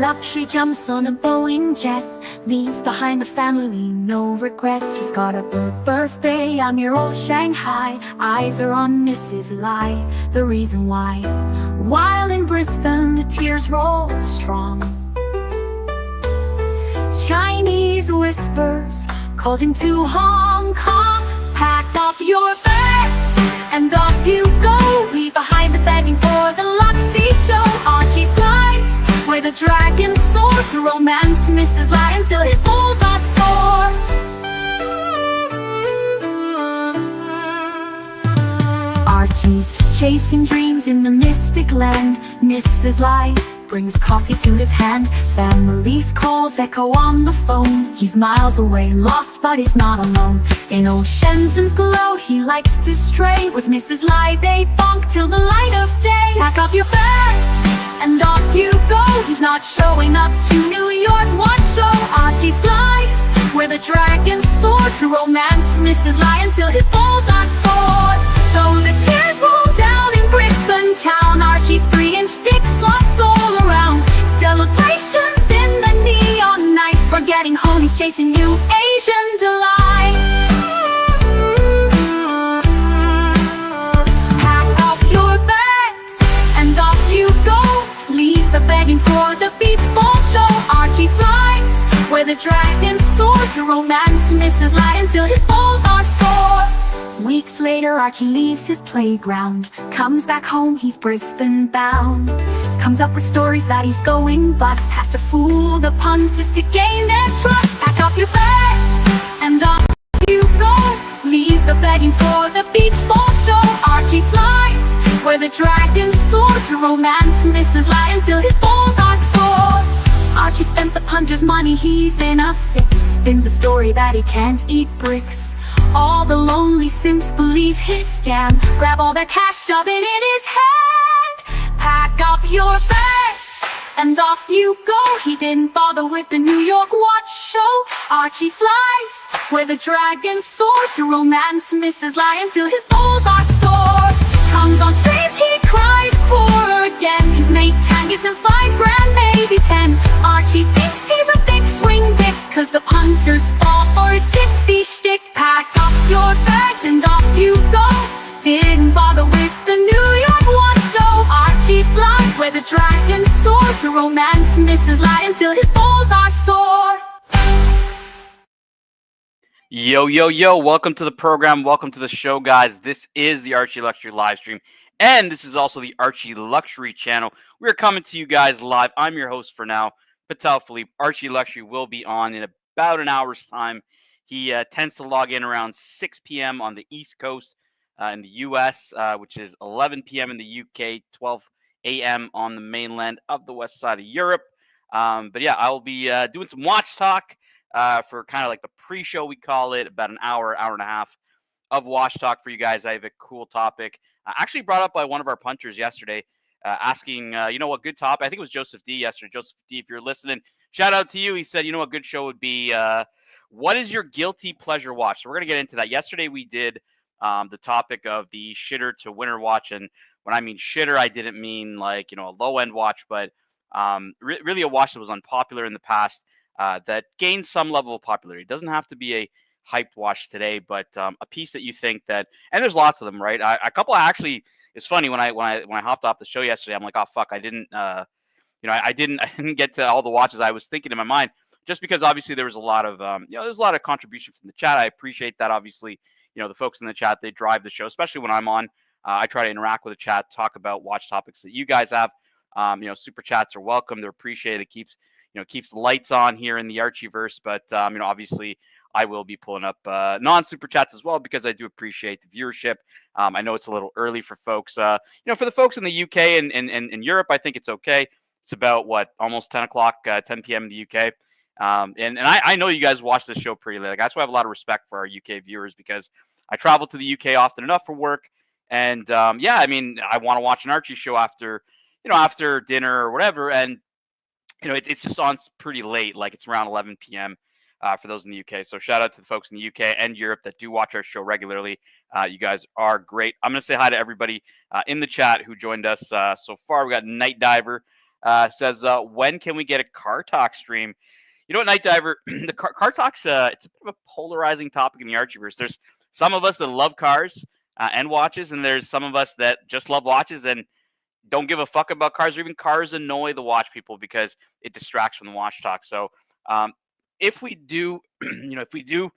luxury jumps on a Boeing jet, leaves behind the family, no regrets. He's got a birthday on your old Shanghai, eyes are on Mrs. Lai, the reason why. While in Brisbane, the tears roll strong. Chinese whispers called him to Hong Kong. Pack up your bags and off you go. Leave behind the begging for the Luxy show. Archie flies where the dragons soar to romance Mrs. Lai until his balls are sore. Archie's chasing dreams in the mystic land. Mrs. Lai brings coffee to his hand. Family's calls echo on the phone. He's miles away, lost, but he's not alone. In old Shenzhen's glow, he likes to stray. With Mrs. Lai, they bonk till the light of day. Pack up your bags and off you go. He's not showing up to New York watch show. Archie flies where the dragons soar to romance Mrs. Lai until his balls are sore. Though the tears roll down in Brisbane town, Archie's 3-inch dick flops all around. Celebrations in the neon night, forgetting home, he's chasing new Asian delights. Pack up your bags and off you go. Leave the begging for the beach ball show. Archie flies where the dragons soar to romance Mrs. Lai until his balls are sore. Weeks later, Archie leaves his playground, comes back home, he's Brisbane bound. Comes up with stories that he's going bust, has to fool the punters to gain their trust. Pack up your bags and off you go. Leave the begging for the beach ball show. Archie flies where the dragons soar to romance Mrs. Lai until his balls are sore. Archie spent the punter's money, he's in a fix. Spins a story that he can't eat bricks. All the lonely simps believe his scam. Grab all that cash, shove it in his hand. Pack up your bags and off you go. He didn't bother with the New York watch show. Archie flies where the dragons soar to romance Mrs. Lai until his balls are sore. Comes on streams, he cries poor again. His mate Tan gives him $5 grand, maybe 10. Archie thinks he's a big swing dick, cause the punters fall for his gypsy shtick. Pack up your bags and off you go. Didn't bother with the New York watch show. Archie flies where the dragons soar to romance Mrs. Lai until his balls are sore. Yo, yo, yo, welcome to the program. Welcome to the show, guys. This is the Archie Luxury live stream, and this is also the Archie Luxury channel. We're coming to you guys live. I'm your host for now, Patel Philippe. Archie Luxury will be on in about an hour's time. He tends to log in around 6 p.m. on the East Coast in the U.S., which is 11 p.m. in the U.K., 12 a.m. on the mainland of the west side of Europe. But yeah, I'll be doing some watch talk for kind of like the pre-show, we call it, about an hour, hour and a half of watch talk for you guys. I have a cool topic actually brought up by one of our punters yesterday, asking, you know what, good topic. I think it was Joseph D yesterday. Joseph D, if you're listening, shout out to you. He said, you know, a good show would be, what is your guilty pleasure watch? So we're going to get into that. Yesterday we did the topic of the shitter to winner watch. And when I mean shitter, I didn't mean like, you know, a low end watch, but really a watch that was unpopular in the past that gained some level of popularity. It doesn't have to be a hyped watch today, but a piece that you think that, and there's lots of them, right? A couple actually, it's funny when I hopped off the show yesterday, I'm like, oh fuck, I didn't, you know, I didn't get to all the watches I was thinking in my mind, just because obviously there was a lot of, you know, there's a lot of contribution from the chat. I appreciate that. Obviously, you know, the folks in the chat, they drive the show, especially when I'm on. I try to interact with the chat, talk about watch topics that you guys have. You know, super chats are welcome. They're appreciated. It keeps, you know, keeps the lights on here in the Archieverse. But, you know, obviously I will be pulling up non-super chats as well, because I do appreciate the viewership. I know it's a little early for folks, you know, for the folks in the UK and Europe, I think it's okay. It's about what, almost 10 o'clock, 10 p.m. in the UK. And I know you guys watch this show pretty late. Like, that's why I have a lot of respect for our UK viewers, because I travel to the UK often enough for work. And yeah, I mean, I want to watch an Archie show after, you know, after dinner or whatever. And, you know, it's just on pretty late, like it's around 11 p.m. For those in the UK. So shout out to the folks in the UK and Europe that do watch our show regularly. You guys are great. I'm going to say hi to everybody in the chat who joined us so far. We got Night Diver. says, when can we get a car talk stream? You know what, Night Diver, the car talk's it's a bit of a polarizing topic in the Archieverse. There's some of us that love cars and watches, and there's some of us that just love watches and don't give a fuck about cars, or even cars annoy the watch people because it distracts from the watch talk. So if we do, if we do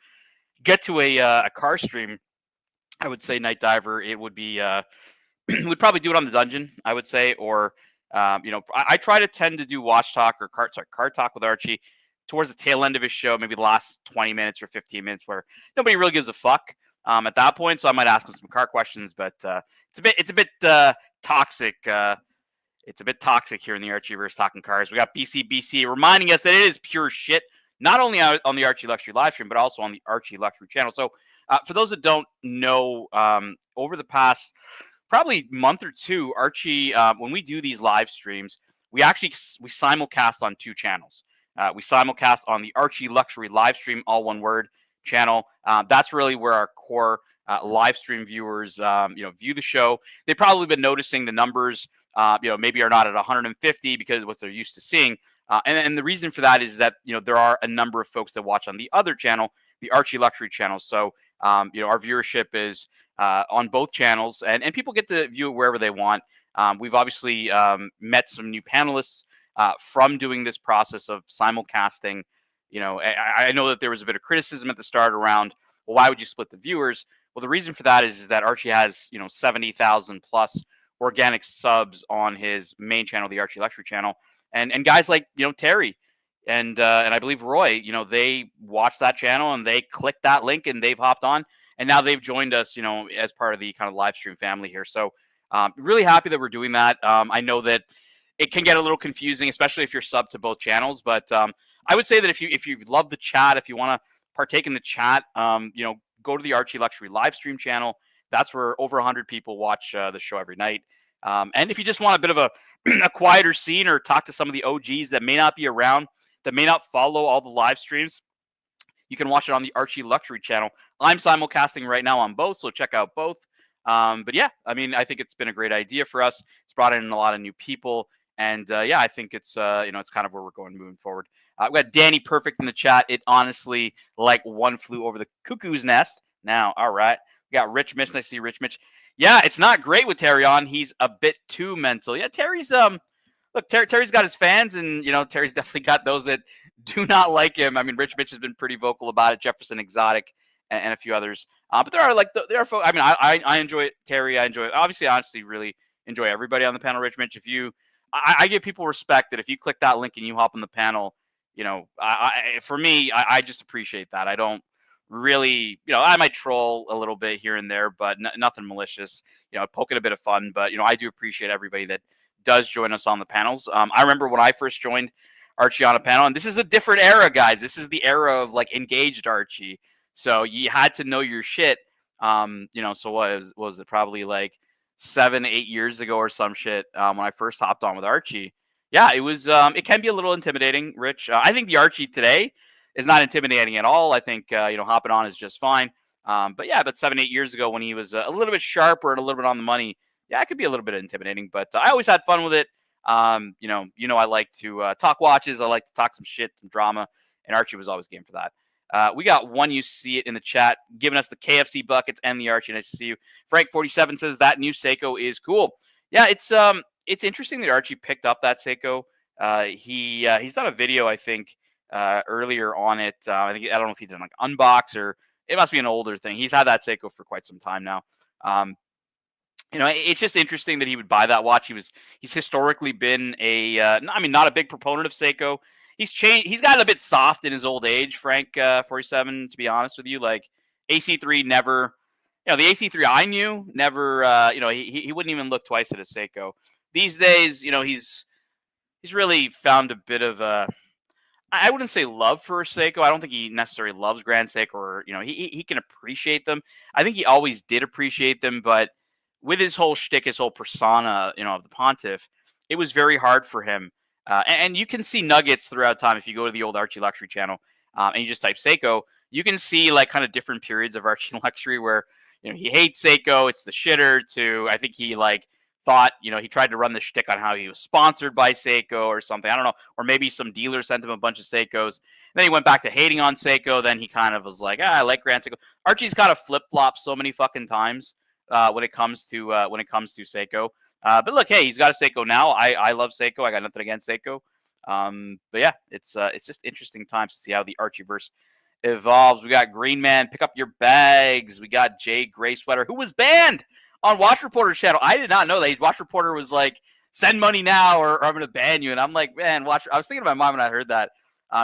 get to a car stream, I would say, Night Diver, it would be we'd probably do it on the dungeon, I would say, or I try to tend to do watch talk or car talk with Archie towards the tail end of his show, maybe the last 20 minutes or 15 minutes where nobody really gives a fuck at that point. So I might ask him some car questions, but it's a bit toxic. It's a bit toxic here in the Archieverse talking cars. We got BC reminding us that it is pure shit, not only on the Archie Luxury live stream, but also on the Archie Luxury channel. So for those that don't know, over the past probably month or two, Archie, when we do these live streams, we simulcast on 2 channels. We simulcast on the Archie Luxury live stream, all one word, channel. That's really where our core live stream viewers, view the show. They've probably been noticing the numbers, maybe are not at 150 because of what they're used to seeing. And the reason for that is that, there are a number of folks that watch on the other channel, the Archie Luxury channel. So, our viewership is on both channels, and people get to view it wherever they want. We've obviously met some new panelists from doing this process of simulcasting. I know that there was a bit of criticism at the start around, well, why would you split the viewers? Well, the reason for that is that Archie has, 70,000 plus organic subs on his main channel, the Archie Luxury channel. And guys like, Terry and I believe Roy, they watched that channel and they clicked that link and they've hopped on, and now they've joined us, as part of the kind of live stream family here. So really happy that we're doing that. I know that it can get a little confusing, especially if you're sub to both channels. But I would say that if you love the chat, if you want to partake in the chat, go to the Archie Luxury live stream channel. That's where over 100 people watch the show every night. And if you just want a bit of a quieter scene or talk to some of the OGs that may not be around, that may not follow all the live streams, you can watch it on the Archie Luxury channel. I'm simulcasting right now on both, so check out both. But yeah, I think it's been a great idea for us. It's brought in a lot of new people. And I think it's it's kind of where we're going moving forward. We got Danny Perfect in the chat. It honestly like one flew over the cuckoo's nest. Now, all right. We got Rich Mitch. Nice to see Rich Mitch. Yeah, it's not great with Terry on. He's a bit too mental. Yeah, Terry's Terry's got his fans, and Terry's definitely got those that do not like him. Rich Mitch has been pretty vocal about it. Jefferson Exotic and a few others. But there are folks. I enjoy it. Terry, I enjoy it. Obviously, I honestly really enjoy everybody on the panel. Rich Mitch, I give people respect that if you click that link and you hop on the panel, for me, I just appreciate that. I don't really, I might troll a little bit here and there, but nothing malicious, poking a bit of fun. But, I do appreciate everybody that does join us on the panels. I remember when I first joined Archie on a panel, and this is a different era, guys. This is the era of engaged Archie. So you had to know your shit. So what was it? Probably 7-8 years ago or some shit, when I first hopped on with Archie. Yeah, it was it can be a little intimidating, Rich. I think the Archie today is not intimidating at all. I think hopping on is just fine. But 7-8 years ago, when he was a little bit sharper and a little bit on the money, yeah, it could be a little bit intimidating, but I always had fun with it. I like to talk watches. I like to talk some shit, some drama, and Archie was always game for that. We got one, you see it in the chat, giving us the KFC buckets and the Archie. Nice to see you. Frank47 says that new Seiko is cool. Yeah, it's interesting that Archie picked up that Seiko. He's done a video, I think, earlier on it. I don't know if he did unbox, or it must be an older thing. He's had that Seiko for quite some time now. It's just interesting that he would buy that watch. He's historically been not a big proponent of Seiko. He's changed. He's gotten a bit soft in his old age, Frank 47. To be honest with you, AC3 never. The AC3 I knew never. He wouldn't even look twice at a Seiko. These days, he's really found a bit of a. I wouldn't say love for a Seiko. I don't think he necessarily loves Grand Seiko, or he can appreciate them. I think he always did appreciate them, but with his whole shtick, his whole persona, of the Pontiff, it was very hard for him. And you can see nuggets throughout time. If you go to the old Archie Luxury channel and you just type Seiko, you can see kind of different periods of Archie Luxury where, he hates Seiko. It's the shitter, to I think he thought, he tried to run the shtick on how he was sponsored by Seiko or something. I don't know. Or maybe some dealer sent him a bunch of Seikos. Then he went back to hating on Seiko. Then he kind of was like, I like Grand Seiko. Archie's kind of flip-flopped so many fucking times when it comes to Seiko. But look, hey, he's got a Seiko now. I love Seiko. I got nothing against Seiko. But yeah, it's just interesting times to see how the Archieverse evolves. We got Green Man, pick up your bags. We got Jay Gray Sweater, who was banned on Watch Reporter's channel. I did not know that. Watch Reporter was like, send money now or I'm going to ban you. And I'm like, man, I was thinking about my mom when I heard that.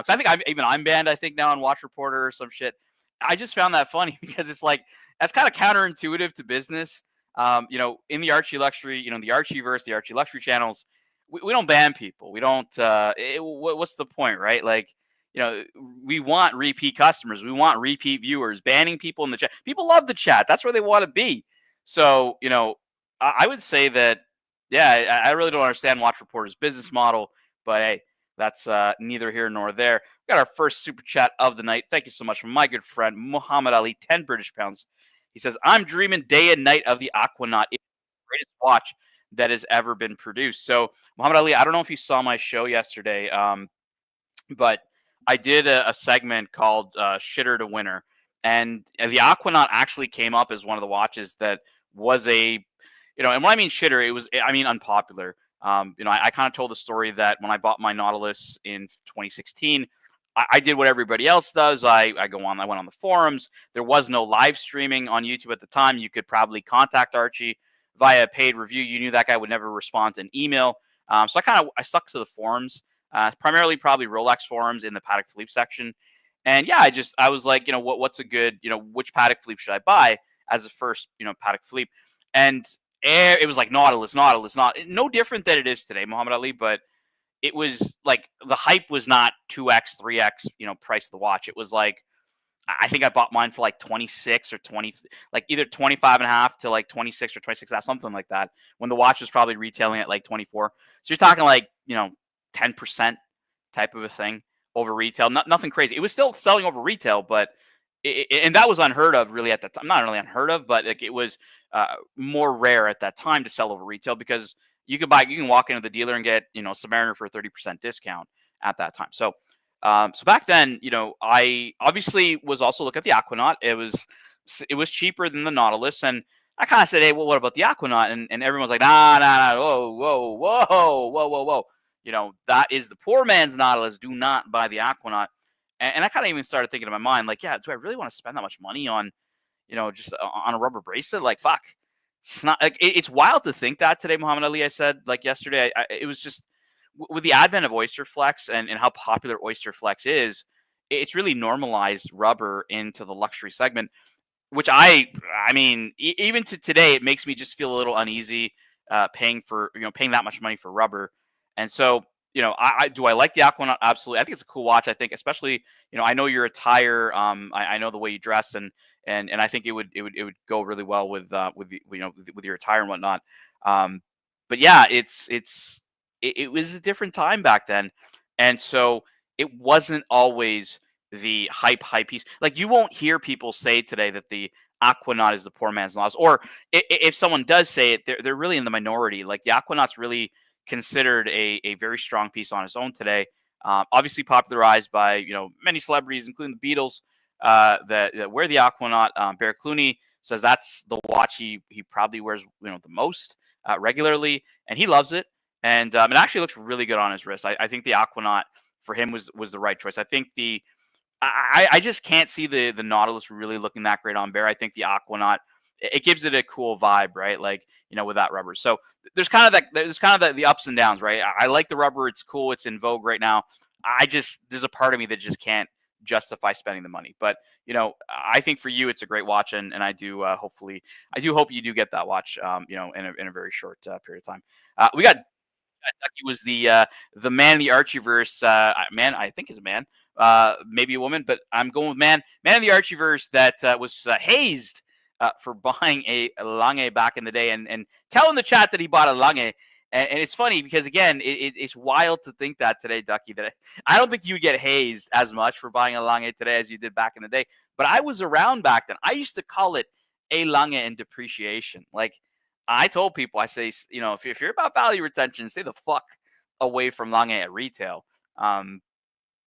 So I think I'm banned, I think, now on Watch Reporter or some shit. I just found that funny because it's like, that's kind of counterintuitive to business. In the Archie Luxury, the Archieverse, the Archie Luxury channels, we don't ban people. We don't, what's the point, right? Like, we want repeat customers. We want repeat viewers. Banning people in the chat. People love the chat. That's where they want to be. So, I would say that, yeah, I really don't understand Watch Reporter's business model, but hey, that's neither here nor there. We got our first super chat of the night. Thank you so much from my good friend, Muhammad Ali, 10 British pounds. He says, I'm dreaming day and night of the Aquanaut. It's the greatest watch that has ever been produced. So, Muhammad Ali, I don't know if you saw my show yesterday, but I did a segment called Shitter to Winner. And the Aquanaut actually came up as one of the watches that was and when I mean shitter, I mean unpopular. I kind of told the story that when I bought my Nautilus in 2016, I did what everybody else does. I went on the forums. There was no live streaming on YouTube at the time. You could probably contact Archie via a paid review. You knew that guy would never respond to an email. So I stuck to the forums, primarily probably Rolex forums in the Patek Philippe section. And yeah, I was like, what's a good, which Patek Philippe should I buy as the first, Patek Philippe? And it was like Nautilus, no different than it is today, Muhammad Ali, but it was like the hype was not 2x, 3x, price of the watch. It was like, I think I bought mine for like 26 or 20, like either 25 and a half to like 26 or 26, something like that, when the watch was probably retailing at like 24. So you're talking like, 10% type of a thing over retail. Nothing crazy. It was still selling over retail, but and that was unheard of really at that time. Not really unheard of, but like it was more rare at that time to sell over retail because you can walk into the dealer and get, Submariner for a 30% discount at that time. So back then, I obviously was also looking at the Aquanaut. It was cheaper than the Nautilus. And I kind of said, hey, well, what about the Aquanaut? And everyone's like, nah, whoa. That is the poor man's Nautilus. Do not buy the Aquanaut. And I kind of even started thinking in my mind, like, yeah, do I really want to spend that much money on, just on a rubber bracelet? Like, fuck. It's not like it's wild to think that today, Muhammad Ali. I said like yesterday, it was just with the advent of Oyster Flex and how popular Oyster Flex is, it's really normalized rubber into the luxury segment, which I mean, even to today, it makes me just feel a little uneasy paying that much money for rubber. And so, I do I like the Aquanaut? Absolutely. I think it's a cool watch. I think, especially, I know your attire. I know the way you dress, and I think it would go really well with your attire and whatnot. But yeah, it was a different time back then, and so it wasn't always the hype piece. Like you won't hear people say today that the Aquanaut is the poor man's Nautilus, or if someone does say it, they're really in the minority. Like the Aquanaut's really considered a very strong piece on its own today. Obviously popularized by many celebrities, including the Beatles, that wear the Aquanaut. Bear Clooney says that's the watch he probably wears the most regularly, and he loves it. And it actually looks really good on his wrist. I think the Aquanaut for him was the right choice. I think I just can't see the Nautilus really looking that great on Bear. I think the Aquanaut, it gives it a cool vibe, right? Like, with that rubber. So there's kind of the ups and downs, right? I like the rubber. It's cool. It's in vogue right now. There's a part of me that just can't justify spending the money. But, I think for you, it's a great watch. And I do, I do hope you do get that watch, in a very short period of time. We got Ducky was the man in the Archieverse. Man, I think is a man, maybe a woman, but I'm going with man in the Archieverse that was hazed for buying a Lange back in the day, and tell in the chat that he bought a Lange. And it's funny because again, it's wild to think that today, Ducky, that I don't think you would get hazed as much for buying a Lange today as you did back in the day. But I was around back then. I used to call it a Lange in depreciation. Like I told people, I say, you know, if you're about value retention, stay the fuck away from Lange at retail.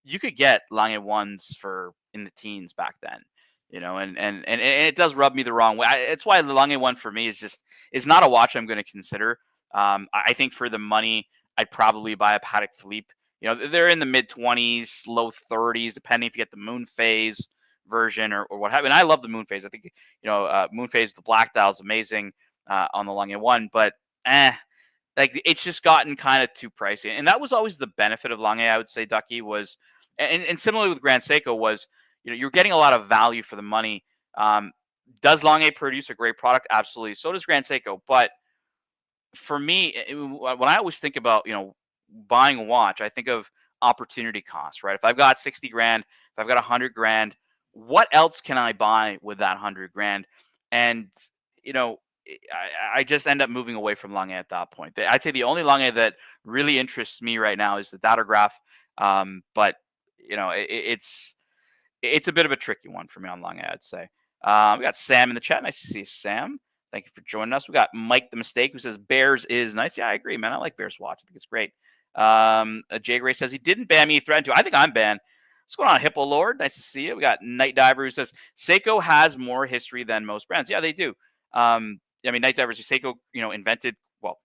You could get Lange ones for in the teens back then, you know, and it does rub me the wrong way. It's why the Lange one for me is not a watch I'm going to consider. I think for the money, I'd probably buy a Patek Philippe. You know, they're in the mid 20s, low 30s, depending if you get the moon phase version or what have you. And I love the moon phase. I think, you know, moon phase with the black dial is amazing on the Lange one, but like it's just gotten kind of too pricey. And that was always the benefit of Lange, I would say, Ducky, was and similarly with Grand Seiko was, you know, you're getting a lot of value for the money. Um, does Lange produce a great product? Absolutely. So does Grand Seiko. But for me, when I always think about, you know, buying a watch, I think of opportunity cost, right? If I've got 60 grand, if I've got 100 grand, what else can I buy with that 100 grand? And, you know, I just end up moving away from Lange at that point. I'd say the only Lange that really interests me right now is the Datograph. But you know, it's a bit of a tricky one for me on Lange, I'd say. We got Sam in the chat. Nice to see you, Sam. Thank you for joining us. We got Mike the Mistake who says Bears is nice. Yeah, I agree, man. I like Bears watch. I think it's great. Jay Gray says he didn't ban me. He threatened to. I think I'm banned. What's going on, Hippo Lord? Nice to see you. We got Night Diver who says Seiko has more history than most brands. Yeah, they do. I mean, Night Diver, Seiko, you know, invented, well,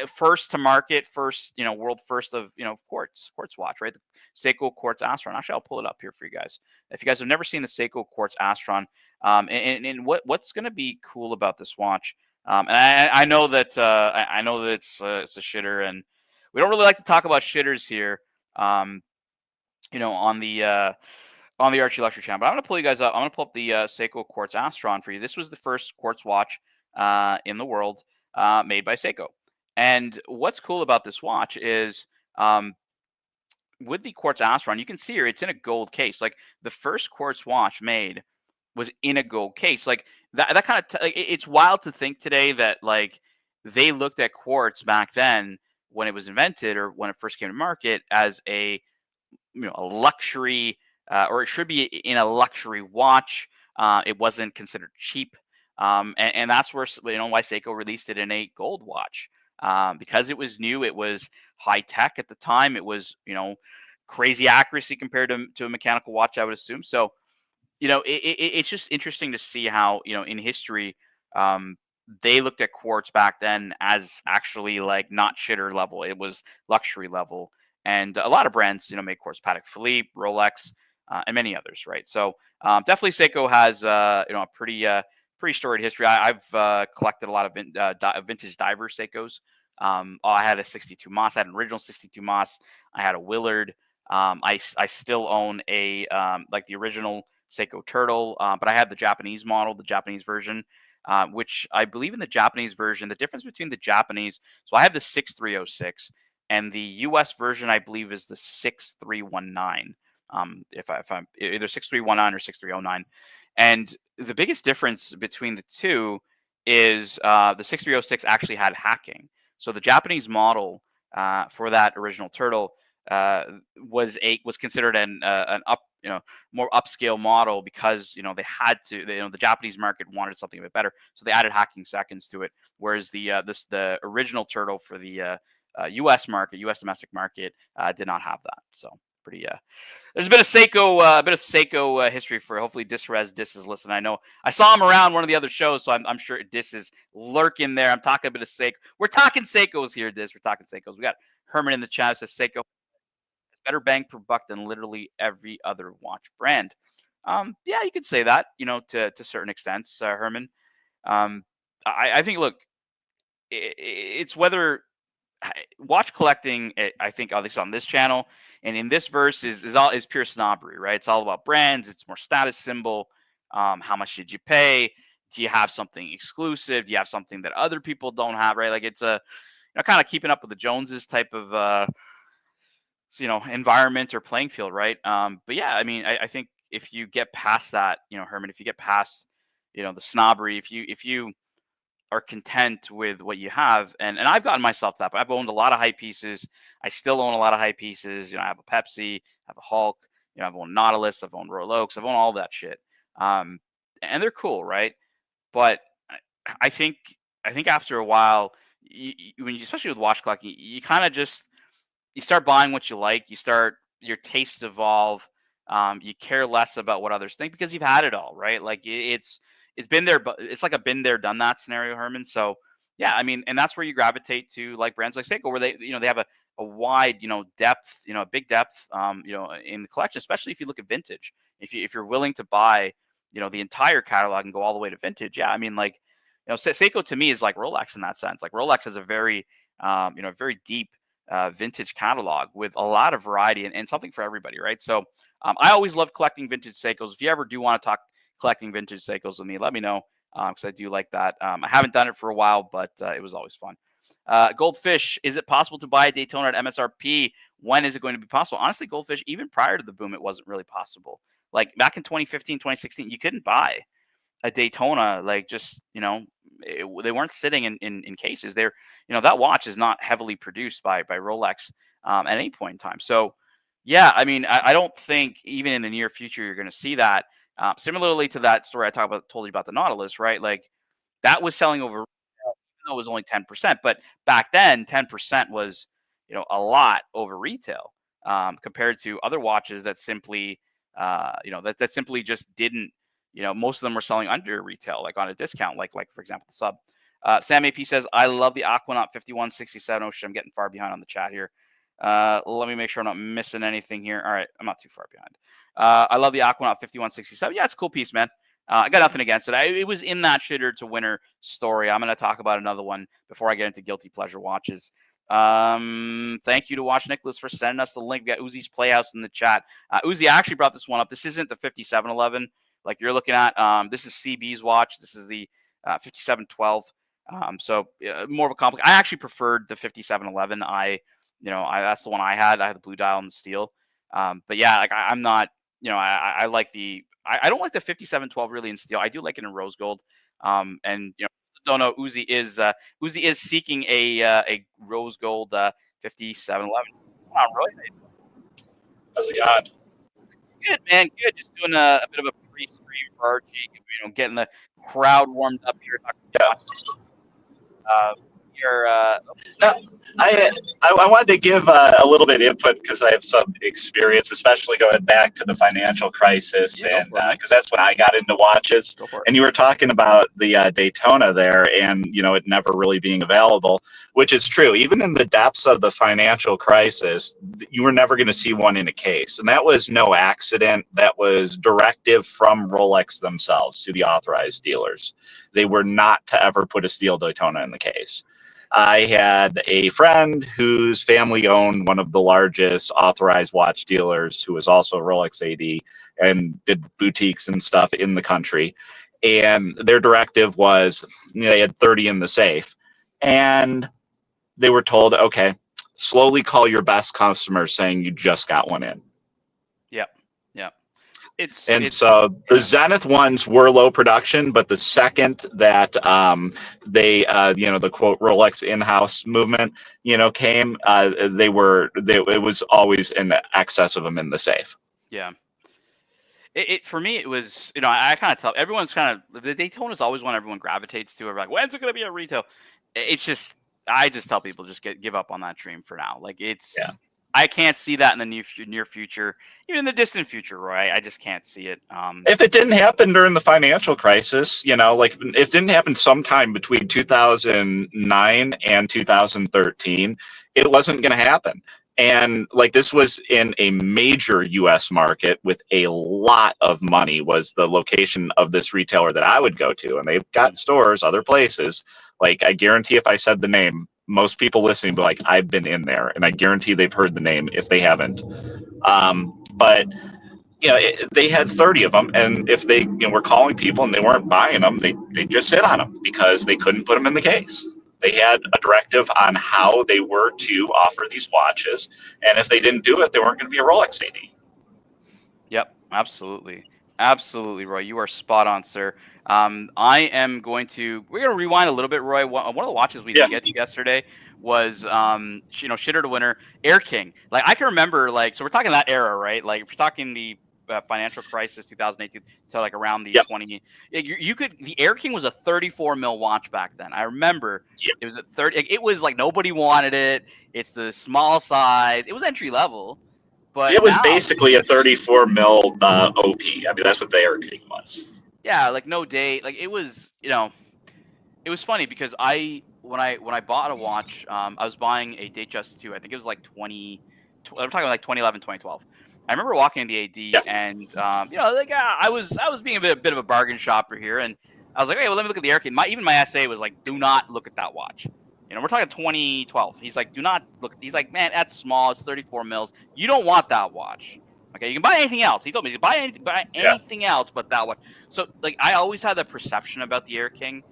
first to market, first, you know, world first of, you know, quartz watch, right? The Seiko Quartz Astron. Actually, I'll pull it up here for you guys. If you guys have never seen the Seiko Quartz Astron, and what's going to be cool about this watch, and I know that I know that it's a shitter, and we don't really like to talk about shitters here, you know, on the Archie Luxury channel. But I'm going to pull you guys up. I'm going to pull up the Seiko Quartz Astron for you. This was the first quartz watch in the world made by Seiko. And what's cool about this watch is with the quartz Astron, you can see here it's in a gold case. Like the first quartz watch made was in a gold case. Like that kind of like, it's wild to think today that like they looked at quartz back then when it was invented or when it first came to market as a, you know, a luxury or it should be in a luxury watch. It wasn't considered cheap. And that's where, you know, why Seiko released it in a gold watch. Because it was new, it was high tech at the time. It was, you know, crazy accuracy compared to a mechanical watch, I would assume. So, you know, it's just interesting to see how, you know, in history, they looked at quartz back then as actually like not shitter level. It was luxury level. And a lot of brands, you know, make quartz, Patek Philippe, Rolex, and many others, right? So definitely Seiko has, you know, a pretty storied history. I've collected a lot of vintage diver Seikos. I had a 62 Moss. I had an original 62 Moss. I had a Willard. I still own a like the original Seiko Turtle, but I had the Japanese model, the Japanese version, which I believe in the Japanese version, the difference between the Japanese, so I have the 6306 and the US version, I believe, is the 6319. If I'm either 6319 or 6309. And the biggest difference between the two is the 6306 actually had hacking. So the Japanese model for that original Turtle was considered an more upscale model because, you know, they had to, you know, the Japanese market wanted something a bit better, so they added hacking seconds to it. Whereas the original Turtle for the U.S. market, U.S. domestic market, did not have that. So pretty. There's a bit of Seiko, history for hopefully Dis is listening. I know I saw him around one of the other shows, so I'm sure Dis is lurking there. I'm talking a bit of Seiko. We're talking Seikos here, Dis. We're talking Seikos. We got Herman in the chat says Seiko has better bang per buck than literally every other watch brand. Yeah, you could say that, you know, to certain extents, Herman. I think, look, it's whether watch collecting, I think, at least on this channel and in this verse, is pure snobbery, right? It's all about brands. It's more status symbol. How much did you pay? Do you have something exclusive? Do you have something that other people don't have, right? Like it's a, you know, kind of keeping up with the Joneses type of you know, environment or playing field, right? But yeah, I mean, I think if you get past that, you know, Herman, if you get past, you know, the snobbery, if you are content with what you have, and I've gotten myself that, but I've owned a lot of high pieces. I still own a lot of high pieces. You know, I have a Pepsi, I have a Hulk. You know, I've owned Nautilus, I've owned Rolex, I've owned all that shit. And they're cool, right? But I think I think after a while, especially with watch collecting, you kind of just you start buying what you like. Your tastes evolve. You care less about what others think because you've had it all, right? Like it's been there, but it's like a been there, done that scenario, Herman. So yeah, I mean, and that's where you gravitate to like brands like Seiko, where they have a wide, depth, a big depth, in the collection, especially if you look at vintage. If you're willing to buy, the entire catalog and go all the way to vintage, yeah, I mean, like, Seiko to me is like Rolex in that sense. Like Rolex has a very, very deep vintage catalog with a lot of variety and something for everybody, right? So I always love collecting vintage Seikos. If you ever do want to talk collecting vintage Seikos with me, let me know because I do like that. I haven't done it for a while, but it was always fun. Goldfish, is it possible to buy a Daytona at MSRP? When is it going to be possible? Honestly, Goldfish, even prior to the boom, it wasn't really possible. Like back in 2015, 2016, you couldn't buy a Daytona, like just, they weren't sitting in cases. They're, that watch is not heavily produced by Rolex at any point in time. So yeah, I mean, I don't think even in the near future, you're going to see that. Similarly to that story told you about the Nautilus, right? Like that was selling over, even though it was only 10%, but back then 10% was, a lot over retail compared to other watches that simply, that simply just didn't, most of them were selling under retail, like on a discount, like for example, the sub. Sam AP says, I love the Aquanaut 5167. Oh shit, I'm getting far behind on the chat here. Let me make sure I'm not missing anything here. All right, I'm not too far behind. I love the Aquanaut 5167. Yeah, it's a cool piece, man. I got nothing against it. It was in that shitter to winner story. I'm going to talk about another one before I get into guilty pleasure watches. Thank you to Watch Nicholas for sending us the link. We got Uzi's Playhouse in the chat. Uzi, I actually brought this one up. This isn't the 5711 like you're looking at. This is CB's watch. This is the 5712. So more of a complex. I actually preferred the 5711. That's the one I had. I had the blue dial and the steel. But yeah, like I'm not, I like I don't like the 5712 really in steel. I do like it in rose gold. And don't know, Uzi is seeking a rose gold 5711. Come on, Roy. How's it going? Good, man. Good. Just doing a bit of a pre-stream for Archie. Getting the crowd warmed up here. No, I wanted to give a little bit of input because I have some experience, especially going back to the financial crisis, and because that's when I got into watches. And you were talking about the Daytona there, and it never really being available, which is true. Even in the depths of the financial crisis, you were never going to see one in a case, and that was no accident. That was directive from Rolex themselves to the authorized dealers. They were not to ever put a steel Daytona in the case. I had a friend whose family owned one of the largest authorized watch dealers, who was also a Rolex AD and did boutiques and stuff in the country. And their directive was, they had 30 in the safe. And they were told, okay, slowly call your best customers saying you just got one in. Yep. Yep. So the Zenith ones were low production, but the second that the quote Rolex in-house movement came, it was always in excess of them in the safe. Yeah. For me, it was, I kind of tell everyone's the Daytona is always one everyone gravitates to. Or like, when's it going to be at retail? It's just, I just tell people just give up on that dream for now. Like I can't see that in the near future, even in the distant future, Roy. I just can't see it. If it didn't happen during the financial crisis, like if it didn't happen sometime between 2009 and 2013, it wasn't going to happen. And like this was in a major U.S. market with a lot of money was the location of this retailer that I would go to. And they've got stores other places. Like I guarantee if I said the name, most people listening will be like, I've been in there, and I guarantee they've heard the name if they haven't. But they had 30 of them, and if they were calling people and they weren't buying them, they just sit on them because they couldn't put them in the case. They had a directive on how they were to offer these watches, and if they didn't do it, they weren't going to be a Rolex AD. Yep, absolutely. Absolutely, Roy. You are spot on, sir. We're going to rewind a little bit, Roy. One of the watches we didn't get to yesterday was, shitter to winner, Air-King. Like I can remember, so we're talking that era, right? Like if you're talking the financial crisis, 2008 to like around the 20. You could the Air-King was a 34 mil watch back then. I remember it was a 30. It was like nobody wanted it. It's the small size. It was entry level, but it was now, basically a 34 mil OP. I mean, that's what the Air-King was. Yeah, like no date. Like it was, it was funny because when I bought a watch, I was buying a Datejust 2. I think it was like 20. I'm talking like 2011, 2012. I remember walking in the AD and like I was being a bit of a bargain shopper here, and I was like, hey, well, let me look at the Air-King. Even my SA was like, do not look at that watch. We're talking 2012. He's like, do not look. He's like, man, that's small. It's 34 mils. You don't want that watch. Okay, you can buy anything else. He told me, you can buy anything else but that one. So, like, I always had the perception about the Air-King,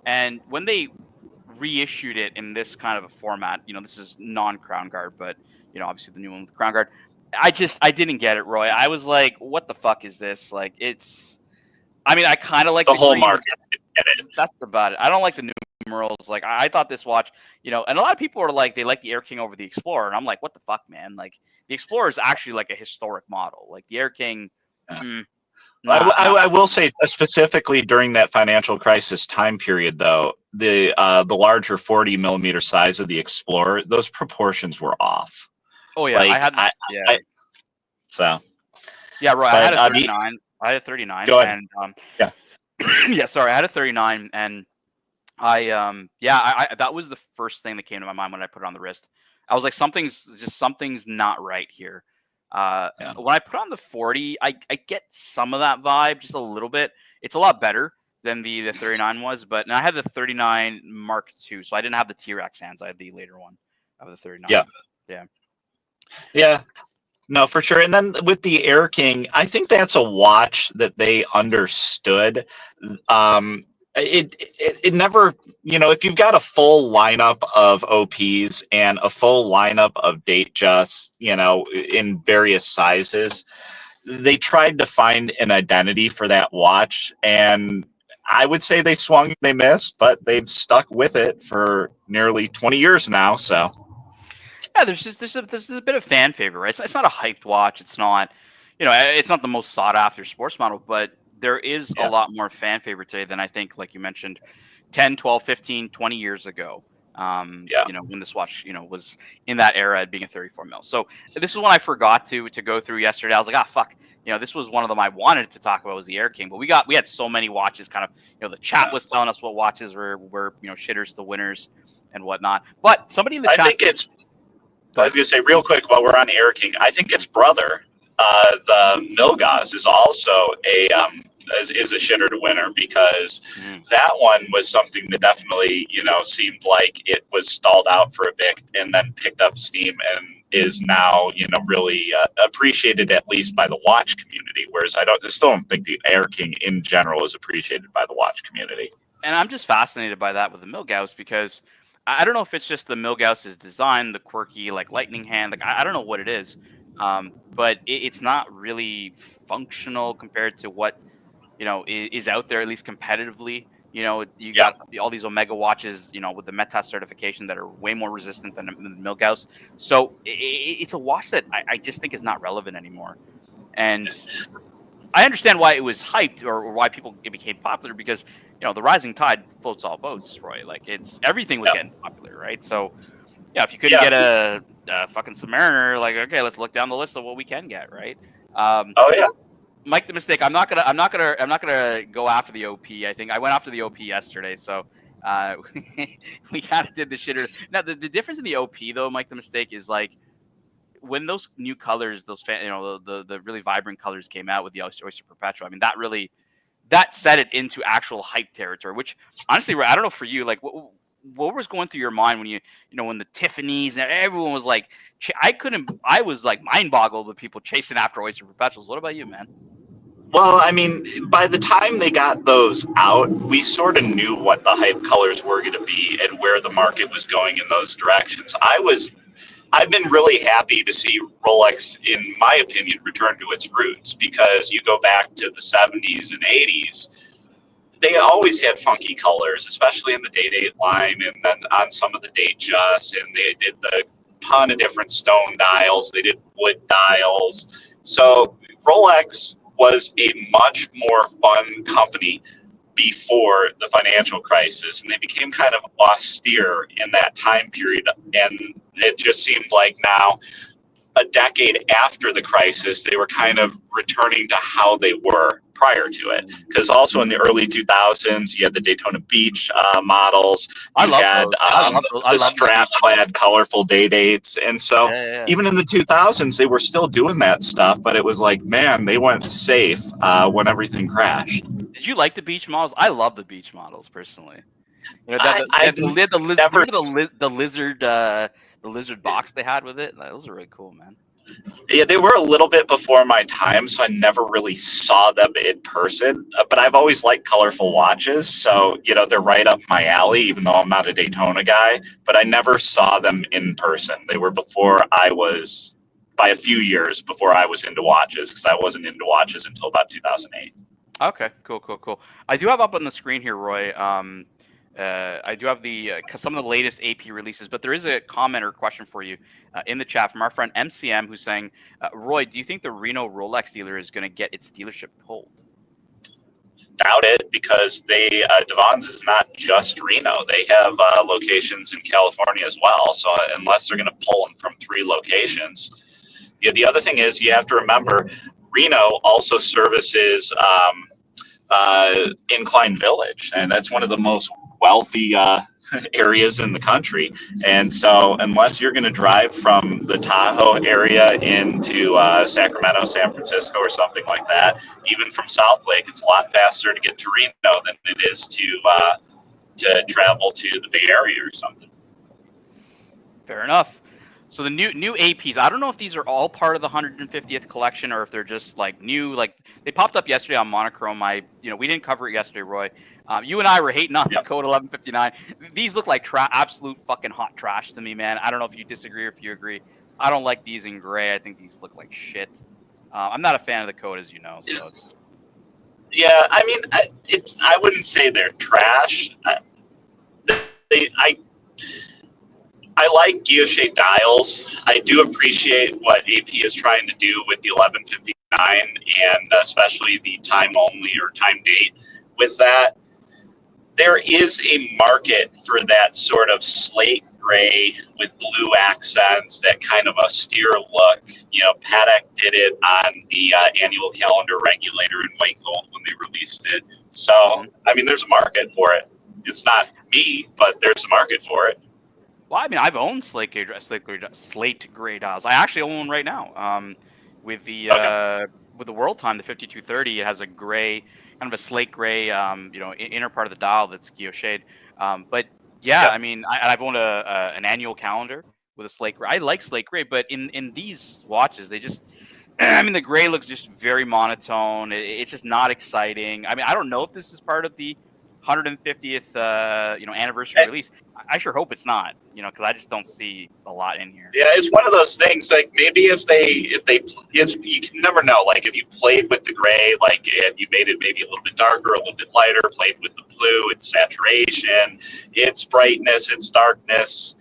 and when they reissued it in this kind of a format, this is non-crown guard, but obviously the new one with the crown guard. I didn't get it, Roy. I was like, what the fuck is this? Like, I kind of like the whole green, market. That's about it. I don't like the numerals. Like, I thought this watch, and a lot of people are like, they like the Air-King over the Explorer, and I'm like, what the fuck, man? Like, the Explorer is actually like a historic model. Like the Air-King. I will say specifically during that financial crisis time period, though, the larger 40 millimeter size of the Explorer, those proportions were off. Oh yeah, like, so yeah, right. I had a 39. I had a 39. Go ahead. And yeah, sorry, I had a 39, and I that was the first thing that came to my mind when I put it on the wrist. I was like, something's not right here. When I put on the 40, I get some of that vibe, just a little bit. It's a lot better than the 39 was, but I had the 39 Mark II, so I didn't have the T-Rex hands. I had the later one of the 39. Yeah. No, for sure. And then with the Air-King, I think that's a watch that they understood. It never, if you've got a full lineup of OPs and a full lineup of Datejust, in various sizes, they tried to find an identity for that watch. And I would say they swung, they missed, but they've stuck with it for nearly 20 years now. So. Yeah, this is a bit of fan favorite, right? It's not a hyped watch. It's not, it's not the most sought after sports model, but there is a lot more fan favorite today than I think, like you mentioned, 10, 12, 15, 20 years ago. When this watch, was in that era at being a 34 mil. So this is one I forgot to go through yesterday. I was like, fuck. This was one of them I wanted to talk about was the Air-King, but we had so many watches kind of, the chat was telling us what watches were shitters to winners and whatnot. But somebody in the chat. I was going to say real quick while we're on Air-King, I think its brother, the Milgauss, is also is a shitter to winner because that one was something that definitely seemed like it was stalled out for a bit and then picked up steam and is now really appreciated, at least by the watch community. Whereas I still don't think the Air-King in general is appreciated by the watch community. And I'm just fascinated by that with the Milgauss because I don't know if it's just the Milgauss's design, the quirky like lightning hand. Like I don't know what it is, but it's not really functional compared to what is out there, at least competitively. You got all these Omega watches, with the Metas certification that are way more resistant than the Milgauss. So it's a watch that I just think is not relevant anymore. And I understand why it was hyped or why it became popular because the rising tide floats all boats, Roy. Like everything was getting popular, right? So if you couldn't get a fucking Submariner, like okay, let's look down the list of what we can get, right? Mike the Mistake. I'm not gonna go after the OP. I think I went after the OP yesterday, so we kind of did the shitter. Now the difference in the OP though, Mike the Mistake, is like when those new colors, the really vibrant colors came out with the Oyster Perpetual. I mean, that set it into actual hype territory. Which honestly, I don't know for you, like what was going through your mind when when the Tiffany's and everyone was like, I was like mind boggled with people chasing after Oyster Perpetuals. What about you, man? Well, I mean, by the time they got those out, we sort of knew what the hype colors were going to be and where the market was going in those directions. I've been really happy to see Rolex, in my opinion, return to its roots because you go back to the 70s and 80s, they always had funky colors, especially in the Day-Date line and then on some of the Datejust, and they did the ton of different stone dials. They did wood dials. So Rolex was a much more fun company before the financial crisis, and they became kind of austere in that time period. And it just seemed like now, a decade after the crisis, they were kind of returning to how they were prior to it. Because also in the early 2000s, you had the Daytona Beach models. You had the strap-clad, colorful day dates. And so even in the 2000s, they were still doing that stuff, but it was like, man, they went safe when everything crashed. Did you like the beach models? I love the beach models personally. You know, the lizard box they had with it. Those are really cool, man. Yeah, they were a little bit before my time, so I never really saw them in person. But I've always liked colorful watches, so you know they're right up my alley. Even though I'm not a Daytona guy, but I never saw them in person. They were before I was, by a few years before I was into watches, because I wasn't into watches until about 2008. Okay, cool. I do have up on the screen here, Roy. I do have some of the latest AP releases, but there is a comment or question for you in the chat from our friend MCM, who's saying, Roy, do you think the Reno Rolex dealer is going to get its dealership pulled? Doubt it, because Devon's is not just Reno. They have locations in California as well. So unless they're going to pull them from 3 locations. Yeah, the other thing is you have to remember Reno also services Incline Village, and that's one of the most wealthy areas in the country. And so unless you're going to drive from the Tahoe area into Sacramento, San Francisco, or something like that, even from South Lake, it's a lot faster to get to Reno than it is to travel to the Bay Area or something. Fair enough. So the new APs, I don't know if these are all part of the 150th collection or if they're just like new. Like they popped up yesterday on Monochrome. We didn't cover it yesterday, Roy. You and I were hating on the code 1159. These look like absolute fucking hot trash to me, man. I don't know if you disagree or if you agree. I don't like these in gray. I think these look like shit. I'm not a fan of the code, as you know. So it's just... Yeah, I mean, I wouldn't say they're trash. I like guilloche dials. I do appreciate what AP is trying to do with the 1159 and especially the time only or time date with that. There is a market for that sort of slate gray with blue accents, that kind of austere look. You know, Patek did it on the annual calendar regulator in white gold when they released it. So, I mean, there's a market for it. It's not me, but there's a market for it. Well, I mean, I've owned slate gray dials. I actually own one right now. With the World Time, the 5230, it has a gray, kind of a slate gray, inner part of the dial that's guillocheed. But yeah, I mean, I've owned an annual calendar with a slate gray. I like slate gray, but in these watches, they just, I mean, the gray looks just very monotone. It's just not exciting. I mean, I don't know if this is part of the 150th anniversary release. I sure hope it's not, because I just don't see a lot in here. Yeah, it's one of those things, like maybe if you can never know, like if you played with the gray, like you made it maybe a little bit darker, a little bit lighter, played with the blue, its saturation, its brightness, its darkness,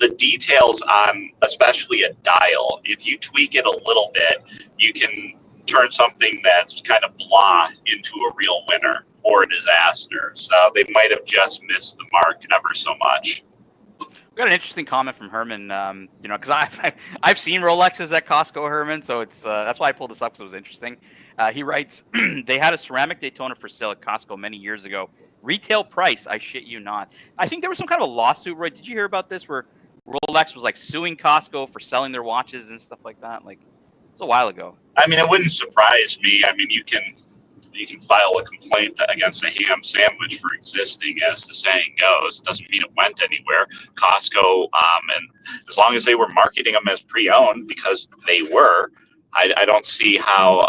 the details on especially a dial, if you tweak it a little bit, you can turn something that's kind of blah into a real winner or a disaster. So they might have just missed the mark ever so much. We got an interesting comment from Herman, because I've seen Rolexes at Costco, Herman, so it's that's why I pulled this up, because it was interesting. He writes, they had a ceramic Daytona for sale at Costco many years ago. Retail price, I shit you not. I think there was some kind of a lawsuit, Roy. Did you hear about this, where Rolex was like suing Costco for selling their watches and stuff like that? Like, it was a while ago. I mean, it wouldn't surprise me. I mean, you can file a complaint against a ham sandwich for existing, as the saying goes. It doesn't mean it went anywhere. Costco, and as long as they were marketing them as pre-owned, because they were, I don't see how,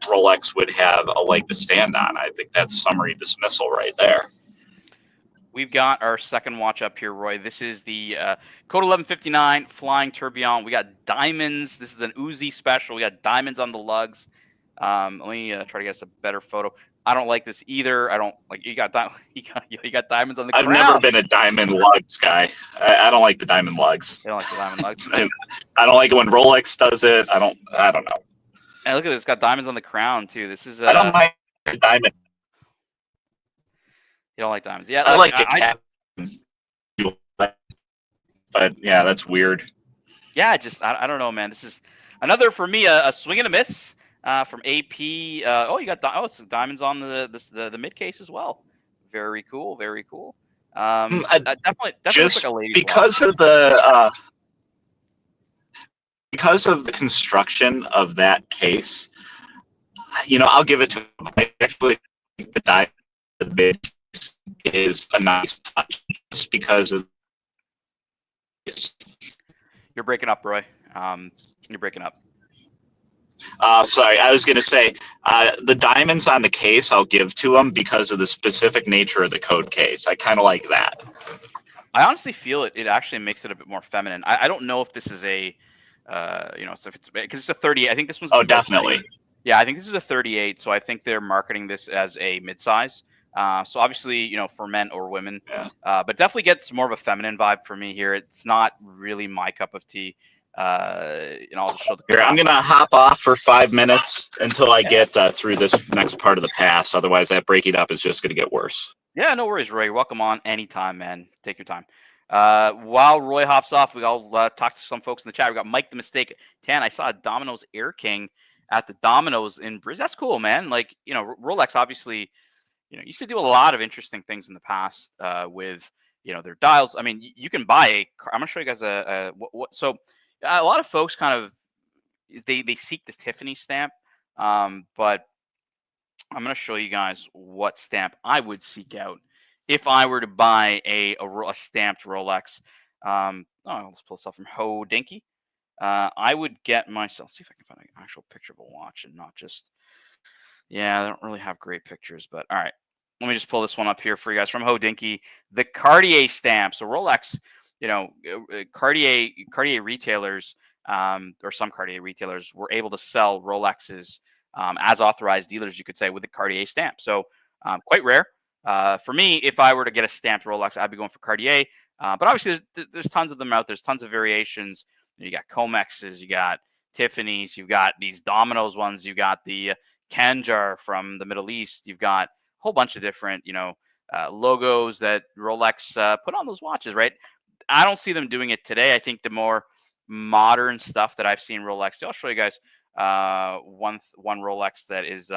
Rolex would have a leg to stand on. I think that's summary dismissal right there. We've got our second watch up here, Roy. This is the Code 1159 Flying Tourbillon. We got diamonds. This is an Uzi special. We got diamonds on the lugs. Let me try to get us a better photo. I don't like this either. I don't like you got you got diamonds on the I've crown. never been a diamond lugs guy. I don't like the diamond lugs. You don't like the diamond lugs? I don't like it when Rolex does it. I don't know. And look at this. It's got diamonds on the crown too. This is I don't like the diamond. You don't like diamonds? Yeah, I like a cap. But yeah, that's weird. Yeah, I don't know, man. This is another for me a swing and a miss from AP. Oh, you got it's diamonds on the mid case as well. Very cool, very cool. Definitely just like a lady because watch. Because of the construction of that case, I'll give it to him. I actually think the mid is a nice touch just because of this. You're breaking up, Roy. You're breaking up. Sorry, I was going to say the diamonds on the case I'll give to them because of the specific nature of the code case. I kind of like that. I honestly feel it actually makes it a bit more feminine. I don't know if this is a, if it's because it's a 38. I think this one's. Oh, definitely. Yeah, I think this is a 38. So I think they're marketing this as a midsize. So obviously, for men or women, yeah. But definitely gets more of a feminine vibe for me here. It's not really my cup of tea. I'll just show the. Here, I'm gonna hop off for 5 minutes until I get through this next part of the pass. Otherwise, that breaking up is just gonna get worse. Yeah, no worries, Roy. You're welcome on anytime, man. Take your time. While Roy hops off, we'll talk to some folks in the chat. We got Mike the Mistake 10. I saw a Domino's Air-King at the Domino's in Brisbane. That's cool, man. Like, Rolex obviously, used to do a lot of interesting things in the past with, their dials. I mean, you can buy I'm gonna show you guys so a lot of folks kind of they seek this Tiffany stamp, but I'm gonna show you guys what stamp I would seek out if I were to buy a stamped Rolex. Let's pull this up from Ho Dinky. I would get myself. See if I can find an actual picture of a watch and not just. Yeah, I don't really have great pictures, but all right. Let me just pull this one up here for you guys from Ho Dinky. The Cartier stamp. So Rolex, Cartier retailers, or some Cartier retailers were able to sell Rolexes as authorized dealers, you could say, with the Cartier stamp. So quite rare. For me, if I were to get a stamped Rolex, I'd be going for Cartier. But obviously, there's tons of them out. There's tons of variations. You got Comexes, you got Tiffany's, you've got these Domino's ones, you got the Kanjar from the Middle East, you've got a whole bunch of different, logos that Rolex put on those watches, right? I don't see them doing it today. I think the more modern stuff that I've seen Rolex, I'll show you guys one Rolex that is,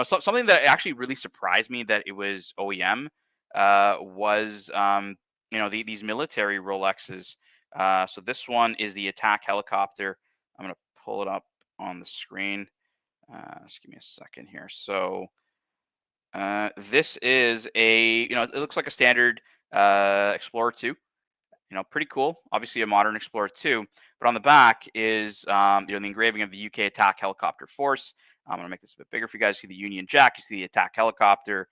something that actually really surprised me that it was OEM was, these military Rolexes. So this one is the attack helicopter. I'm going to pull it up on the screen. Just give me a second here. So this is it looks like a standard Explorer 2. Pretty cool. Obviously a modern Explorer 2. But on the back is, the engraving of the UK attack helicopter force. I'm going to make this a bit bigger for you guys. You see the Union Jack. You see the attack helicopter.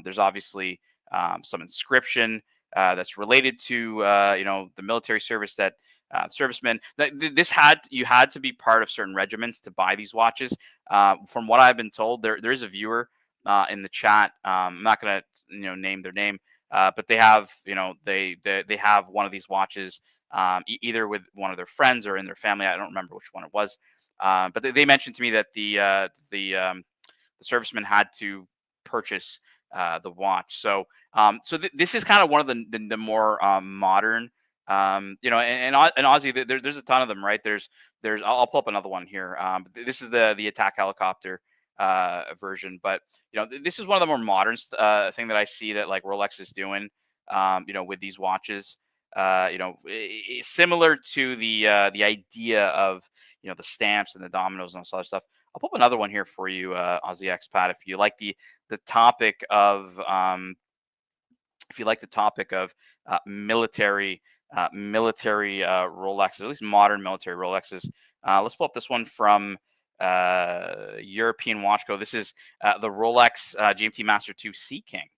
There's obviously some inscription that's related to, the military service that servicemen. You had to be part of certain regiments to buy these watches. From what I've been told, there is a viewer in the chat. I'm not going to name their name, but they have they have one of these watches either with one of their friends or in their family. I don't remember which one it was, but they mentioned to me that the servicemen had to purchase the watch. So this is kind of one of the more modern. And Aussie, there's a ton of them, right? There's I'll pull up another one here. This is the attack helicopter version, but this is one of the more modern thing that I see that like Rolex is doing, with these watches. Similar to the idea of the stamps and the dominoes and all this other stuff. I'll put up another one here for you, Aussie Expat, if you like the topic of military Rolexes, at least modern military Rolexes. Let's pull up this one from European Watch Co. This is the Rolex GMT Master 2 Sea King.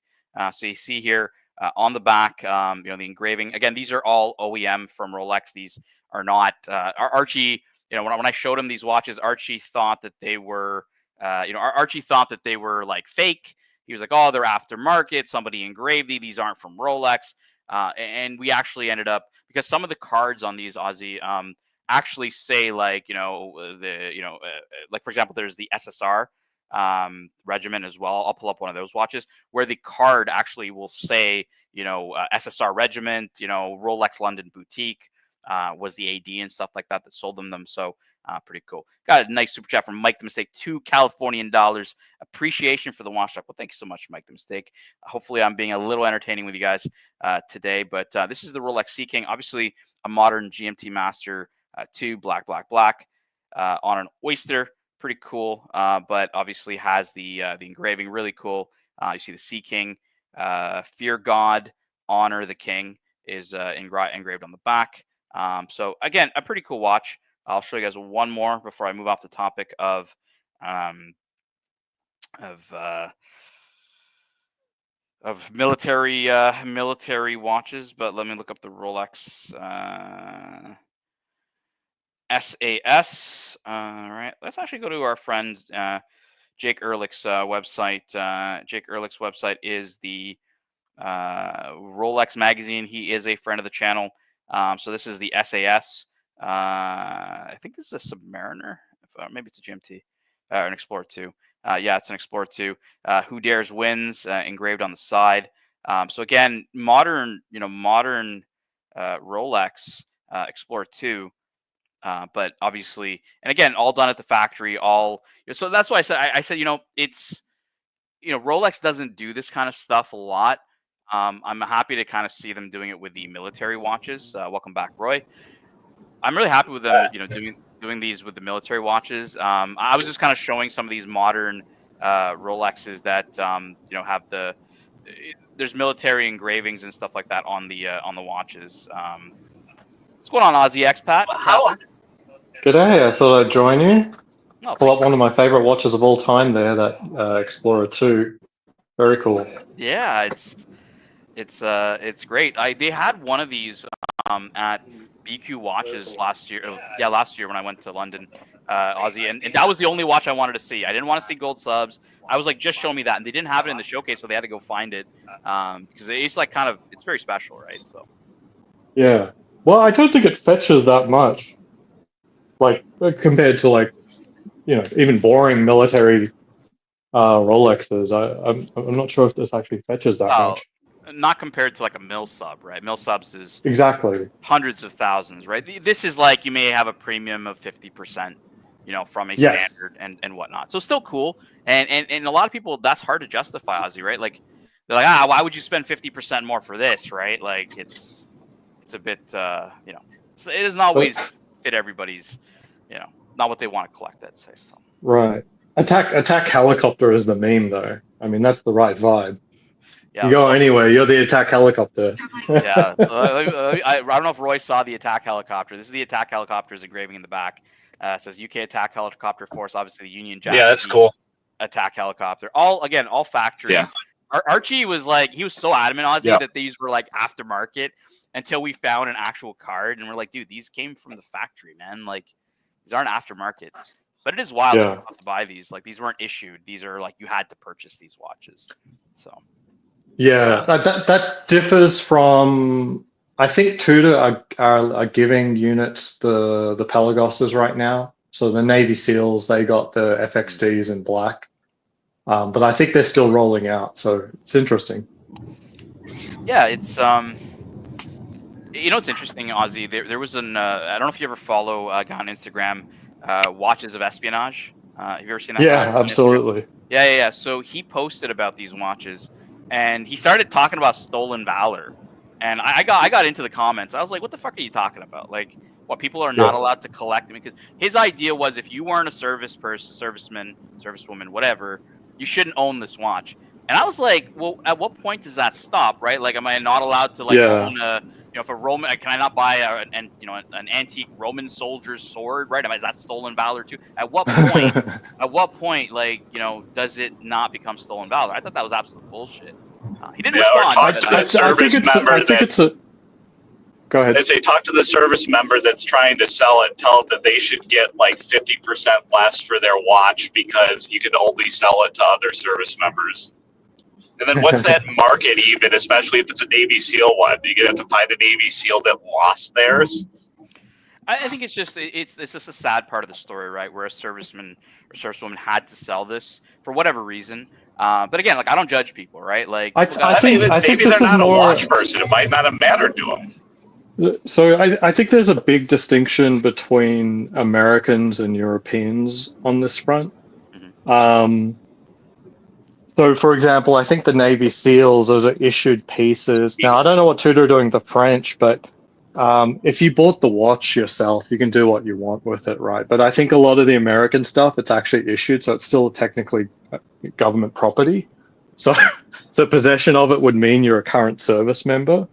So you see here on the back, the engraving. Again, these are all OEM from Rolex. These are not Archie. you know, when I showed him these watches, Archie thought that they were, you know, Archie thought that they were like fake. He was like, oh, they're aftermarket. Somebody engraved these. These aren't from Rolex. And we actually ended up, because some of the cards on these, Aussie, actually say like, you know, like, for example, there's the SSR regiment as well. I'll pull up one of those watches where the card actually will say, you know, SSR regiment, you know, Rolex London boutique was the AD and stuff like that sold them. So pretty cool. Got a nice super chat from Mike the Mistake, $2 Californian appreciation for the watch talk. Well, thank you so much, Mike the Mistake. Hopefully I'm being a little entertaining with you guys today, but this is the Rolex Sea-King, obviously a modern GMT Master 2 black on an oyster. Pretty cool, but obviously has the engraving, really cool. You see the Sea-King, fear God, honor the king is engraved on the back. So again, a pretty cool watch. I'll show you guys one more before I move off the topic of military watches. But let me look up the Rolex SAS. All right, let's actually go to our friend Jake Ehrlich's website. Jake Ehrlich's website is the Rolex magazine. He is a friend of the channel. So this is the SAS. I think this is a Submariner. Maybe it's a GMT or an Explorer 2. Yeah, it's an Explorer 2. Who Dares Wins, engraved on the side. So again, modern Rolex Explorer 2. But obviously, and again, all done at the factory. So that's why I said, you know, it's, you know, Rolex doesn't do this kind of stuff a lot. I'm happy to kind of see them doing it with the military watches. Welcome back, Roy. I'm really happy with them, you know, doing these with the military watches. I was just kind of showing some of these modern Rolexes that you know, have there's military engravings and stuff like that on the watches. What's going on, Aussie Expat? G'day, I thought I'd join you. Oh, Pull up one of my favorite watches of all time there, that Explorer 2. Very cool. Yeah, it's great. They had one of these at BQ Watches last year. Yeah, last year when I went to London, Aussie, and that was the only watch I wanted to see. I didn't want to see gold subs. I was like, just show me that, and they didn't have it in the showcase, so they had to go find it because it's like it's very special, right? So yeah, well, I don't think it fetches that much, like compared to, like, you know, even boring military Rolexes. I'm not sure if this actually fetches that much. Not compared to like a mil sub, right? Mil subs is exactly hundreds of thousands, right? This is like you may have a premium of 50%, you know, from a standard and whatnot. So still cool, and a lot of people, that's hard to justify, Aussie, right? Like they're like, why would you spend 50% more for this, right? Like it's a bit, you know, it doesn't always fit everybody's, you know, not what they want to collect. I'd say so. Right. Attack helicopter is the meme, though. I mean, that's the right vibe. Yeah, you go anywhere, you're the attack helicopter. Yeah, I don't know if Roy saw the attack helicopter. This is the attack helicopter's engraving in the back. It says UK Attack Helicopter Force, obviously the Union Jack. Yeah, that's cool. Attack helicopter. All factory. Yeah. Archie was like, he was so adamant, Ozzy, that these were like aftermarket until we found an actual card. And we're like, dude, these came from the factory, man. Like, these aren't aftermarket. But it is wild that you have to buy these. Like, these weren't issued. These are like, you had to purchase these watches. So. Yeah, that differs from, I think Tudor are giving units the Pelagosses right now. So the Navy SEALs, they got the FXDs in black. But I think they're still rolling out, so it's interesting. Yeah, it's you know, it's interesting, Ozzy. There was an I don't know if you ever follow a guy on Instagram, Watches of Espionage. Have you ever seen that? Yeah, absolutely. Yeah. So he posted about these watches, and he started talking about stolen valor. And I got into the comments. I was like, what the fuck are you talking about? Like, what, people are not allowed to collect them? Because his idea was, if you weren't a serviceman, servicewoman, whatever, you shouldn't own this watch. And I was like, well, at what point does that stop, right? Like, am I not allowed to, like, own a, you know, if a Roman, can I not buy an antique Roman soldier's sword, right? Is that stolen valor too? At what point, like, you know, does it not become stolen valor? I thought that was absolute bullshit. He didn't respond. I think Go ahead. They say talk to the service member that's trying to sell it. Tell them that they should get like 50% less for their watch because you can only sell it to other service members. And then what's that market even, especially if it's a Navy SEAL one? You're gonna have to find a Navy SEAL that lost theirs. I think it's just a sad part of the story, right? Where a serviceman or servicewoman had to sell this for whatever reason. But again, like I don't judge people, right? Like I think maybe this they're is not a more. watch person. It might not have mattered to them. So I think there's a big distinction between Americans and Europeans on this front. Mhm. So, for example, I think the Navy SEALs, those are issued pieces. Now, I don't know what Tudor are doing with the French, but if you bought the watch yourself, you can do what you want with it, right? But I think a lot of the American stuff, it's actually issued, so it's still technically government property. So, so possession of it would mean you're a current service member.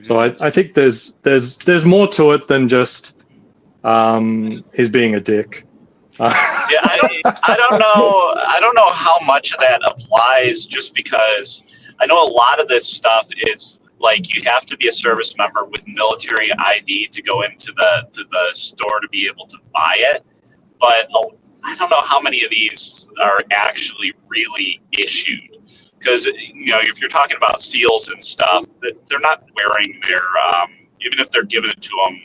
So I think there's more to it than just he's being a dick. Yeah, I don't know how much of that applies, just because I know a lot of this stuff is like you have to be a service member with military ID to go into the store to be able to buy it. But I don't know how many of these are actually really issued. Because, you know, if you're talking about SEALs and stuff, they're not wearing their, even if they're giving it to them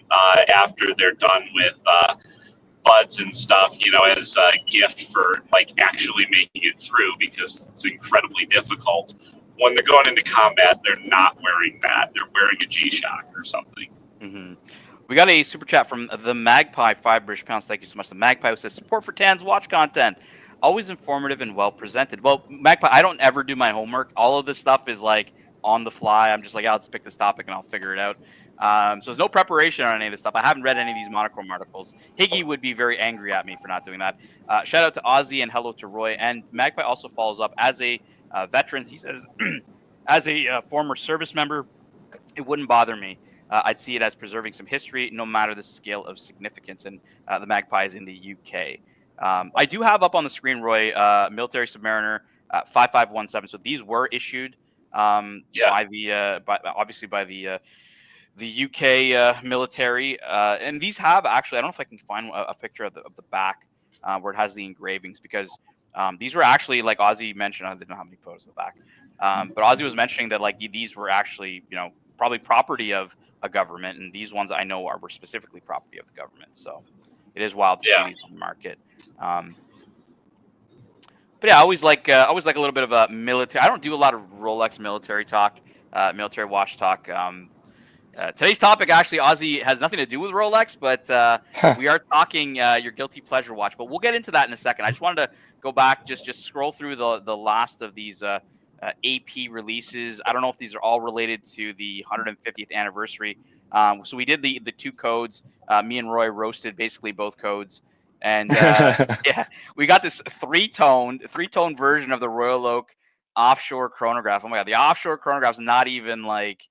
after they're done with buds and stuff, you know, as a gift for like actually making it through, because it's incredibly difficult. When they're going into combat, they're not wearing that. They're wearing a G-Shock or something. Mm-hmm. We got a super chat from the Magpie, 5 British pounds. Thank you so much. The Magpie who says, support for Tan's watch content. Always informative and well presented. Well, Magpie, I don't ever do my homework. All of this stuff is like on the fly. I'm just like, I'll just pick this topic and I'll figure it out. So there's no preparation on any of this stuff. I haven't read any of these monochrome articles. Higgy would be very angry at me for not doing that. Shout out to Ozzy and hello to Roy. And Magpie also follows up as a veteran. He says, as a former service member, it wouldn't bother me. I'd see it as preserving some history, no matter the scale of significance. And the Magpie is in the UK. I do have up on the screen, Roy, Military Submariner 5517. So these were issued by the obviously by the UK military, and these have actually. I don't know if I can find a picture of the back where it has the engravings, because these were actually, like Ozzy mentioned. I didn't have any photos of the back, but Ozzy was mentioning that like these were actually, you know, probably property of a government, and these ones I know were specifically property of the government. So it is wild to see these on the market. But yeah, I always like a little bit of a military. I don't do a lot of Rolex military talk, military watch talk. Today's topic, actually, Ozzy, has nothing to do with Rolex, but we are talking your guilty pleasure watch. But we'll get into that in a second. I just wanted to go back, just scroll through the last of these AP releases. I don't know if these are all related to the 150th anniversary. So we did the 2 codes. Me and Roy roasted basically both codes. And yeah, we got this three-tone version of the Royal Oak offshore chronograph. Oh my God, the offshore chronograph's not even like,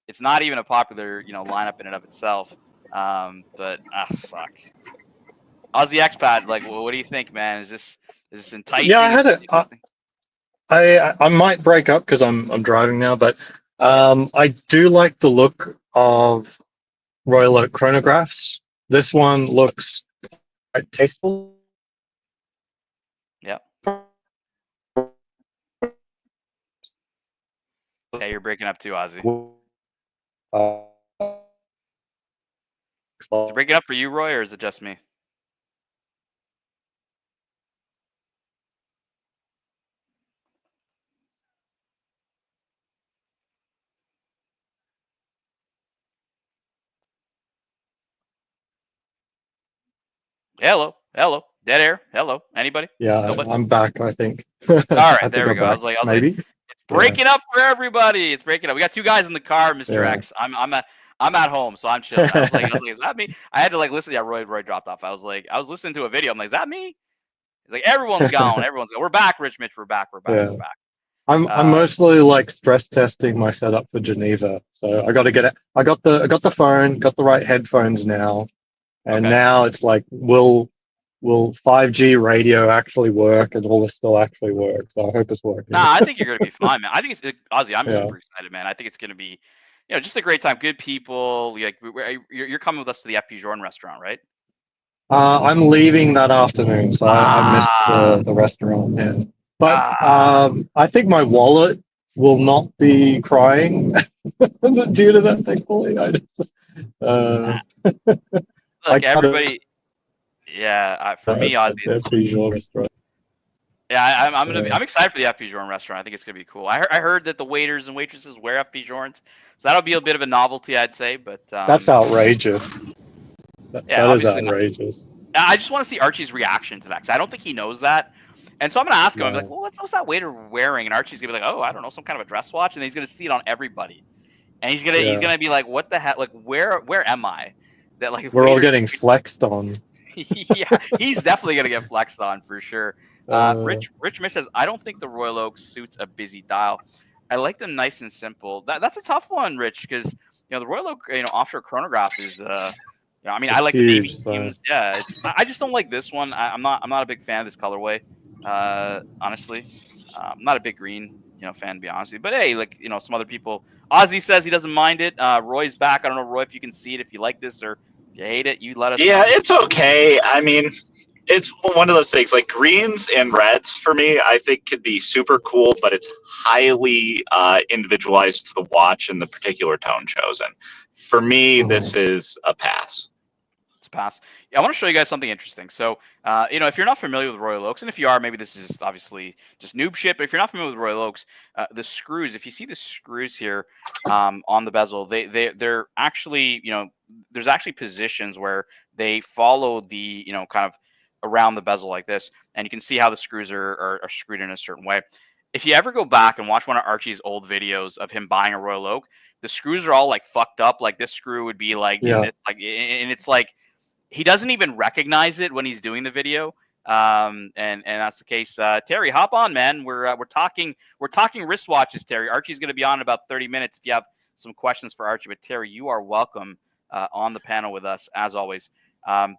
it's not even a popular, you know, lineup in and of itself. But fuck, Aussie Expat, like, what do you think, man? Is this enticing? Yeah, I had it. I might break up because I'm driving now, but I do like the look of Royal Oak chronographs. This one looks quite tasteful. Yeah. Yeah, you're breaking up too, Ozzy. Is it breaking up for you, Roy, or is it just me? Hello, dead air. Hello, anybody? Yeah, Nobody? I'm back, I think. All right, I there think we go. I'm I was back, like, maybe. It's breaking up for everybody. It's breaking up. We got 2 guys in the car, Mr. Yeah. X. I'm at home, so I'm chilling. I was like, is that me? I had to like listen. Yeah, Roy dropped off. I was listening to a video. I'm like, is that me? He's like, everyone's gone. Everyone's gone. We're back, Rich Mitch. We're back. We're back. I'm mostly like stress testing my setup for Geneva. So I got to get it. I got the phone, got the right headphones now, and now it's like, will 5G radio actually work, and will this still actually work? So I hope it's working. Nah, I think you're gonna be fine, man. I think it's Ozzy. I'm super excited, man. I think it's gonna be just a great time, good people. Like you're coming with us to the FP Journe restaurant, right? I'm leaving that afternoon, so I missed the restaurant. Yeah. But I think my wallet will not be crying due to that. Thankfully, I just look, everybody. Yeah, for me, Ozzy, restaurant. yeah, I'm excited for the FP Journe restaurant. I think it's gonna be cool. I heard that the waiters and waitresses wear FP Journes, so that'll be a bit of a novelty, I'd say. But that's outrageous. That is outrageous. I just want to see Archie's reaction to that because I don't think he knows that. And so I'm gonna ask him. I'm like, well, what's that waiter wearing? And Archie's gonna be like, oh, I don't know, some kind of a dress watch, and he's gonna see it on everybody, and he's gonna be like, what the heck? Like, where am I? That like we're all getting flexed on. Yeah, he's definitely gonna get flexed on for sure. Rich Mitch says, I don't think the Royal Oak suits a busy dial. I like them nice and simple. That's a tough one, Rich, because the Royal Oak offshore chronograph is I mean, I like the navy themes. Yeah, I just don't like this one. I'm not a big fan of this colorway. Honestly, I'm not a big green fan, to be honest with you. But hey, like some other people. Ozzy says he doesn't mind it. Roy's back. I don't know, Roy, if you can see it, if you like this or if you hate it, you let us know. Yeah, it's okay. I mean, it's one of those things. Like greens and reds for me, I think could be super cool, but it's highly individualized to the watch and the particular tone chosen. For me, this is a pass. It's a pass. I want to show you guys something interesting. So, if you're not familiar with Royal Oaks, and if you are, maybe this is just obviously just noob shit, but if you're not familiar with Royal Oaks, the screws, if you see the screws here on the bezel, they're actually, there's actually positions where they follow the, kind of around the bezel like this, and you can see how the screws are screwed in a certain way. If you ever go back and watch one of Archie's old videos of him buying a Royal Oak, the screws are all like fucked up. Like this screw would be like, and it's like he doesn't even recognize it when he's doing the video. And that's the case. Terry, hop on, man. We're talking wristwatches, Terry. Archie's going to be on in about 30 minutes. If you have some questions for Archie, but Terry, you are welcome on the panel with us as always. Well,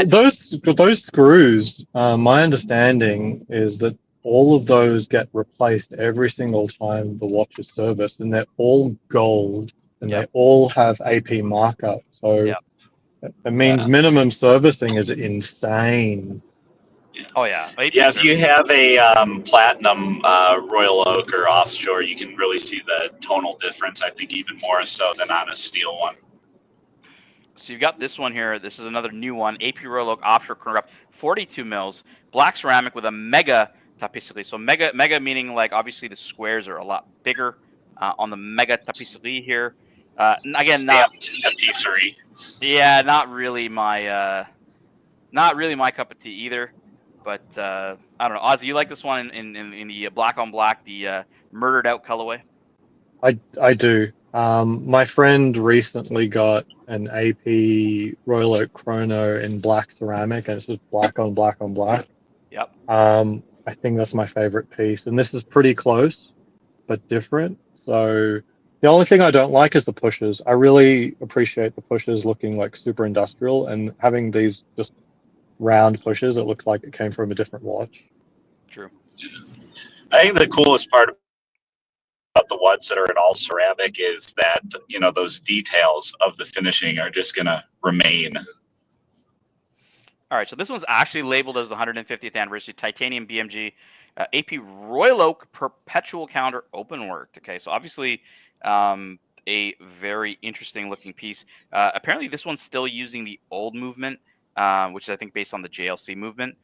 those screws, my understanding is that all of those get replaced every single time the watch is serviced, and they're all gold, and they all have AP markup. So it means minimum servicing is insane. Oh yeah. Yeah, if you have a platinum Royal Oak or offshore, you can really see the tonal difference. I think even more so than on a steel one. So you've got this one here. This is another new one. AP Royal Oak offshore chronograph, 42 mils, black ceramic with a mega tapisserie. So mega meaning like obviously the squares are a lot bigger on the mega tapisserie here. Again, not tapisserie. Yeah, not really my cup of tea either. But I don't know, Ozzy, you like this one in the black on black, the murdered out colorway? I do. My friend recently got an AP Royal Oak Chrono in black ceramic, and it's just black on black on black. Yep. I think that's my favorite piece, and this is pretty close, but different. So the only thing I don't like is the pushes. I really appreciate the pushes looking like super industrial, and having these just round pushes, it looks like it came from a different watch. True. I think the coolest part about the ones that are in all ceramic is that those details of the finishing are just going to remain. All right, so this one's actually labeled as the 150th anniversary titanium BMG AP Royal Oak perpetual counter open worked. Okay, so obviously a very interesting looking piece. Apparently this one's still using the old movement, which is I think based on the JLC movement,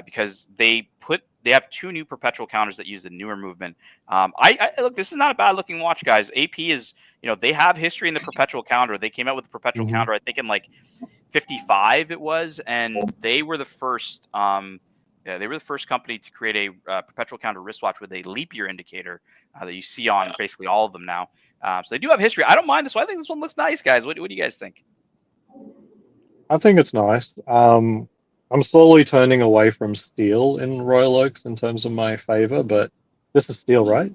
because they have two new perpetual counters that use the newer movement. I look, this is not a bad looking watch, guys. AP is, they have history in the perpetual counter. They came out with the perpetual counter, I think in like 55 it was, and they were the first. They were the first company to create a perpetual counter wristwatch with a leap year indicator that you see on basically all of them now. So they do have history. I don't mind this one. I think this one looks nice, guys. What do you guys think? I think it's nice. I'm slowly turning away from steel in Royal Oaks in terms of my favor, but this is steel, right?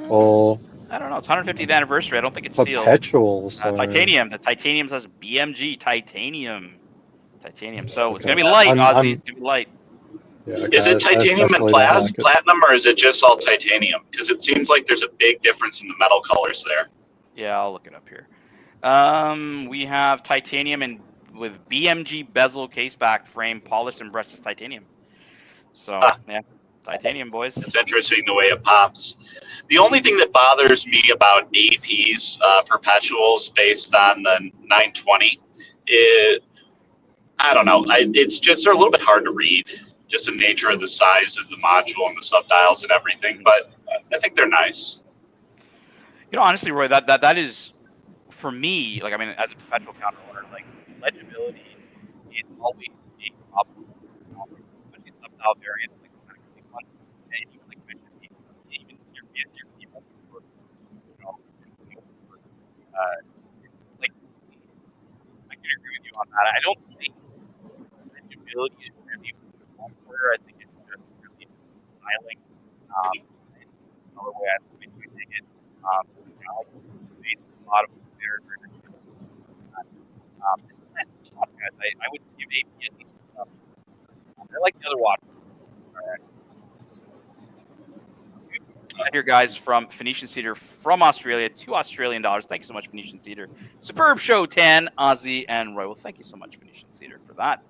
Or I don't know. It's 150th anniversary. I don't think it's steel. Perpetual. So... titanium. The titanium says BMG titanium. So it's gonna be light, Ozzy. It's gonna be light. Yeah, okay, Is it I titanium and especially don't like it. platinum, or is it just all titanium? Because it seems like there's a big difference in the metal colors there. Yeah, I'll look it up here. We have titanium and with BMG bezel case back frame, polished and brushed as titanium. So yeah, titanium, boys. It's interesting the way it pops. The only thing that bothers me about AP's perpetuals based on the 920 is, I don't know, it's just, they're a little bit hard to read. Just the nature of the size of the module and the subdials and everything, but I think they're nice. You know, honestly, Roy, that is, for me, like, I mean, as a perpetual counter owner, like, legibility is always a problem, especially subdial variants, like, kind of big ones. And even, like, you mentioned, even your busier people, you know, like, I can agree with you on that. I don't think legibility is really one word. I think it's just really styling. Another way I think it. You know, like, a lot of very, very good. This is a nice watch, guys. I would give AP at least a thumbs. I like the other watch. All right. Here, guys, from Phoenician Cedar from Australia, $2 Australian. Thank you so much, Phoenician Cedar. Superb show, Tan, Ozzy, and Roy. Well, thank you so much, Phoenician Cedar, for that.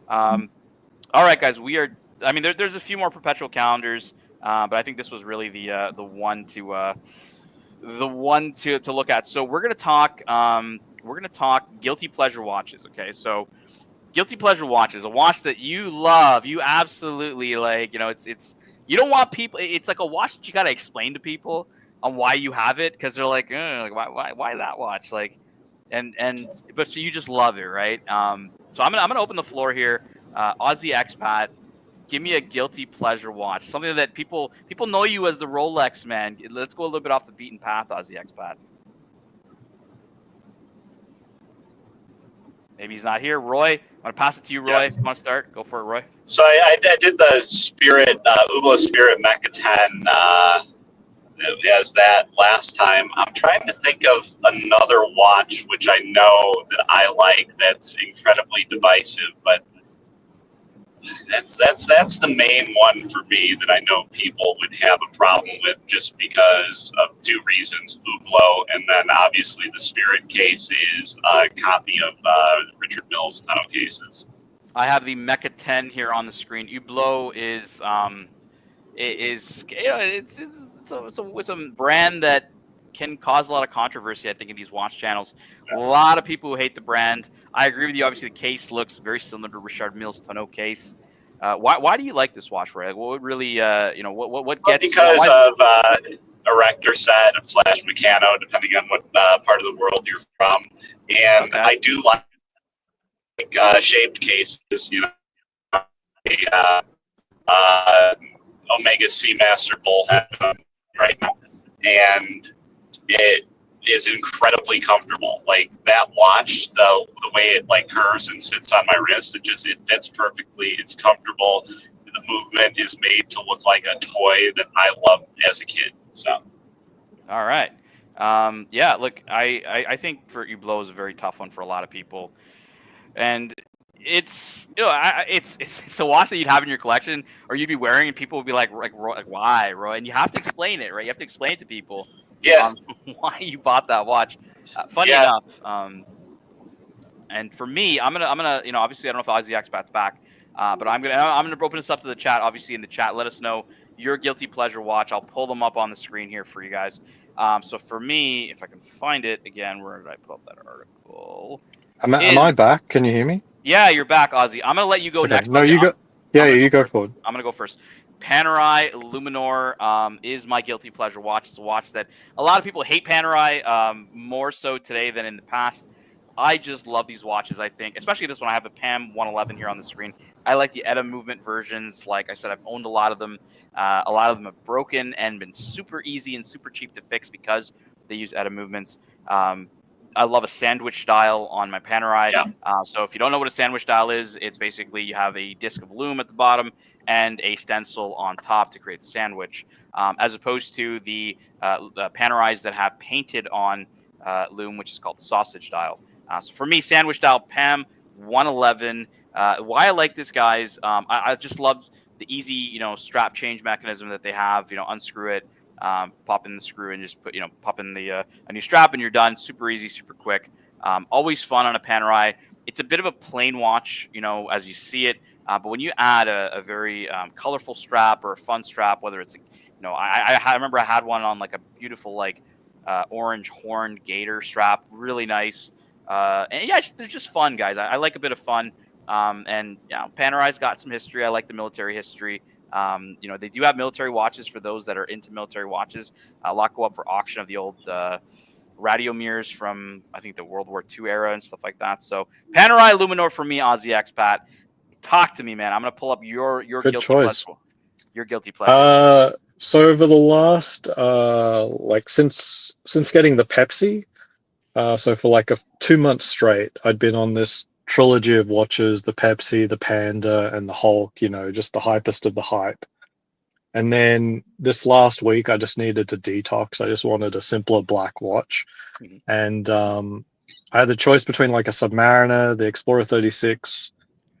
All right, guys, we are. I mean, there's a few more perpetual calendars, but I think this was really the one to look at. So we're gonna talk. Guilty pleasure watches. Okay, so guilty pleasure watches, a watch that you love, you absolutely like. You know, it's you don't want people. It's like a watch that you gotta explain to people on why you have it, because they're like, why that watch? Like, but you just love it, right? So I'm gonna open the floor here. Aussie expat, give me a guilty pleasure watch, something that people know you as the Rolex man. Let's go a little bit off the beaten path, Aussie expat. Maybe he's not here. Roy, I'm gonna pass it to you, Roy. Yes. If you want to start, go for it, Roy. So I did the Spirit, Hublot Spirit Mecha 10 as that last time. I'm trying to think of another watch which I know that I like that's incredibly divisive, but that's the main one for me that I know people would have a problem with, just because of two reasons: Hublot, and then obviously the Spirit case is a copy of Richard Mills' tonneau cases. I have the Mecha 10 here on the screen. Hublot is you know, it's a brand that can cause a lot of controversy, I think, in these watch channels. A lot of people who hate the brand. I agree with you. Obviously, the case looks very similar to Richard Mills' tonneau case. Why do you like this watch, Roy? Like, what would really, you know, what gets? Because of erector set / Meccano, depending on what part of the world you're from, and Okay. I do like shaped cases. You know, Omega Seamaster bullhead right now, and it is incredibly comfortable. Like that watch, the way it like curves and sits on my wrist, it fits perfectly. It's comfortable. The movement is made to look like a toy that I loved as a kid. So, all right. Yeah, look, I think for Hublot is a very tough one for a lot of people, and it's, you know, it's a watch that you'd have in your collection, or you'd be wearing, and people would be like why, Roy? And you have to explain it, right? You have to explain it to people. Yeah. Why you bought that watch. Funny enough, and for me, I'm gonna, you know, obviously I don't know if Aussie Expat's back, but I'm gonna open this up to the chat. Obviously, in the chat, let us know your guilty pleasure watch. I'll pull them up on the screen here for you guys. So for me, if I can find it again, where did I pull up that article? Am I back? Can you hear me? Yeah, you're back, Ozzy. I'm gonna let you go next. No, Ozzy. you go. Yeah, you go forward. I'm gonna go first. Panerai Luminor is my guilty pleasure watch. It's a watch that a lot of people hate Panerai, more so today than in the past. I just love these watches, I think, especially this one. I have a PAM 111 here on the screen. I like the ETA movement versions. Like I said, I've owned a lot of them. A lot of them have broken and been super easy and super cheap to fix because they use ETA movements. I love a sandwich dial on my Panerai. Yeah. So if you don't know what a sandwich dial is, it's basically you have a disc of loom at the bottom and a stencil on top to create the sandwich, as opposed to the Panerais that have painted on loom, which is called sausage dial. So for me, sandwich dial PAM 111. Why I like this, guys, I just love easy, strap change mechanism that they have. Unscrew it, pop in the screw, and just pop in the a new strap, and you're done. Super easy, super quick. Always fun on a Panerai. It's a bit of a plain watch, as you see it. But when you add a very colorful strap or a fun strap, whether it's I remember I had one on like a beautiful orange horned gator strap, really nice. And yeah, they're just fun, guys. I like a bit of fun. And Panerai's got some history. I like the military history. They do have military watches for those that are into military watches. A lot go up for auction of the old radio mirrors from, I think, the World War II era and stuff like that. So Panerai Luminor for me, Aussie Expat. Talk to me, man. I'm gonna pull up your Good guilty choice. pleasure. Your guilty pleasure. So over the last since getting the Pepsi, so for like 2 months straight, I'd been on this trilogy of watches: the Pepsi, the Panda, and the Hulk. Just the hypest of the hype. And then this last week, I just needed to detox. I just wanted a simpler black watch, and I had the choice between like a Submariner, the Explorer 36,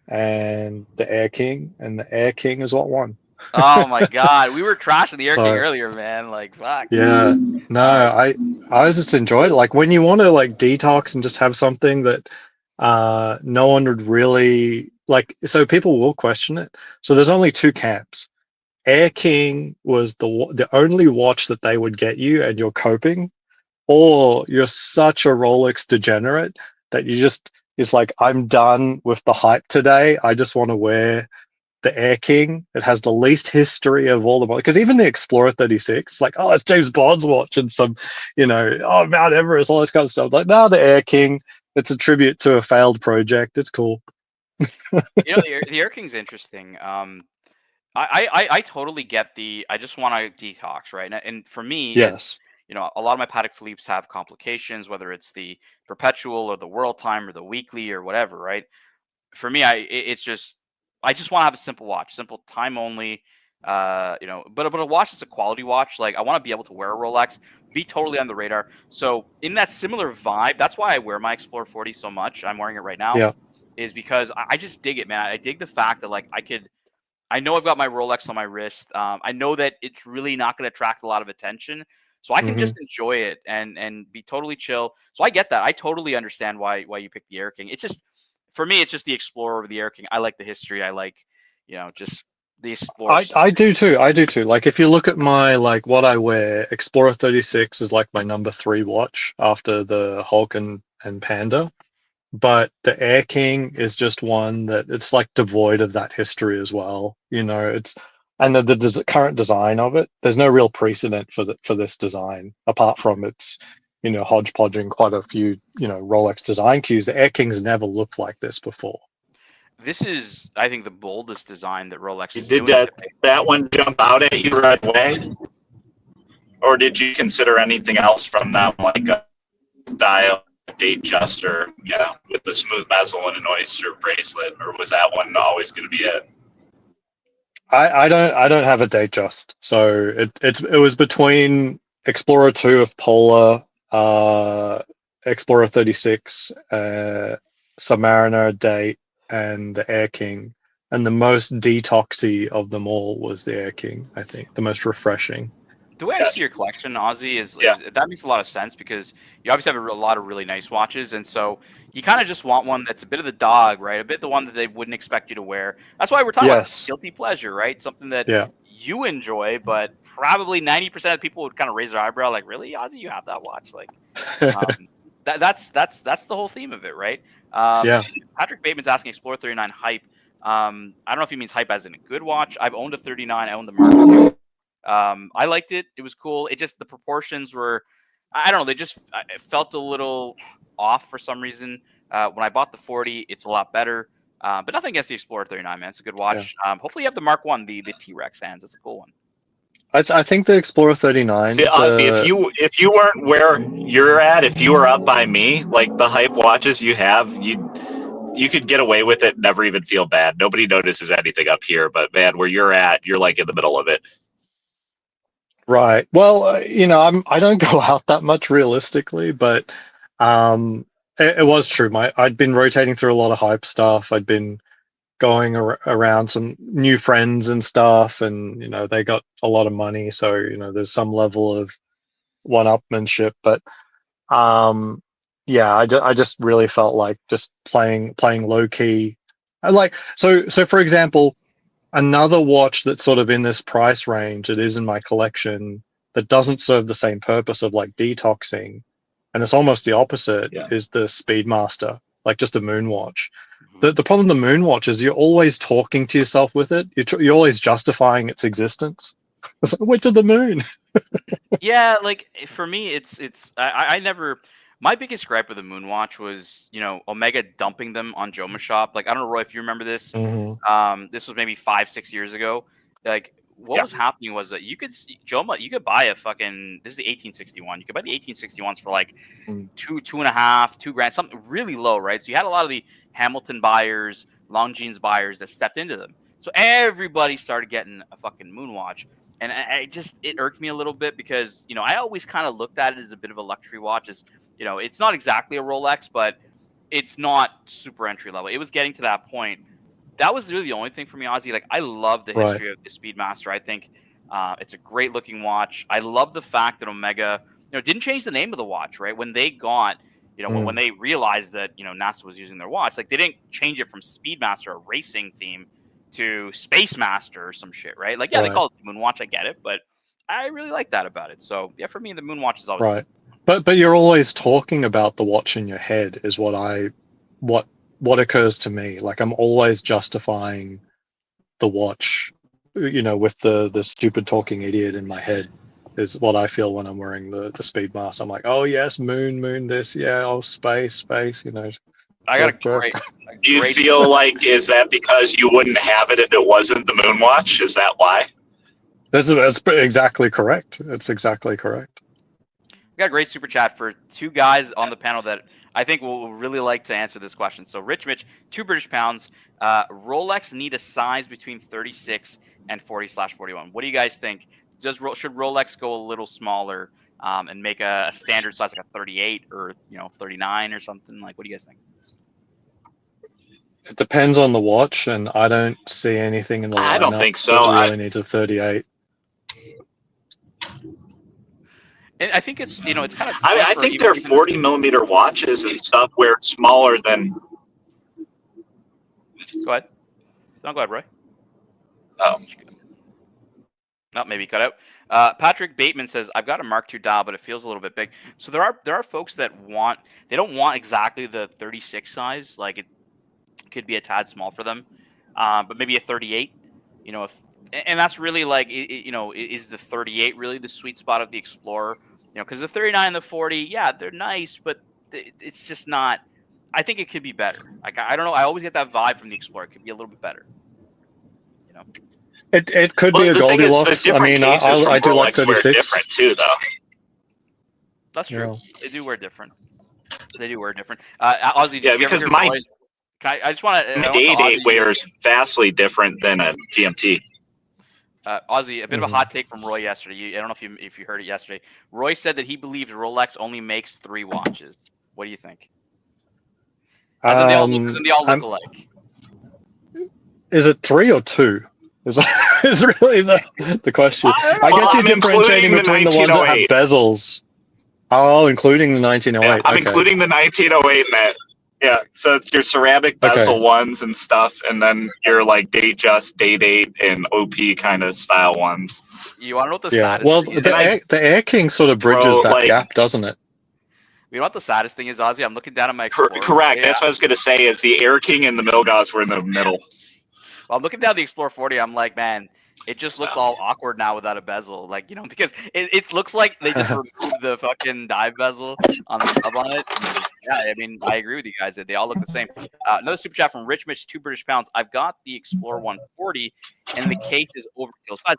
and the Air-King, and the Air-King is what won. Oh my god, we were trashing the Air-King earlier, man. Like, fuck. Yeah, no, I was just enjoyed it. Like when you want to like detox and just have something that no one would really like. So people will question it. So there's only two camps. Air-King was the only watch that they would get you, and you're coping, or you're such a Rolex degenerate that you just. It's like, I'm done with the hype today. I just want to wear the Air-King. It has the least history of all the models. Because even the Explorer 36, like, oh, it's James Bond's watch and some, oh, Mount Everest, all this kind of stuff. Like, no, the Air-King, it's a tribute to a failed project. It's cool. The Air-King's interesting. I totally get I just want to detox, right? And for me, yes. A lot of my Patek Philippe's have complications, whether it's the perpetual or the world time or the weekly or whatever, right? For me, I just want to have a simple watch, simple time only, but a watch is a quality watch. Like, I want to be able to wear a Rolex, be totally on the radar. So in that similar vibe, that's why I wear my Explorer 40 so much. I'm wearing it right now, is because I just dig it, man. I dig the fact that like I know I've got my Rolex on my wrist. I know that it's really not going to attract a lot of attention. So I can just enjoy it and be totally chill. So I get that. I totally understand why you picked the Air-King. It's just, for me, it's just the Explorer over the Air-King. I like the history. I like, just the Explorer. I do too. Like, if you look at my, like, what I wear, Explorer 36 is like my number 3 watch after the Hulk and Panda. But the Air-King is just one that it's like devoid of that history as well. It's, and the current design of it, there's no real precedent for this design apart from its, hodgepodging quite a few, Rolex design cues. The Air-King's never looked like this before. This is, I think, the boldest design that Rolex is Did doing. that one jump out at you right away? Or did you consider anything else from that, like a dial, Datejust, or with the smooth bezel and an oyster bracelet, or was that one always going to be it? I don't have a Datejust, so it was between Explorer 2 of Polar, Explorer 36, Submariner, Date, and the Air-King, and the most detoxy of them all was the Air-King. I think the most refreshing. The way I see your collection, Ozzy, is that makes a lot of sense because you obviously have a lot of really nice watches, and so you kind of just want one that's a bit of the dog, right? A bit the one that they wouldn't expect you to wear. That's why we're talking about guilty pleasure, right? Something that you enjoy, but probably 90% of people would kind of raise their eyebrow, like, "Really, Ozzy, you have that watch?" Like, that's the whole theme of it, right? Patrick Bateman's asking Explorer 39 hype. I don't know if he means hype as in a good watch. I've owned a 39. I owned the Mark II. I liked it. It was cool. It just, the proportions were, I don't know, it felt a little off for some reason. When I bought the 40, it's a lot better. But nothing against the Explorer 39, man. It's a good watch. Hopefully you have the Mark I, the T-Rex hands. It's a cool one. I think the Explorer 39. See, if you weren't where you're at, if you were up by me, like the hype watches you have, you could get away with it, never even feel bad. Nobody notices anything up here, but man, where you're at, you're like in the middle of it. Right. Well, I don't go out that much realistically, but it was true. I'd been rotating through a lot of hype stuff. I'd been around some new friends and stuff, and they got a lot of money, so there's some level of one-upmanship. But yeah, I just really felt like just playing low key. So for example, another watch that's sort of in this price range, it is in my collection, that doesn't serve the same purpose of like detoxing, and it's almost the opposite, is the Speedmaster, like just a moon watch. The problem with the moon watch is you're always talking to yourself with it. You're always justifying its existence. It's like, went to the moon. Yeah, like for me, I never. My biggest gripe with the Moonwatch was, Omega dumping them on Joma Shop. Like, I don't know, Roy, if you remember this. This was maybe 5-6 years ago. Like, what was happening was that you could buy a fucking. This is the 1861. You could buy the 1861s for like $2.5 something really low, right? So you had a lot of the Hamilton buyers, Longines buyers that stepped into them. So everybody started getting a fucking Moonwatch. And it irked me a little bit because, I always kind of looked at it as a bit of a luxury watch. It's not exactly a Rolex, but it's not super entry level. It was getting to that point. That was really the only thing for me, Ozzy. Like, I love the history of the Speedmaster. I think it's a great looking watch. I love the fact that Omega, didn't change the name of the watch, right? When they got, when they realized that, NASA was using their watch, like they didn't change it from Speedmaster, a racing theme, to Space Master or some shit, right? Like, they call it the Moonwatch. I get it, but I really like that about it. So yeah, for me, the Moonwatch is always right. But you're always talking about the watch in your head is what occurs to me. Like, I'm always justifying the watch, with the stupid talking idiot in my head is what I feel when I'm wearing the Speedmaster. I'm like, oh yes, moon, this, space, I got a great. Do you feel like, is that because you wouldn't have it if it wasn't the Moonwatch? Is that why? That's exactly correct. It's exactly correct. We got a great super chat for two guys on the panel that I think will really like to answer this question. So Rich Mitch, £2. Rolex need a size between 36 and 40/41. What do you guys think? Should Rolex go a little smaller and make a standard size like a 38 or 39 or something? Like, what do you guys think? It depends on the watch, and I don't see anything in the lineup. I don't think so. That really needs a 38. And I think it's it's kind of. I think there are 40-millimeter watches and stuff where it's smaller than. Go ahead. No, go ahead, Roy. Oh. No, maybe cut out. Patrick Bateman says, "I've got a Mark II dial, but it feels a little bit big." So there are folks that don't want exactly the 36 size. Like, it could be a tad small for them, but maybe a 38. And that's really like, is the 38 really the sweet spot of the Explorer? Because the 39 and the 40, they're nice, but it's just not. I think it could be better. Like, I don't know. I always get that vibe from the Explorer. It could be a little bit better. It could be a Goldilocks. I mean, I do like 36. Different too, though. That's true. Yeah. They do wear different. Ozzy, because my I just want to. Day wears vastly different than a GMT. Ozzy, a bit of a hot take from Roy yesterday. I don't know if you heard it yesterday. Roy said that he believes Rolex only makes 3 watches. What do you think? As in they all look alike. Is it 3 or 2? Is really the question. I guess you're differentiating between the ones that have bezels. Oh, including the 1908. Yeah, I'm including the 1908 in that. Yeah, so it's your ceramic bezel ones and stuff, and then your like Datejust, Date, and OP kind of style ones. You want to know what the saddest thing is? The Air-King sort of bridges that gap, doesn't it? You know what the saddest thing is, Ozzy? I'm looking down at my Explorer. Correct. That's what I was going to say, is the Air-King and the Milgauss were in the middle. Well, I'm looking down the Explorer 40. I'm like, man, it just looks all awkward now without a bezel. Like, because it looks like they just removed the fucking dive bezel on the sub on it. Yeah, I mean, I agree with you guys. They all look the same. Another super chat from Rich Mitch, £2. I've got the Explorer 140, and the case is overkill size.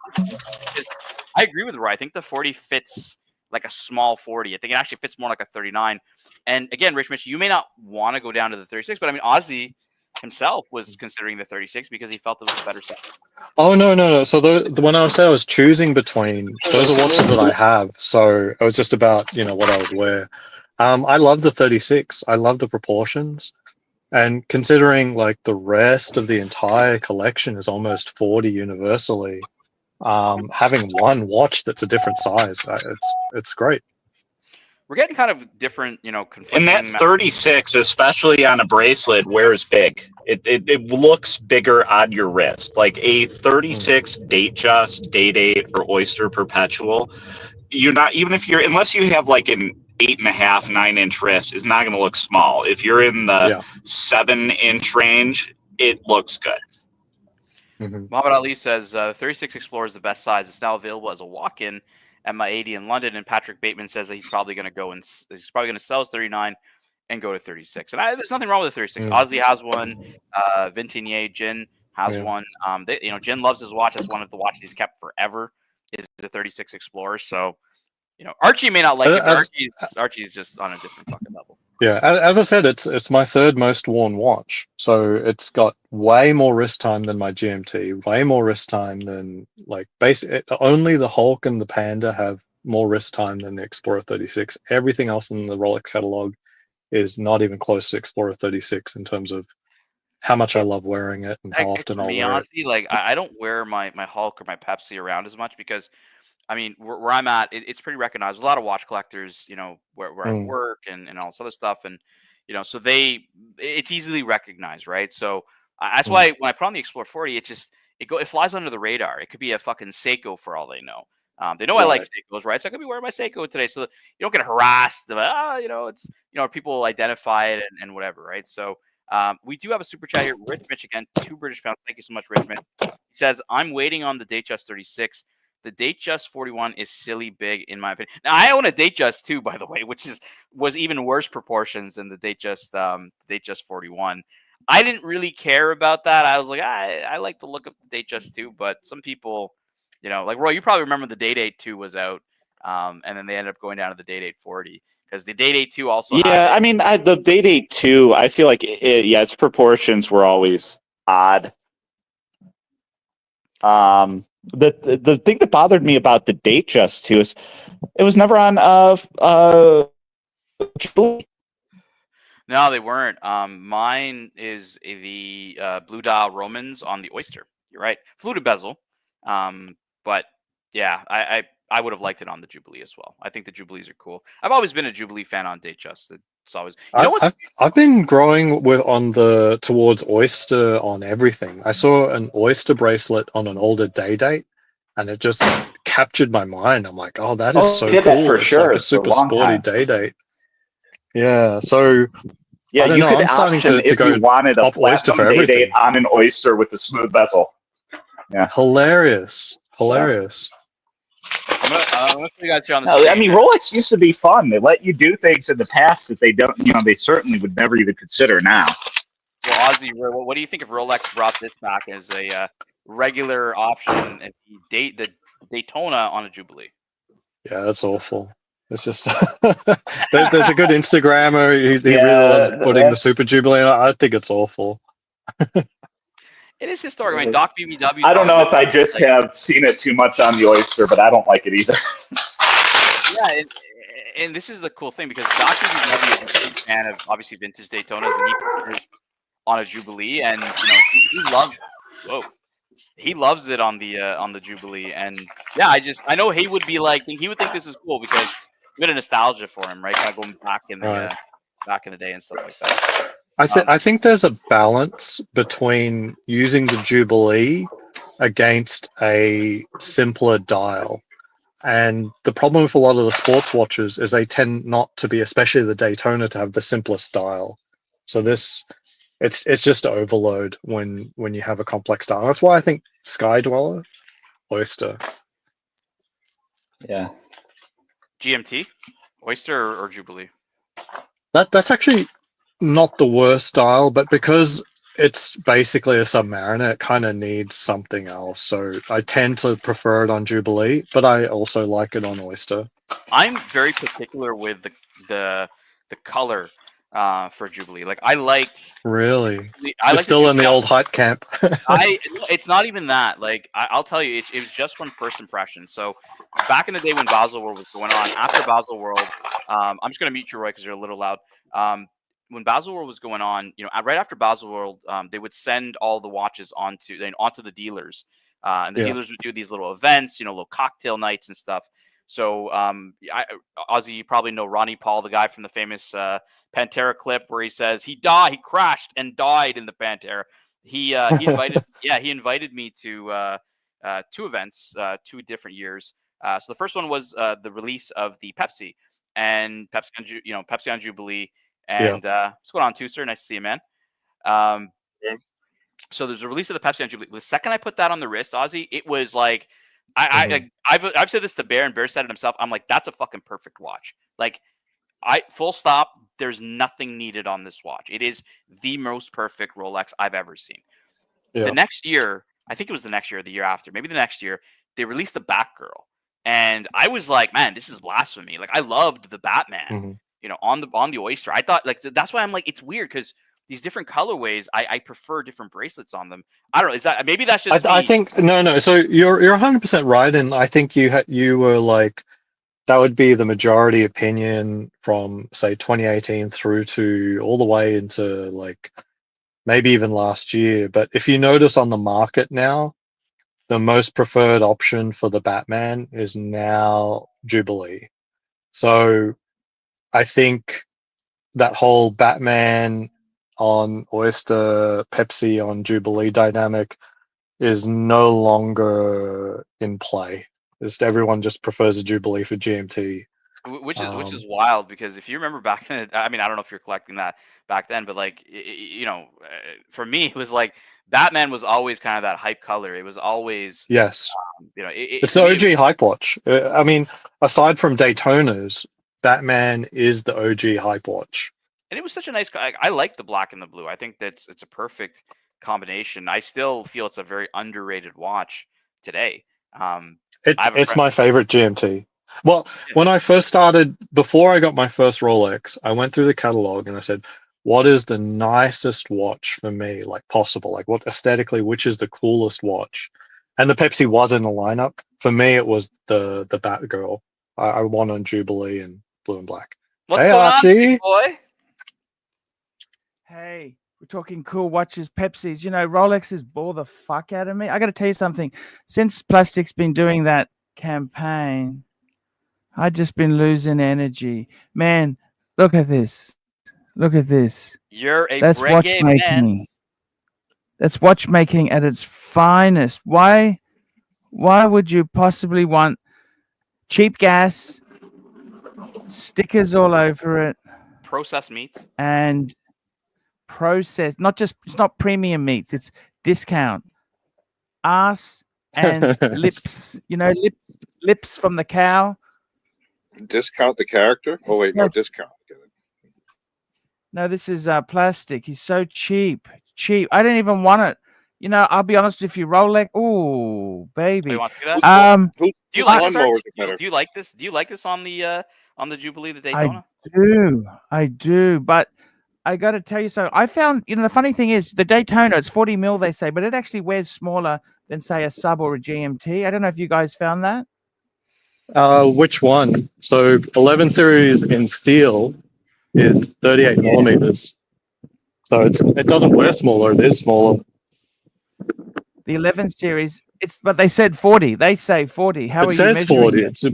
I agree with Roy. I think the 40 fits like a small 40. I think it actually fits more like a 39. And again, Rich Mitch, you may not want to go down to the 36, but I mean, Ozzy himself was considering the 36 because he felt it was a better set. Oh, no. So when I was choosing between, those are watches that I have. So it was just about, what I would wear. I love the 36. I love the proportions. And considering like the rest of the entire collection is almost 40 universally, having one watch that's a different size, it's great. We're getting kind of different, And conflicting. that 36, especially on a bracelet, wears big. It looks bigger on your wrist. Like a 36 Datejust, Day-Date, or Oyster Perpetual, you're not, even if you're, unless you have like an 8.5, 9-inch wrist, is not going to look small. If you're in the 7-inch range, it looks good. Muhammad Ali says 36 Explorer is the best size. It's now available as a walk-in at my 80 in London. And Patrick Bateman says that he's probably going to go and he's probably going to sell his 39 and go to 36. And there's nothing wrong with the 36. Ozzy has one. Vintinier Jin has one. Jin loves his watch. That's one of the watches he's kept forever. Is the 36 Explorer. So, Archie may not like it, but Archie's just on a different fucking level. Yeah, as I said, it's my third most worn watch. So it's got way more wrist time than my GMT, way more wrist time than only the Hulk and the Panda have more wrist time than the Explorer 36. Everything else in the Rolex catalog is not even close to Explorer 36 in terms of how much I love wearing it and how often I'll wear it. Like I don't wear my Hulk or my Pepsi around as much because, I mean, where I'm at, it's pretty recognized. A lot of watch collectors, where I work and all this other stuff, and so it's easily recognized, right? So that's why when I put on the Explorer 40, it flies under the radar. It could be a fucking Seiko for all they know. They know I like Seikos, right? So I could be wearing my Seiko today, so you don't get harassed. It's people identify it and whatever, right? So we do have a super chat here. Rich Mitch again, £2 British. Thank you so much, Rich Mitch. He says, I'm waiting on the Datejust 36. The Datejust 41 is silly big, in my opinion. Now, I own a Datejust too, by the way, which was even worse proportions than the Datejust 41. I didn't really care about that. I was like, I like the look of the Datejust too, but some people, like Roy, you probably remember the Day-Date 2 was out, and then they ended up going down to the Day-Date 40 because the Day-Date 2 also. Yeah, I mean, the Day-Date 2, I feel like its proportions were always odd. The thing that bothered me about the Datejust too is it was never on Jubilee. No, they weren't. Mine is the Blue Dial Romans on the Oyster. You're right, fluted bezel. But yeah, I would have liked it on the Jubilee as well. I think the Jubilees are cool. I've always been a Jubilee fan on Datejust. It's always I've been growing towards Oyster on everything. I saw an Oyster bracelet on an older Day-Date, and it just captured my mind. I'm like, oh, that is so cool. For sure. Like a super sporty Day-Date. Yeah, so yeah, I don't know. I'm starting to go you wanted a Oyster for everything. Day-Date on an Oyster with a smooth bezel. Yeah, hilarious. I'm gonna put you guys here on the screen. I mean, Rolex used to be fun. They let you do things in the past that they don't. They certainly would never even consider now. Well, Ozzy, what do you think if Rolex brought this back as a regular option and the Daytona on a Jubilee? Yeah, that's awful. It's just there's a good Instagrammer. He really loves putting the Super Jubilee in. I think it's awful. It is historic. I mean, Doc BBW. I don't know if I just have seen it too much on the Oyster, but I don't like it either. Yeah, and this is the cool thing because Doc BBW is a big fan of obviously vintage Daytonas, and he put it on a Jubilee, and he loves it. Whoa, he loves it on the Jubilee, and yeah, I know he would be like he would think this is cool because it's a bit of nostalgia for him, right? Kind of going back in the day and stuff like that. I think there's a balance between using the Jubilee against a simpler dial. And the problem with a lot of the sports watches is they tend not to be, especially the Daytona, to have the simplest dial. So it's just overload when you have a complex dial. That's why I think Sky Dweller, Oyster. Yeah. GMT, Oyster or Jubilee? That's actually not the worst style, but because it's basically a Submariner, it kind of needs something else. So I tend to prefer it on Jubilee, but I also like it on Oyster. I'm very particular with the color for Jubilee. Like I like. Really? You're still in the old hype camp. It's not even that. Like I'll tell you, it was just from first impression. So back in the day when Baselworld was going on, after Baselworld, I'm just gonna mute you, Roy, because you're a little loud. when Baselworld was going on, right after Baselworld, they would send all the watches onto the dealers, and the dealers would do these little events, little cocktail nights and stuff. So, Ozzy, you probably know Ronnie Paul, the guy from the famous Pantera clip where he says he crashed and died in the Pantera. He invited me to 2 events, 2 different years. So the first one was the release of the Pepsi on Jubilee. And what's going on, too, sir? Nice to see you, man. So there's a release of the Pepsi on Jubilee. The second I put that on the wrist, Ozzy, it was like I've said this to Bear, and Bear said it himself. I'm like, that's a fucking perfect watch. Like, full stop. There's nothing needed on this watch. It is the most perfect Rolex I've ever seen. Yeah. The next year, I think it was the next year or the year after, maybe the next year, they released the Batgirl. And I was like, man, this is blasphemy. Like, I loved the Batman, on the Oyster. I thought, like, that's why I'm like, it's weird because these different colorways, I prefer different bracelets on them. I don't know. Is that maybe that's just me? I think no. So you're 100% right, and I think you were like, that would be the majority opinion from say 2018 through to all the way into like maybe even last year. But if you notice on the market now, the most preferred option for the Batman is now Jubilee. So I think that whole Batman on Oyster, Pepsi on Jubilee dynamic is no longer in play. Everyone just prefers a Jubilee for GMT. Which is wild, because if you remember back then, I mean, I don't know if you're collecting that back then, but like, for me, it was like Batman was always kind of that hype color. It was always, yes, it's to the me, OG hype watch. I mean, aside from Daytonas, Batman is the OG hype watch. And it was such a nice. I like the black and the blue. I think it's a perfect combination. I still feel it's a very underrated watch today. It's my favorite GMT. Well, when I first started, before I got my first Rolex, I went through the catalog and I said, what is the nicest watch for me, like possible? Like, what aesthetically, which is the coolest watch? And the Pepsi was in the lineup. For me, it was the Batgirl. I won on Jubilee and blue and black. What's hey, going Archie. on, big boy? Hey, we're talking cool watches, Pepsis. Rolexes bore the fuck out of me. I got to tell you something. Since Plastic's been doing that campaign, I've just been losing energy. Man, look at this. Look at this. You're a That's watchmaking. Man. That's watchmaking at its finest. Why would you possibly want cheap gas, stickers all over it, processed meats, and processed, it's not premium meats, it's discount, ass and lips, lips from the cow. Discount the character? Oh wait, no, discount. No, this is plastic. He's so cheap. I don't even want it. I'll be honest with you, Rolex. Oh, baby. You want to do that? Do you like this? Do you like this? Do you like this on the Jubilee, the Daytona? I do. But I got to tell you, so I found, the funny thing is the Daytona, it's 40 mil, they say, but it actually wears smaller than, say, a sub or a GMT. I don't know if you guys found that. Which one? So 11 series in steel is 38 millimeters. So it doesn't wear smaller, it is smaller. The 11 series, but they said 40. They say 40. How are you measuring 40. It's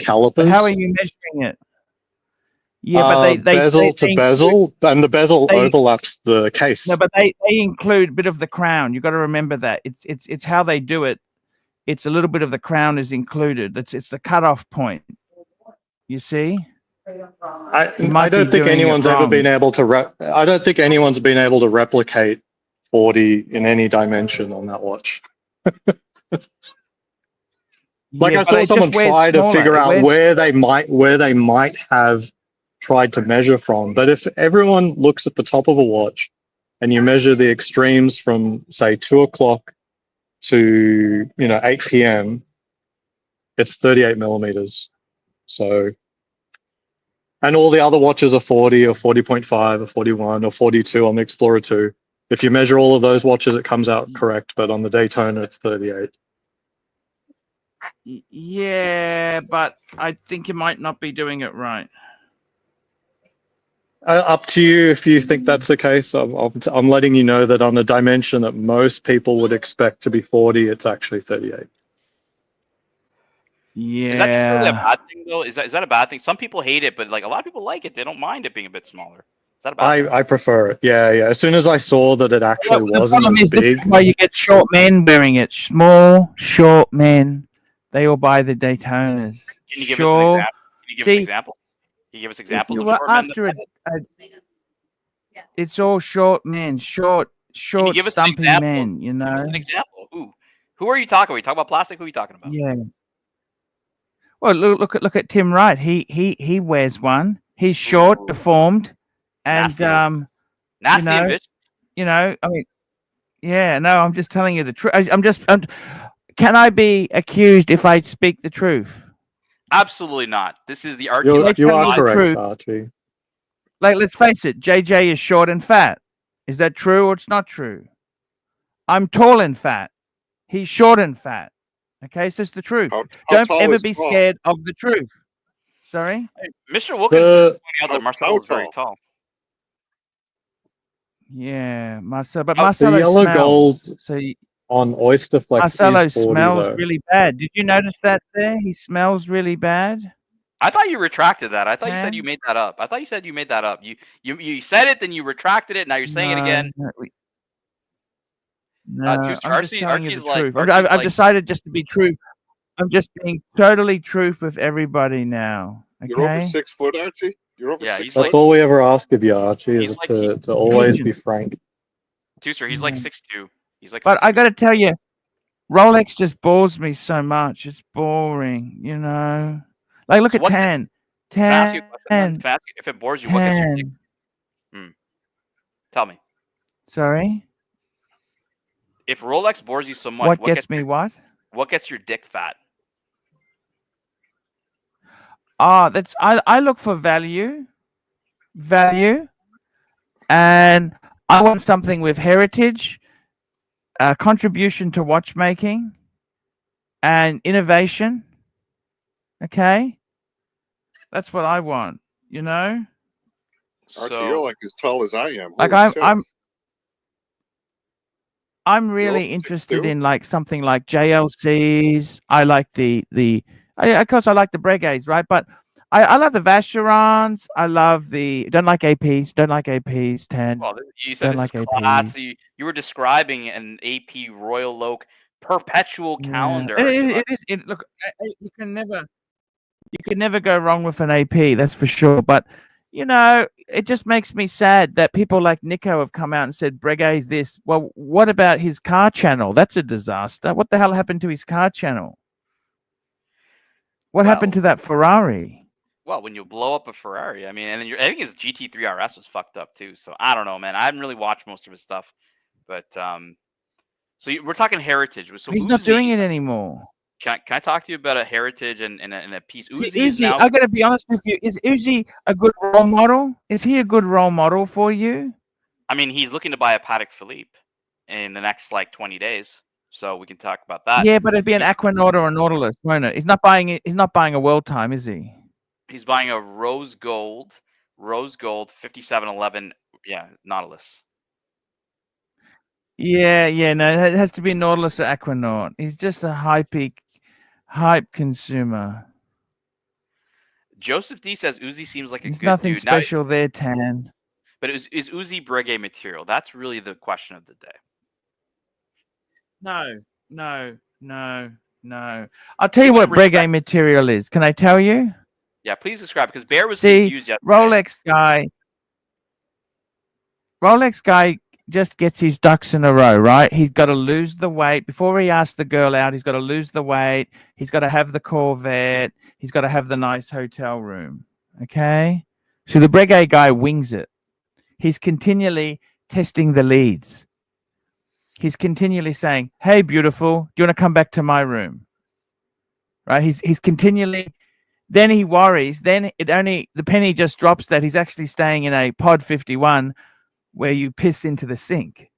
calipers. But how are you measuring it? Yeah, but they bezel to bezel, and the bezel overlaps the case. No, but they include a bit of the crown. You got to remember that it's how they do it. It's a little bit of the crown is included. It's the cutoff point. You see. I don't think anyone's ever been able to. I don't think anyone's been able to replicate 40 in any dimension on that watch. I saw someone try to figure out where they might have tried to measure from. But if everyone looks at the top of a watch and you measure the extremes from say 2 o'clock to 8 p.m., it's 38 millimeters. So. And all the other watches are 40 or 40.5 or 41 or 42 on the Explorer 2. If you measure all of those watches, it comes out correct. But on the Daytona, it's 38. Yeah, but I think you might not be doing it right. Up to you if you think that's the case. I'm letting you know that on a dimension that most people would expect to be 40, it's actually 38. Yeah. Is that necessarily a bad thing though? Is that a bad thing? Some people hate it, but like a lot of people like it. They don't mind it being a bit smaller. Is that a bad thing? I prefer it. Yeah. As soon as I saw that it actually wasn't as This big. is why you get short men wearing it. Small, short men. They all buy the Daytonas. Can you give us an example? Can you give us examples? Can you give us If examples you of were short men? after it's all short men, short, Can you give us an stumpy example? men. You know. Give us an example. Who are you talking about? Are you talking about plastic? Who are you talking about? Yeah. Well, look at Tim Wright. He wears one. He's short, Ooh. deformed, and nasty and vicious. You know, I mean, yeah. No, I'm just telling you the truth. Can I be accused if I speak the truth? Absolutely not. This is the Archie. You are correct, truth. Archie. Like, let's face it. JJ is short and fat. Is that true or it's not true? I'm tall and fat. He's short and fat. Okay, so it's the truth. Don't ever be scared of the truth. Sorry? Hey, Mr. Wilkins pointing out that Marcelo is very tall. Yeah, Marcelo. But Marcelo the yellow smells. gold So on Oysterflex Marcelo is 40, smells though. really bad. Did you notice that there? He smells really bad. I thought you retracted that. I thought you said you made that up. I thought you said you made that up. You said it, then you retracted it. Now you're saying it again. No, I'm just telling you Archie's the like, truth. Archie's I've decided just to be true. I'm just being totally truth with everybody now. Okay? You're over 6 foot, Archie. You're over 6 That's foot. all we ever ask of you, Archie, is to always be frank. Tuser, he's like 6'2". He's like. But 6'2". I got to tell you, Rolex just bores me so much. It's boring, you know. Like, look at Tan. Can I ask you a question? Can I ask you, if it bores you, what gets your dick? Tell me. Sorry? If Rolex bores you so much, what gets me what? What gets your dick fat? I look for value, and I want something with heritage, contribution to watchmaking, and innovation. Okay, that's what I want. You know, Archie, you're like as tall as I am. Like Holy shit. I'm really interested in like something like JLCs. I like of course I like the Breguets, right? But I love the Vacherons. I love don't like APs. Don't like APs. 10. Well, you said it's classy. You were describing an AP Royal Oak perpetual calendar. It is. Look, you can never go wrong with an AP. That's for sure. But you know, it just makes me sad that people like Nico have come out and said Breguet's this. Well, what about his car channel? That's a disaster. What the hell happened to his car channel? What happened to that Ferrari? Well, when you blow up a Ferrari, I mean, and then I think his GT3 RS was fucked up too. So I don't know, man. I haven't really watched most of his stuff, but so we're talking heritage. So he's not doing it anymore. Can I talk to you about a heritage and a piece? Uzi, I got to be honest with you. Is Uzi a good role model? Is he a good role model for you? I mean, he's looking to buy a Patek Philippe in the next like 20 days, so we can talk about that. Yeah, but it'd be an Aquanaut or a Nautilus, won't it? He's not buying it. He's not buying a World Time, is he? He's buying a rose gold 5711. Yeah, Nautilus. Yeah, no, it has to be Nautilus or Aquanaut. He's just a hype consumer. Joseph D says Uzi seems like a There's good nothing dude. special there, Tan. But is Uzi Breguet material? That's really the question of the day. No. I'll tell you what Breguet material is. Can I tell you? Yeah, please describe, because Bear was confused yesterday. Rolex guy just gets his ducks in a row, right? He's got to lose the weight before he asks the girl out. He's got to lose the weight. He's got to have the Corvette. He's got to have the nice hotel room. Okay, so the Breguet guy wings it. He's continually testing the leads. He's continually saying, "Hey, beautiful, do you want to come back to my room?" Right? He's continually. Then he worries. Then the penny just drops that he's actually staying in a Pod 51. Where you piss into the sink.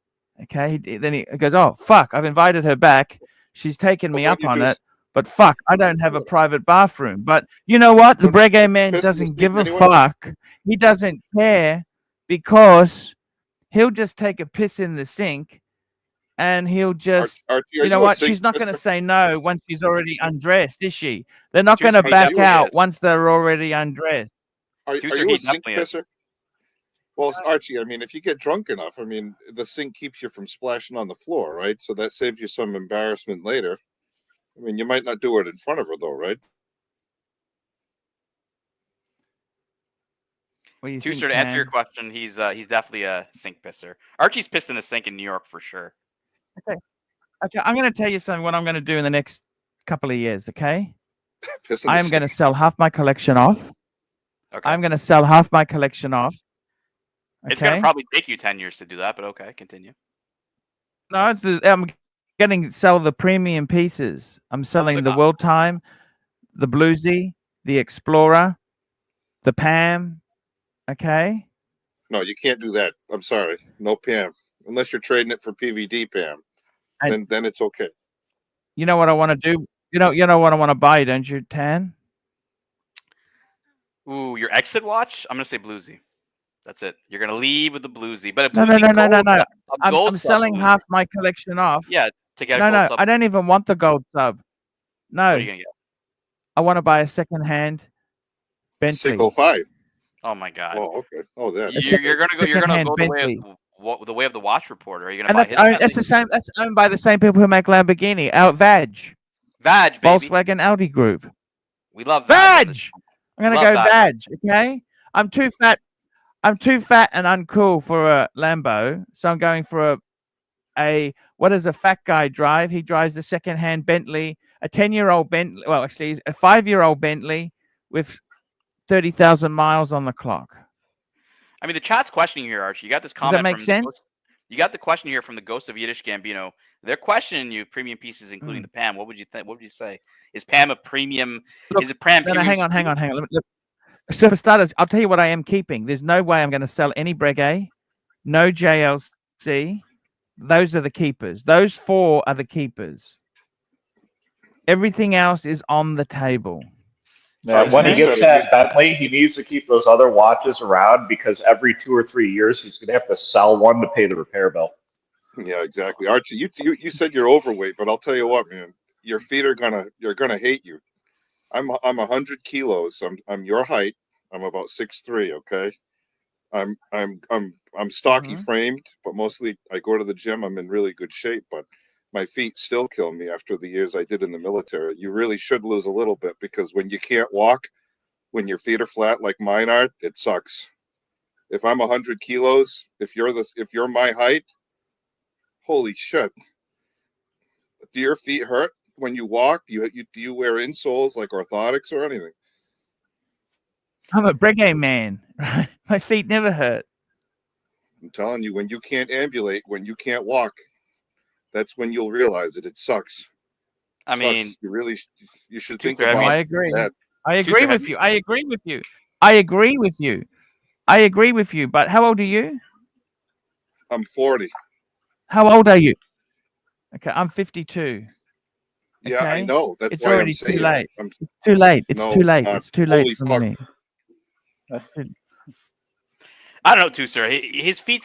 Okay, then he goes, "Oh fuck! I've invited her back. She's taken me up on it. But fuck, I don't have a private bathroom. But you know what? The Breguet man doesn't give a fuck. He doesn't care because he'll just take a piss in the sink and he'll just, Archie, you know what? She's not going to say no once she's already undressed, is she? They're not going to Tuesday, back definitely out is. once they're already undressed. Are Tuesday, you he a sink definitely is. pisser? Well, Archie, I mean, if you get drunk enough, I mean, the sink keeps you from splashing on the floor, right? So that saves you some embarrassment later. I mean, you might not do it in front of her, though, right? Tuesday, to answer your question, he's definitely a sink pisser. Archie's pissed in the sink in New York for sure. Okay, I'm going to tell you something. What I'm going to do in the next couple of years. Okay, I am going to sell half my collection off. Okay. I'm going to sell half my collection off. Okay? It's going to probably take you 10 years to do that, but okay, continue. No, I'm getting to sell the premium pieces. I'm selling the World Time, the Bluesy, the Explorer, the Pam. Okay. No, you can't do that. I'm sorry. No Pam. Unless you're trading it for PVD Pam. Then it's okay. You know what I want to do? You know what I want to buy, don't you, Tan? Ooh, your exit watch? I'm going to say Bluesy. That's it. You're going to leave with the Bluesy. But a No. Bluesy I'm selling half my collection off. Yeah, to get a gold sub. I don't even want the gold sub. No. What are you going to get? I want to buy a second-hand Bentley. Seiko 5. Oh my god. Oh, okay. Oh, that. You're gonna go the way of the watch reporter. Are you gonna buy his? That's the same. That's owned by the same people who make Lamborghini. VAG, baby. Volkswagen Audi Group. We love VAG. I'm gonna go VAG. Okay. I'm too fat and uncool for a Lambo, so I'm going for a what does a fat guy drive? He drives a second-hand Bentley, a 10-year-old Bentley. Well, actually, a 5-year-old Bentley with 30,000 miles on the clock. I mean, the chat's questioning here, Archie. You got this comment. Does that make sense? You got the question here from the Ghost of Yiddish Gambino. They're questioning you premium pieces, including the Pam. What would you think? What would you say? Is Pam a premium? Look, is it Pam? No, hang on. So for starters, I'll tell you what I am keeping. There's no way I'm going to sell any Breguet, no JLC. Those are the keepers. Those 4 are the keepers. Everything else is on the table. Now, when he gets that Bentley, he needs to keep those other watches around because every 2 or 3 years he's going to have to sell one to pay the repair bill. Yeah, exactly. Archie, you said you're overweight, but I'll tell you what, man, your feet are gonna hate you. I'm 100 kilos. I'm your height. I'm about 6'3". Okay. I'm stocky framed, but mostly I go to the gym. I'm in really good shape, but my feet still kill me after the years I did in the military. You really should lose a little bit because when you can't walk, when your feet are flat like mine are, it sucks. If I'm 100 kilos, if you're my height, holy shit. Do your feet hurt when you walk? Do you wear insoles like orthotics or anything? I'm a Breguet man. Right? My feet never hurt. I'm telling you, when you can't ambulate, when you can't walk, that's when you'll realize that it sucks. I mean, you should think about I agree. that. I agree with you. I agree with you. I agree with you. I agree with you. But how old are you? I'm 40. How old are you? Okay, I'm 52. Yeah, I know. That's it's why already I'm saying too late. I'm, it's too late. It's no, too late. It's too late for me. I don't know, too, sir. His feet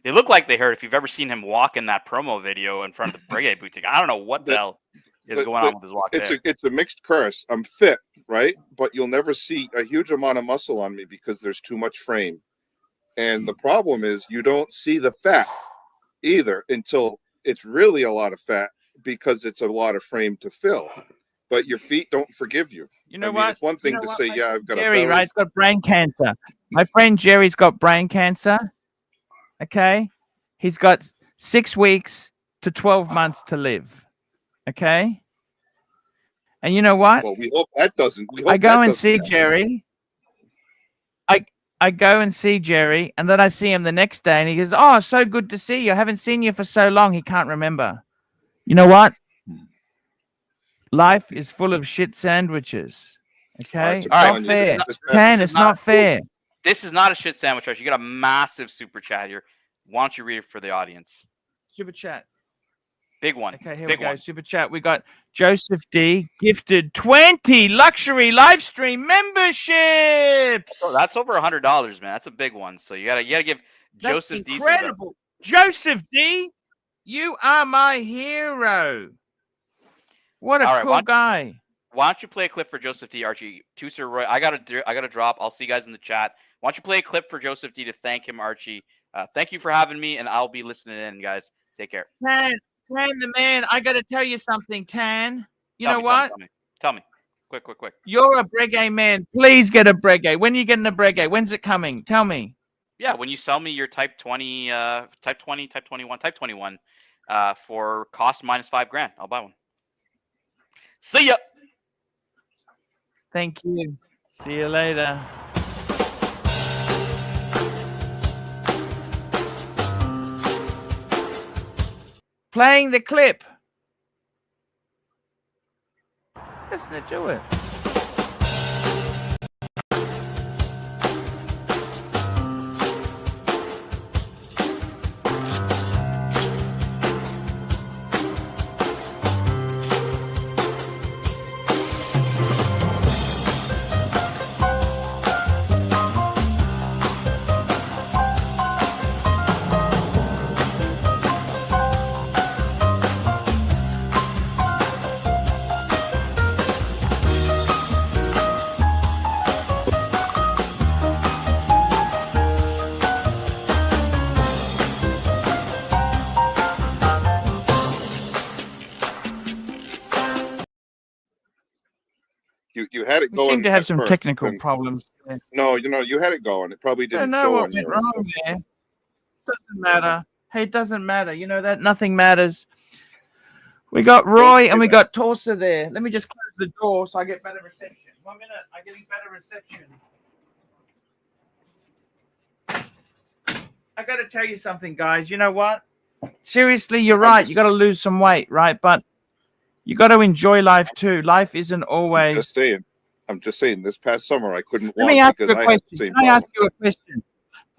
they look like they hurt if you've ever seen him walk in that promo video in front of the Breguet boutique. I don't know what the hell is going on with his walk It's a mixed curse. I'm fit, right? But you'll never see a huge amount of muscle on me because there's too much frame. And the problem is you don't see the fat either until it's really a lot of fat because it's a lot of frame to fill. But your feet don't forgive you. You know what? It's one thing to say, yeah, I've got Jerry, a belly. right? He's got brain cancer. My friend Jerry's got brain cancer. Okay? He's got 6 weeks to 12 months to live. Okay? And you know what? Well, we hope that doesn't. I go and see Jerry. I go and see Jerry, and then I see him the next day, and he goes, "Oh, so good to see you. I haven't seen you for so long." He can't remember. You know what? Life is full of shit sandwiches. Okay? It's not fair. It's not fair. This is not a shit sandwich, Archie. You got a massive super chat here. Why don't you read it for the audience? Super chat. Big one. Okay, here Big we go. one. Super chat. We got Joseph D gifted 20 luxury live stream memberships. Oh, that's over $100, man. That's a big one. So you gotta give That's Joseph D some incredible. Joseph D, you are my hero. What a All right, cool guy. Why don't you play a clip for Joseph D, Archie? Sir Roy, I gotta drop. I'll see you guys in the chat. Why don't you play a clip for Joseph D to thank him, Archie? Thank you for having me, and I'll be listening in, guys. Take care. Tan the man, I got to tell you something, Tan. You know what? Tell me. Quick. You're a Breguet man. Please get a Breguet. When are you getting a Breguet? When's it coming? Tell me. Yeah, when you sell me your Type 20, Type 20, Type 21, Type 21 for cost minus $5,000, I'll buy one. See ya. Thank you. See you later. Playing the clip. Listen to do it. You had it We going. seem to have at some first, technical and- problems. No, you had it going. It probably I don't didn't know show what on went your. wrong there. Doesn't matter. Hey, it doesn't matter. You know that nothing matters. We got Roy and we got Torsa there. Let me just close the door so I get better reception. 1 minute. I'm getting better reception. I got to tell you something, guys. You know what? Seriously, you're right. You got to lose some weight, right? But you got to enjoy life too. Life isn't always. I'm just saying. This past summer, I couldn't Let me walk ask you because a I had the question. same Can I ask problem. you a question?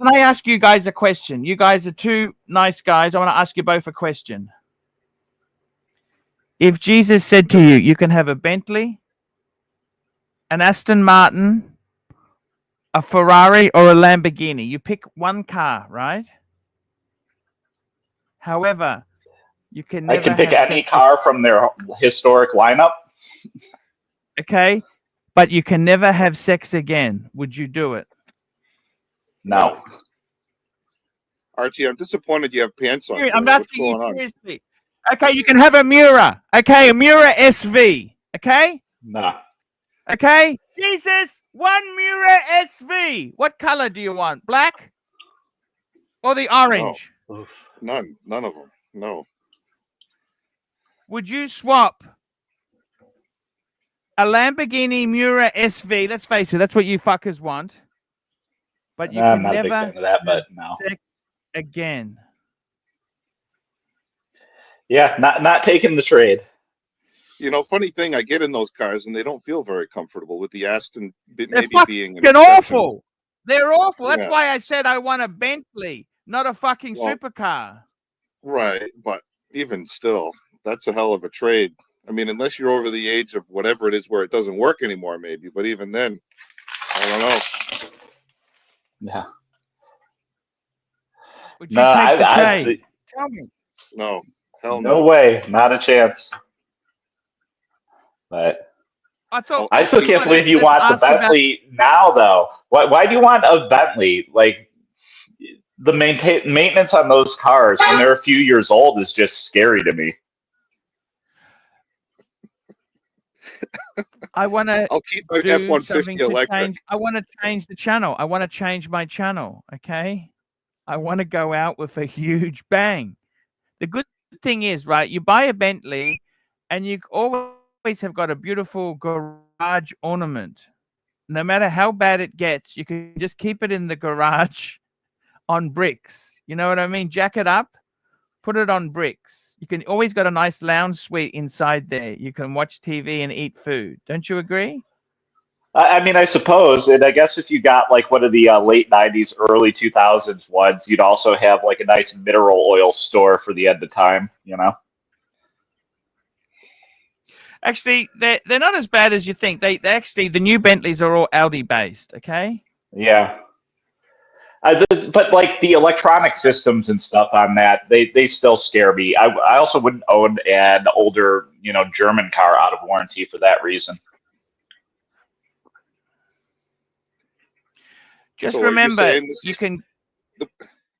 Can I ask you guys a question? You guys are two nice guys. I want to ask you both a question. If Jesus said to you, you can have a Bentley, an Aston Martin, a Ferrari, or a Lamborghini, you pick one car, right? However, you can I never can pick have any sex car from their historic lineup. okay? But you can never have sex again. Would you do it? No. Archie, I'm disappointed you have pants on. I'm What's asking you going on? seriously. Okay, you can have a Miura. Okay, a Miura SV. Okay? No. Okay? Jesus, one Miura SV. What color do you want? Black or the orange? Oof. None of them. No. Would you swap a Lamborghini Miura SV? Let's face it, that's what you fuckers want. But you I'm can not a big never fan of that, but have no. sex again. Yeah, not taking the trade. You know, funny thing, I get in those cars and they don't feel very comfortable with the Aston They're maybe being an fucking exception. awful. They're awful. That's Yeah. why I said I want a Bentley, not a fucking Well, supercar. Right, but even still, that's a hell of a trade. I mean, unless you're over the age of whatever it is where it doesn't work anymore, maybe. But even then, I don't know. Yeah. Would you No, take the trade? Tell me. No, hell no no. way, not a chance. But I thought I still can't believe you want the Bentley now, though. Why do you want a Bentley? Like, the maintenance on those cars when they're a few years old is just scary to me. I want to. I'll keep my F-150 electric. I want to change the channel. I want to change my channel. Okay. I want to go out with a huge bang. The good thing is, right? You buy a Bentley, and you always have got a beautiful garage ornament. No matter how bad it gets, you can just keep it in the garage on bricks. You know what I mean? Jack it up, put it on bricks. You can always got a nice lounge suite inside there. You can watch TV and eat food. Don't you agree? I mean, I suppose, and I guess if you got like one of the late 90s, early 2000s ones, you'd also have like a nice mineral oil store for the end of time, you know? Actually, they're not as bad as you think. They actually, the new Bentleys are all Audi based. Okay. Yeah. But like the electronic systems and stuff on that, they still scare me. I also wouldn't own an older, German car out of warranty for that reason. Just So are you remember, saying you can.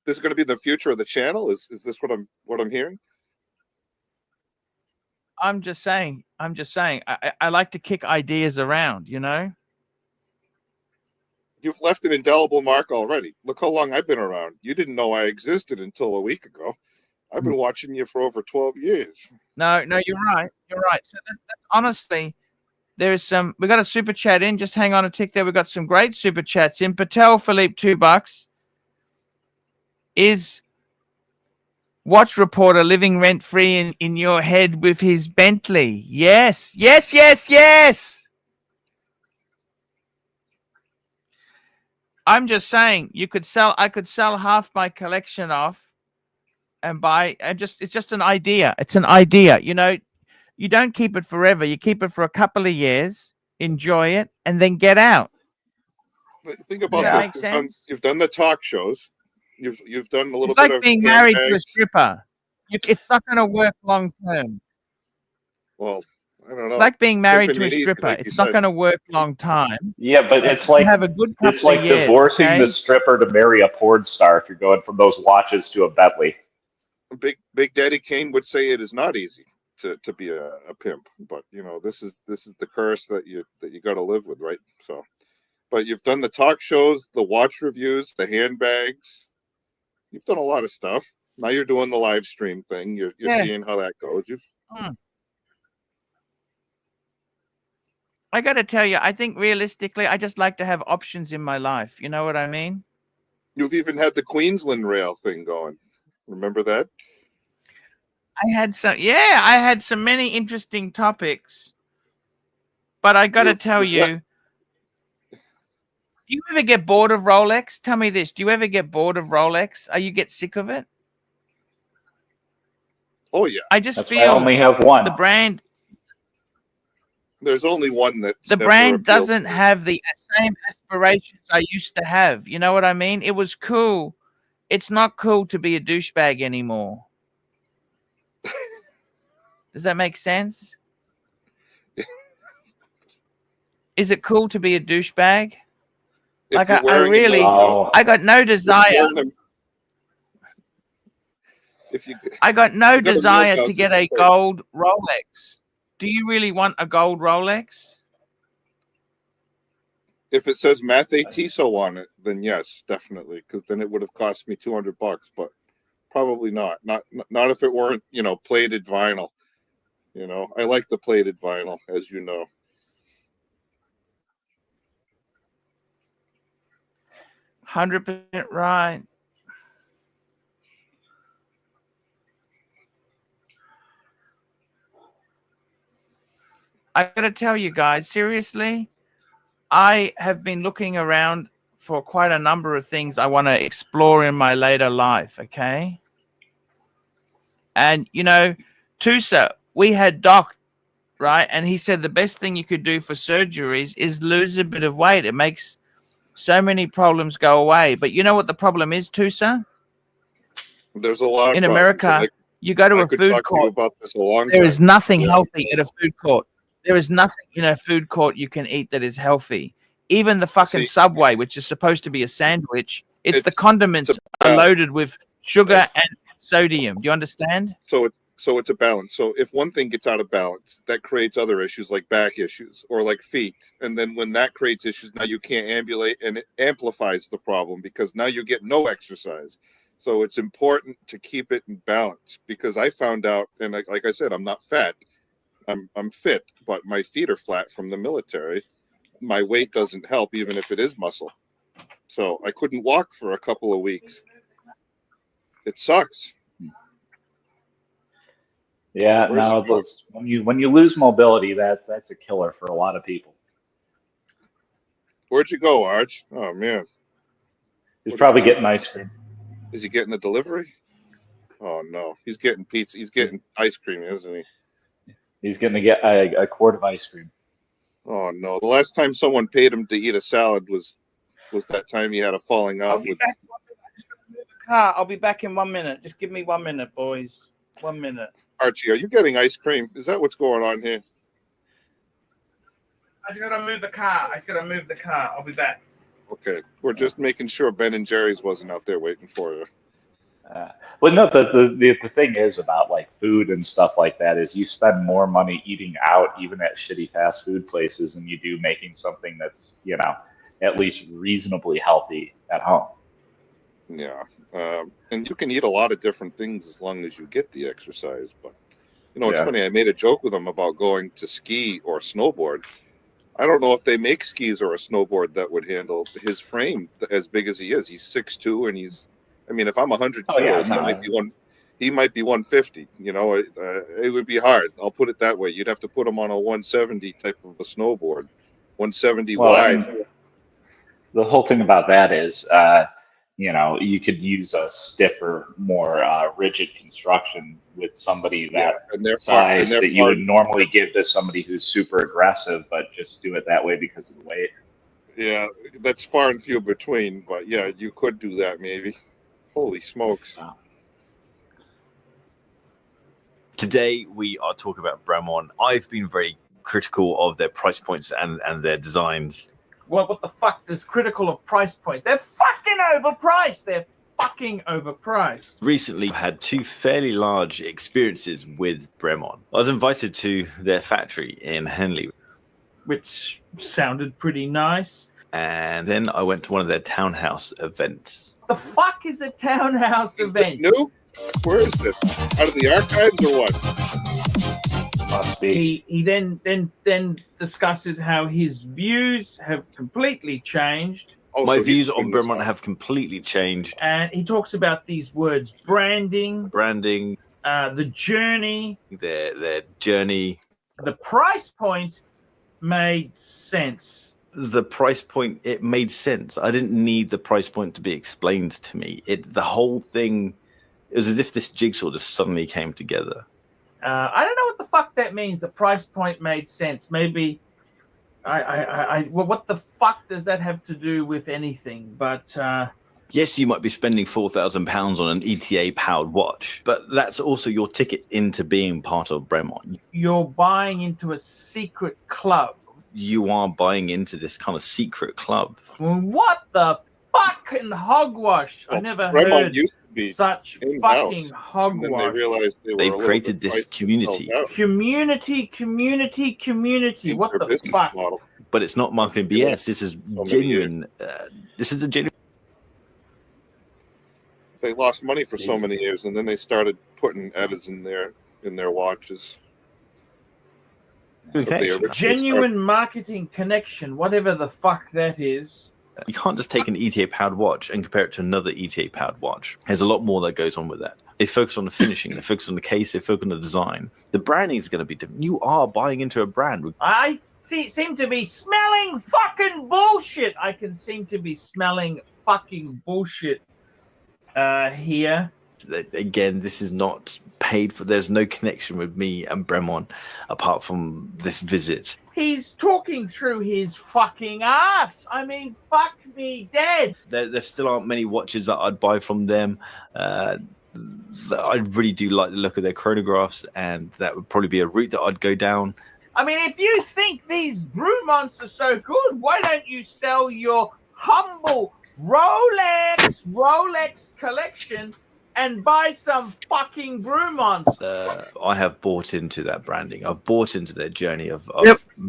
This is going to be the future of the channel. Is this what I'm hearing? I'm just saying. I like to kick ideas around. You've left an indelible mark already. Look how long I've been around. You didn't know I existed until a week ago. I've been watching you for over 12 years. No, you're right. So that's honestly, there's some. We got a super chat in. Just hang on a tick there. We got some great super chats in. Patel Philippe, $2. Is watch reporter living rent free in your head with his Bentley? Yes. I'm just saying, I could sell half my collection off and buy, it's just an idea. It's an idea. You don't keep it forever. You keep it for a couple of years, enjoy it, and then get out. Think about Does that this. make sense? You've done the talk shows. You've done a little It's like bit of being married to a handbags. stripper. It's not going to work long term. Well, I don't know. It's like being married Pimping to a ain't easy, stripper. like you It's not said. going to work long time. Yeah, but it's You like have a good couple it's like of years, divorcing okay? the stripper to marry a porn star if you're going from those watches to a Bentley. Big Daddy Kane would say it is not easy to be a pimp, but this is the curse that you got to live with, right? So, but you've done the talk shows, the watch reviews, the handbags. You've done a lot of stuff. Now you're doing the live stream thing. You're seeing how that goes. I got to tell you, I think realistically, I just like to have options in my life. You know what I mean? You've even had the Queensland rail thing going. Remember that? I had some many interesting topics, but I got to tell you, do you ever get bored of Rolex? Tell me this. Do you ever get bored of Rolex? Or you get sick of it? Oh yeah. I just That's feel why I only have one. the brand. There's only one that The brand doesn't have the same aspirations I used to have. You know what I mean? It was cool. It's not cool to be a douchebag anymore. Does that make sense? Is it cool to be a douchebag? Like I got no desire. I got no desire to get a gold Rolex. Do you really want a gold Rolex? If it says Math ATISO on it, then yes, definitely, because then it would have cost me $200, but probably not. Not if it weren't, plated vinyl. I like the plated vinyl, as you know. 100% right. I gotta tell you guys, seriously, I have been looking around for quite a number of things I want to explore in my later life, okay? And, Tusa, we had Doc, right? And he said the best thing you could do for surgeries is lose a bit of weight. It makes so many problems go away. But you know what the problem is, Tusa? There's a lot in of America. You go to a food court. About this a long there time. is nothing healthy at a food court. There is nothing in a food court you can eat that is healthy. Even the fucking Subway, which is supposed to be a sandwich, it's the condiments are loaded with sugar and sodium. Do you understand? So it's a balance. So if one thing gets out of balance, that creates other issues like back issues or like feet. And then when that creates issues, now you can't ambulate, and it amplifies the problem because now you get no exercise. So it's important to keep it in balance, because I found out, and like I said, I'm not fat. I'm fit, but my feet are flat from the military. My weight doesn't help, even if it is muscle. So I couldn't walk for a couple of weeks. It sucks. Yeah, no, those when you lose mobility, that's a killer for a lot of people. Where'd you go, Arch? Oh man, he's probably getting ice cream. Is he getting a delivery? Oh no, he's getting pizza. He's getting ice cream, isn't he? He's going to get a quart of ice cream. Oh no! The last time someone paid him to eat a salad was that time he had a falling I'll out be with. back. I'll be back in 1 minute. Just give me 1 minute, boys. 1 minute. Archie, are you getting ice cream? Is that what's going on here? I just gotta move the car. I'll be back. Okay, we're just making sure Ben and Jerry's wasn't out there waiting for you. Well, no, the thing is about like food and stuff like that is you spend more money eating out, even at shitty fast food places, than you do making something that's, you know, at least reasonably healthy at home. Yeah, and you can eat a lot of different things as long as you get the exercise. But you know, it's funny. I made a joke with him about going to ski or snowboard. I don't know if they make skis or a snowboard that would handle his frame as big as he is. He's 6'2", and he's. I mean, if I'm 100 kilos, he might be 150. You know, it would be hard. I'll put it that way. You'd have to put him on a 170 type of a snowboard, 170 wide. The whole thing about that is, you know, you could use a stiffer, more rigid construction with somebody that size that you would normally give to somebody who's super aggressive, but just do it that way because of the weight. Yeah, that's far and few between, but yeah, you could do that maybe. Holy smokes. Wow. Today we are talking about Bremont. I've been very critical of their price points and their designs. Well, what the fuck is critical of price point? They're fucking overpriced. They're fucking overpriced. Recently I had two fairly large experiences with Bremont. I was invited to their factory in Henley, which sounded pretty nice. And then I went to one of their townhouse events. The fuck is a townhouse event? This new? Where is this? Out of the archives or what? Must be. He then discusses how his views have completely changed. Oh, My so views on Bremont have completely changed. And he talks about these words: branding, the journey, their journey. The price point made sense. The price point, it made sense. I didn't need the price point to be explained to me. The whole thing, it was as if this jigsaw just suddenly came together. I don't know what the fuck that means. The price point made sense. Maybe well, what the fuck does that have to do with anything? But yes, you might be spending £4,000 on an ETA powered watch, but that's also your ticket into being part of Bremont. You're buying into a secret club. You are buying into this kind of secret club. What the fucking hogwash? I never heard such fucking hogwash. And then they realized they've created this community. Community. What the fuck? Model. But it's not marketing BS. This is genuine. This is a genuine. They lost money for so many years, and then they started putting edits in their watches. Genuine marketing connection, whatever the fuck that is. You can't just take an ETA powered watch and compare it to another ETA powered watch. There's a lot more that goes on with that. They focus on the finishing, they focus on the case, they focus on the design. The branding is going to be different. You are buying into a brand. I seem to be smelling fucking bullshit. I can seem to be smelling fucking bullshit here. Again, this is not paid for. There's no connection with me and Bremont apart from this visit. He's talking through his fucking ass. I mean, fuck me dead. There still aren't many watches that I'd buy from them. I really do like the look of their chronographs, and that would probably be a route that I'd go down. I mean, if you think these Bremonts are so good, why don't you sell your humble Rolex collection and buy some fucking Bremonts? I have bought into that branding. I've bought into their journey. I've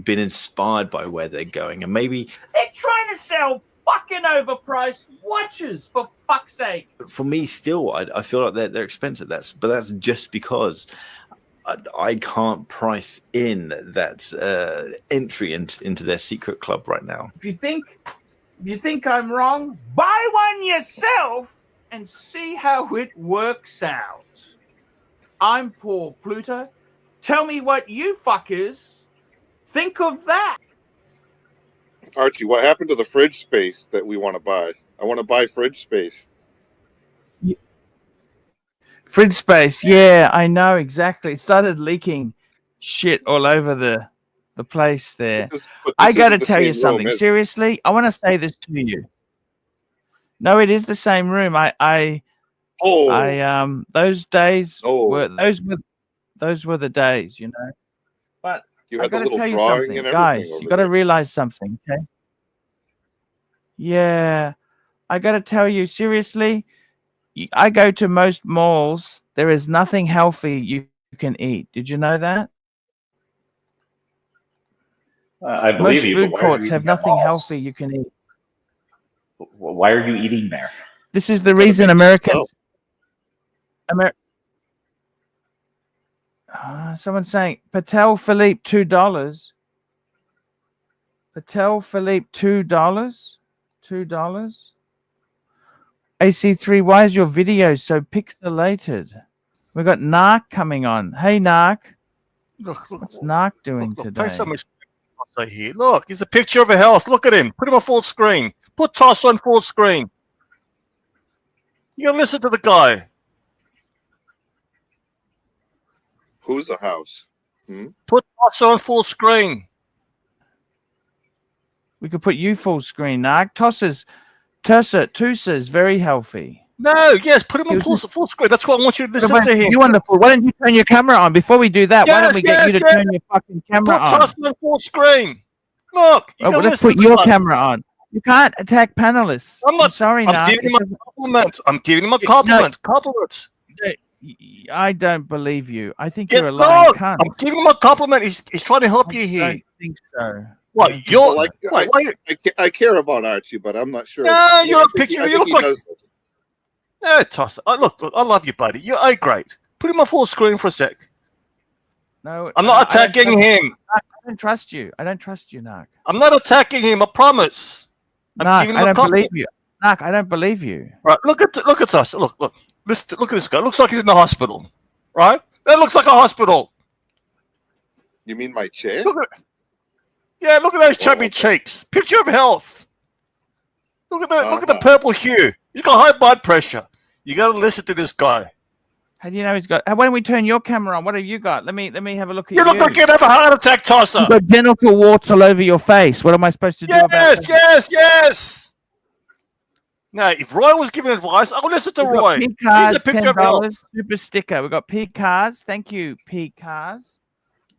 been inspired by where they're going. And maybe they're trying to sell fucking overpriced watches, for fuck's sake. For me, still, I feel like they're expensive. But that's just because I can't price in that entry into their secret club right now. If you think I'm wrong, buy one yourself and see how it works out. I'm Paul Pluto. Tell me what you fuckers think of that. Archie, what happened to the fridge space that we want to buy? I want to buy fridge space. Fridge space, yeah, I know exactly. It started leaking shit all over the place there. But I this got to isn't the tell you same room, something. is it? Seriously, I want to say this to you. No, it is the same room. Those days were the days, you know. But You I had the got to little tell you drawing something, and guys. everything You over got to there. realize something, okay? Yeah, I got to tell you seriously. I go to most malls. There is nothing healthy you can eat. Did you know that? I Most believe you. food But why are courts you have eating at nothing malls? healthy you can eat. Why are you eating there? This is the Gotta reason make Americans. yourself. Someone's saying Patel Philippe $2. Patel Philippe $2. $2. AC3, why is your video so pixelated? We got Narc coming on. Hey Narc, Look, what's Narc doing look, today? pay so much Tossa here. Look, he's a picture of a house. Look at him. Put him on full screen. Put Tossa on full screen. You gotta listen to the guy. Who's the house? Put Tossa on full screen. We could put you full screen, Narc. Tussa's very healthy. No, yes, put him on full screen. That's what I want you to listen to him. You wonderful. Why don't you turn your camera on before we do that? Why don't Yes, we get you to turn your fucking camera Put on? Tossa on full screen. Look, you Oh, well, gotta let's listen put to the your guy. camera on. You can't attack panelists. I'm not. sorry, I'm Narc. giving him a compliment. I'm giving him a compliment. Compliments. I don't believe you. I think Yeah, you're a lying look, cunt. I'm giving him a compliment. He's trying to help you I here. don't think so. What? You're Well, I care about Archie, but I'm not sure. No, you're I a think picture. I You think look he like. does. No, Tossa. Look, I love you, buddy. You're great. Put him on full screen for a sec. No, I'm not attacking him. I don't trust you. I don't trust you, Narc. I'm not attacking him. I promise. I'm Narc, giving him I a don't compliment. believe you. Narc, I don't believe you. Right, look at us. Look. Look at this guy. Looks like he's in the hospital. Right? That looks like a hospital. You mean my chair? Look at those chubby cheeks. Picture of health. Look at the purple hue. He's got high blood pressure. You got to listen to this guy. How do you know he's got? Why don't we turn your camera on? What have you got? Let me have a look at You look like you'd have a heart attack, Tossa. You've got genital warts all over your face. What am I supposed to do about that? Yes. Now, if Roy was giving advice, I would listen to Roy. He's a picture of health. $10 super sticker. We got P Cars. Thank you, P Cars.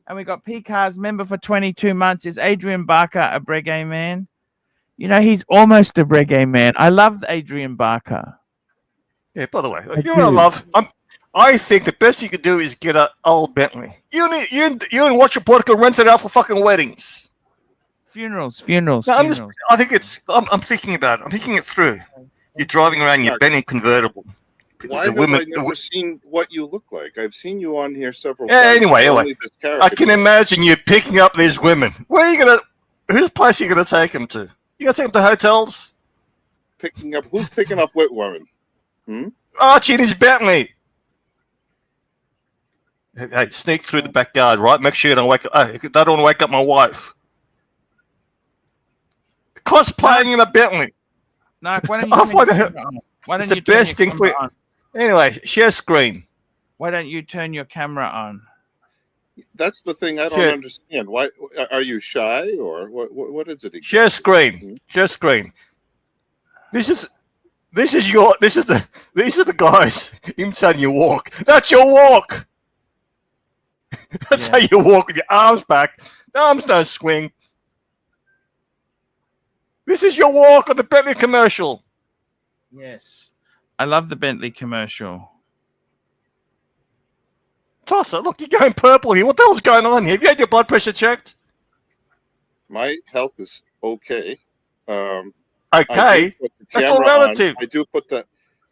And we got P Cars member for 22 months. Is Adrian Barker a Breguet man? You know, he's almost a Breguet man. I love Adrian Barker. Yeah, by the way, you know what I love? I think the best you could do is get an old Bentley. You and Watch Your Portico rent it out for fucking weddings. Funerals. No, I think I'm thinking about it. I'm thinking it through. You're driving around your Bentley convertible. Why have I never seen what you look like? I've seen you on here several times. Anyway, I can imagine you picking up these women. Whose place are you gonna take them to? You gonna take them to hotels? Who's picking up what women? Archie and his Bentley. Hey, sneak through the backyard, right? Make sure you don't wake up. I don't want to wake up my wife. Cosplaying in a Bentley. No, why don't you turn your camera on? Why don't It's the you turn best your thing for camera on? Anyway, share screen. Why don't you turn your camera on? That's the thing I don't understand. Why are you shy or what is it? Exactly? Share screen. Share screen. These are the guys imitating your walk. That's your walk. That's how you walk with your arms back. The arms don't swing. This is your walk on the Bentley commercial. Yes. I love the Bentley commercial. Tossa, look, you're going purple here. What the hell's going on here? Have you had your blood pressure checked? My health is okay. Okay. That's all relative. I do put that.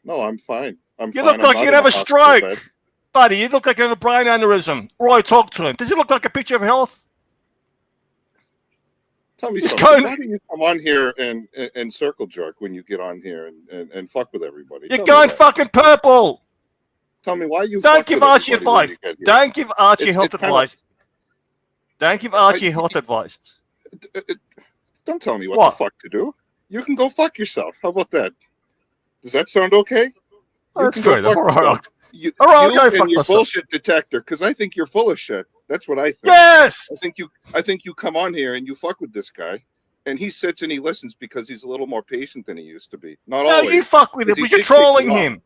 No, I'm fine. You look like you'd have a stroke. Buddy, you look like you have a brain aneurysm. Roy, talk to him. Does he look like a picture of health? Tell me something. Why do you come on here and circle jerk when you get on here and fuck with everybody? You're going fucking purple. Tell me why you don't give Archie advice. Don't give Archie health advice. Don't give Archie health advice. Don't tell me what the fuck to do. You can go fuck yourself. How about that? Does that sound okay? That's good. All right, you and your bullshit detector, because I think you're full of shit. That's what I think. Yes. I think you come on here and you fuck with this guy, and he sits and he listens because he's a little more patient than he used to be. Not No, always. you fuck with him, 'cause he but you're did kick you trolling off. him.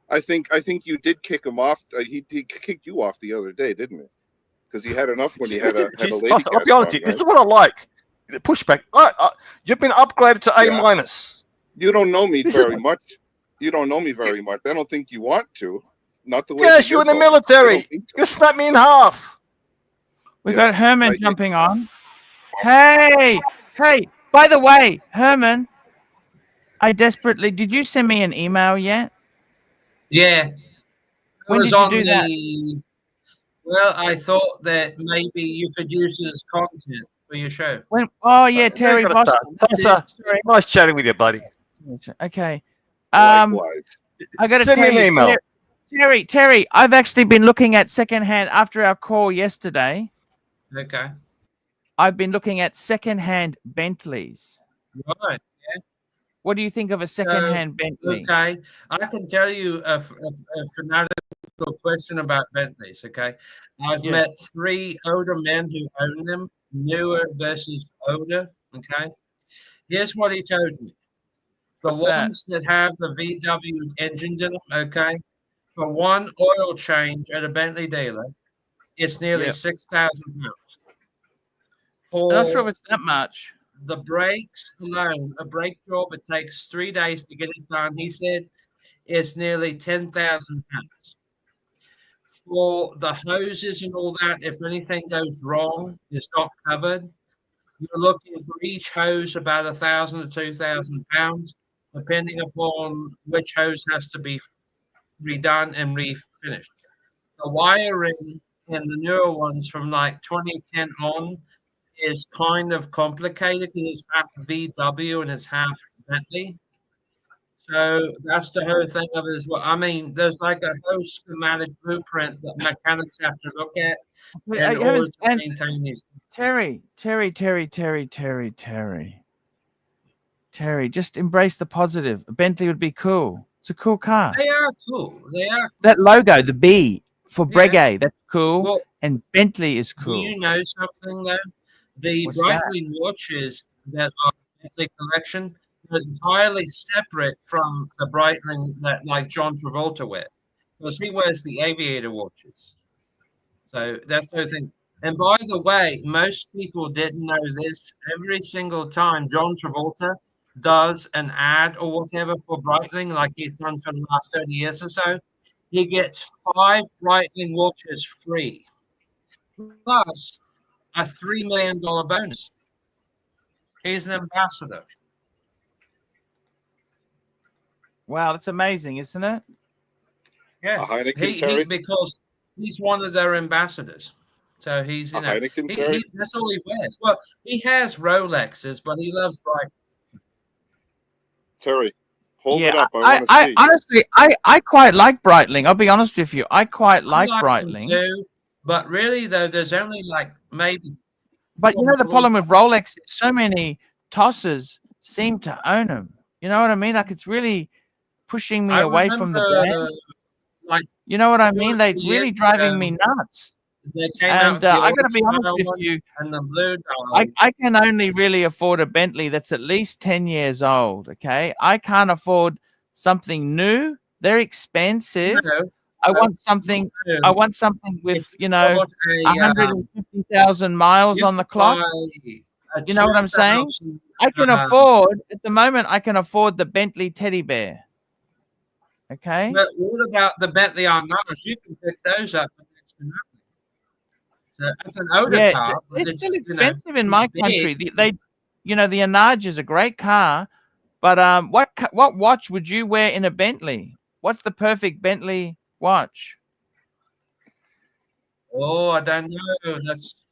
I think you did kick him off. He kicked you off the other day, didn't he? Because he had enough when he had a lady. I'll be honest with you. This is what I like. The pushback. You've been upgraded to A minus. You don't know me very much. You don't know me very much. I don't think you want to. Not the way. Yes, you're in the military. You snap me in half. We got Herman jumping on. Hey, by the way, Herman, did you send me an email yet? Yeah. When did you do that? Well, I thought that maybe you could use it as content for your show. Terry Voss. Nice chatting with you, buddy. Okay. Likewise. I got to Send tell me an you, email. Terry, I've actually been looking at secondhand after our call yesterday. Okay. I've been looking at secondhand Bentleys. Right. What do you think of a secondhand Bentley? Okay, I can tell you a fanatical question about Bentleys. Okay, I've met 3 older men who own them, newer versus older. Okay, here's what he told me: the ones that have the VW engines in them. Okay, for one oil change at a Bentley dealer, it's nearly £6,000. I'm not sure if it's that much. The brakes alone, a brake job, it takes 3 days to get it done. He said it's nearly £10,000. For the hoses and all that, if anything goes wrong, it's not covered. You're looking for each hose about £1,000 to £2,000, depending upon which hose has to be redone and refinished. The wiring in the newer ones from like 2010 on is kind of complicated because it's half VW and it's half Bentley. So that's the whole thing of it as well. I mean, there's like a whole schematic blueprint that mechanics have to look at in order to maintain these. Terry, just embrace the positive. A Bentley would be cool. It's a cool car. They are cool. That logo, the B for Breguet, that's cool. Well, and Bentley is cool. Do you know something though? The Breitling watches that are Bentley collection are entirely separate from the Breitling that like John Travolta wears. Because he wears the aviator watches. So that's the thing. And by the way, most people didn't know this. Every single time John Travolta does an ad or whatever for Breitling, like he's done for the last 30 years or so, he gets 5 Breitling watches free. Plus a $3 million bonus. He's an ambassador. Wow, that's amazing, isn't it? Yeah, because he's one of their ambassadors. So he's, you know, that's all he wears. Well, he has Rolexes, but he loves Breitling. Terry, hold it up. I honestly, I quite like Breitling. I'll be honest with you. I quite like Breitling. Too, but really, though, there's only like maybe. But you know the problem with Rolex, so many tossers seem to own them. You know what I mean? Like it's really pushing me away from the brand. Like, you know what I mean? They're really driving me nuts. And I got to be honest with you, and the blue I can only really afford a Bentley that's at least 10 years old. Okay, I can't afford something new. They're expensive. I want something. I want something with 150,000 miles on the clock. You know what I'm saying? I can afford at the moment. I can afford the Bentley teddy bear. Okay. But what about the Bentley Archie's? You can pick those up for next to nothing. So that's an older car. It's still expensive in my country. The Enarge is a great car, but what watch would you wear in a Bentley? What's the perfect Bentley watch? Oh, I don't know. That's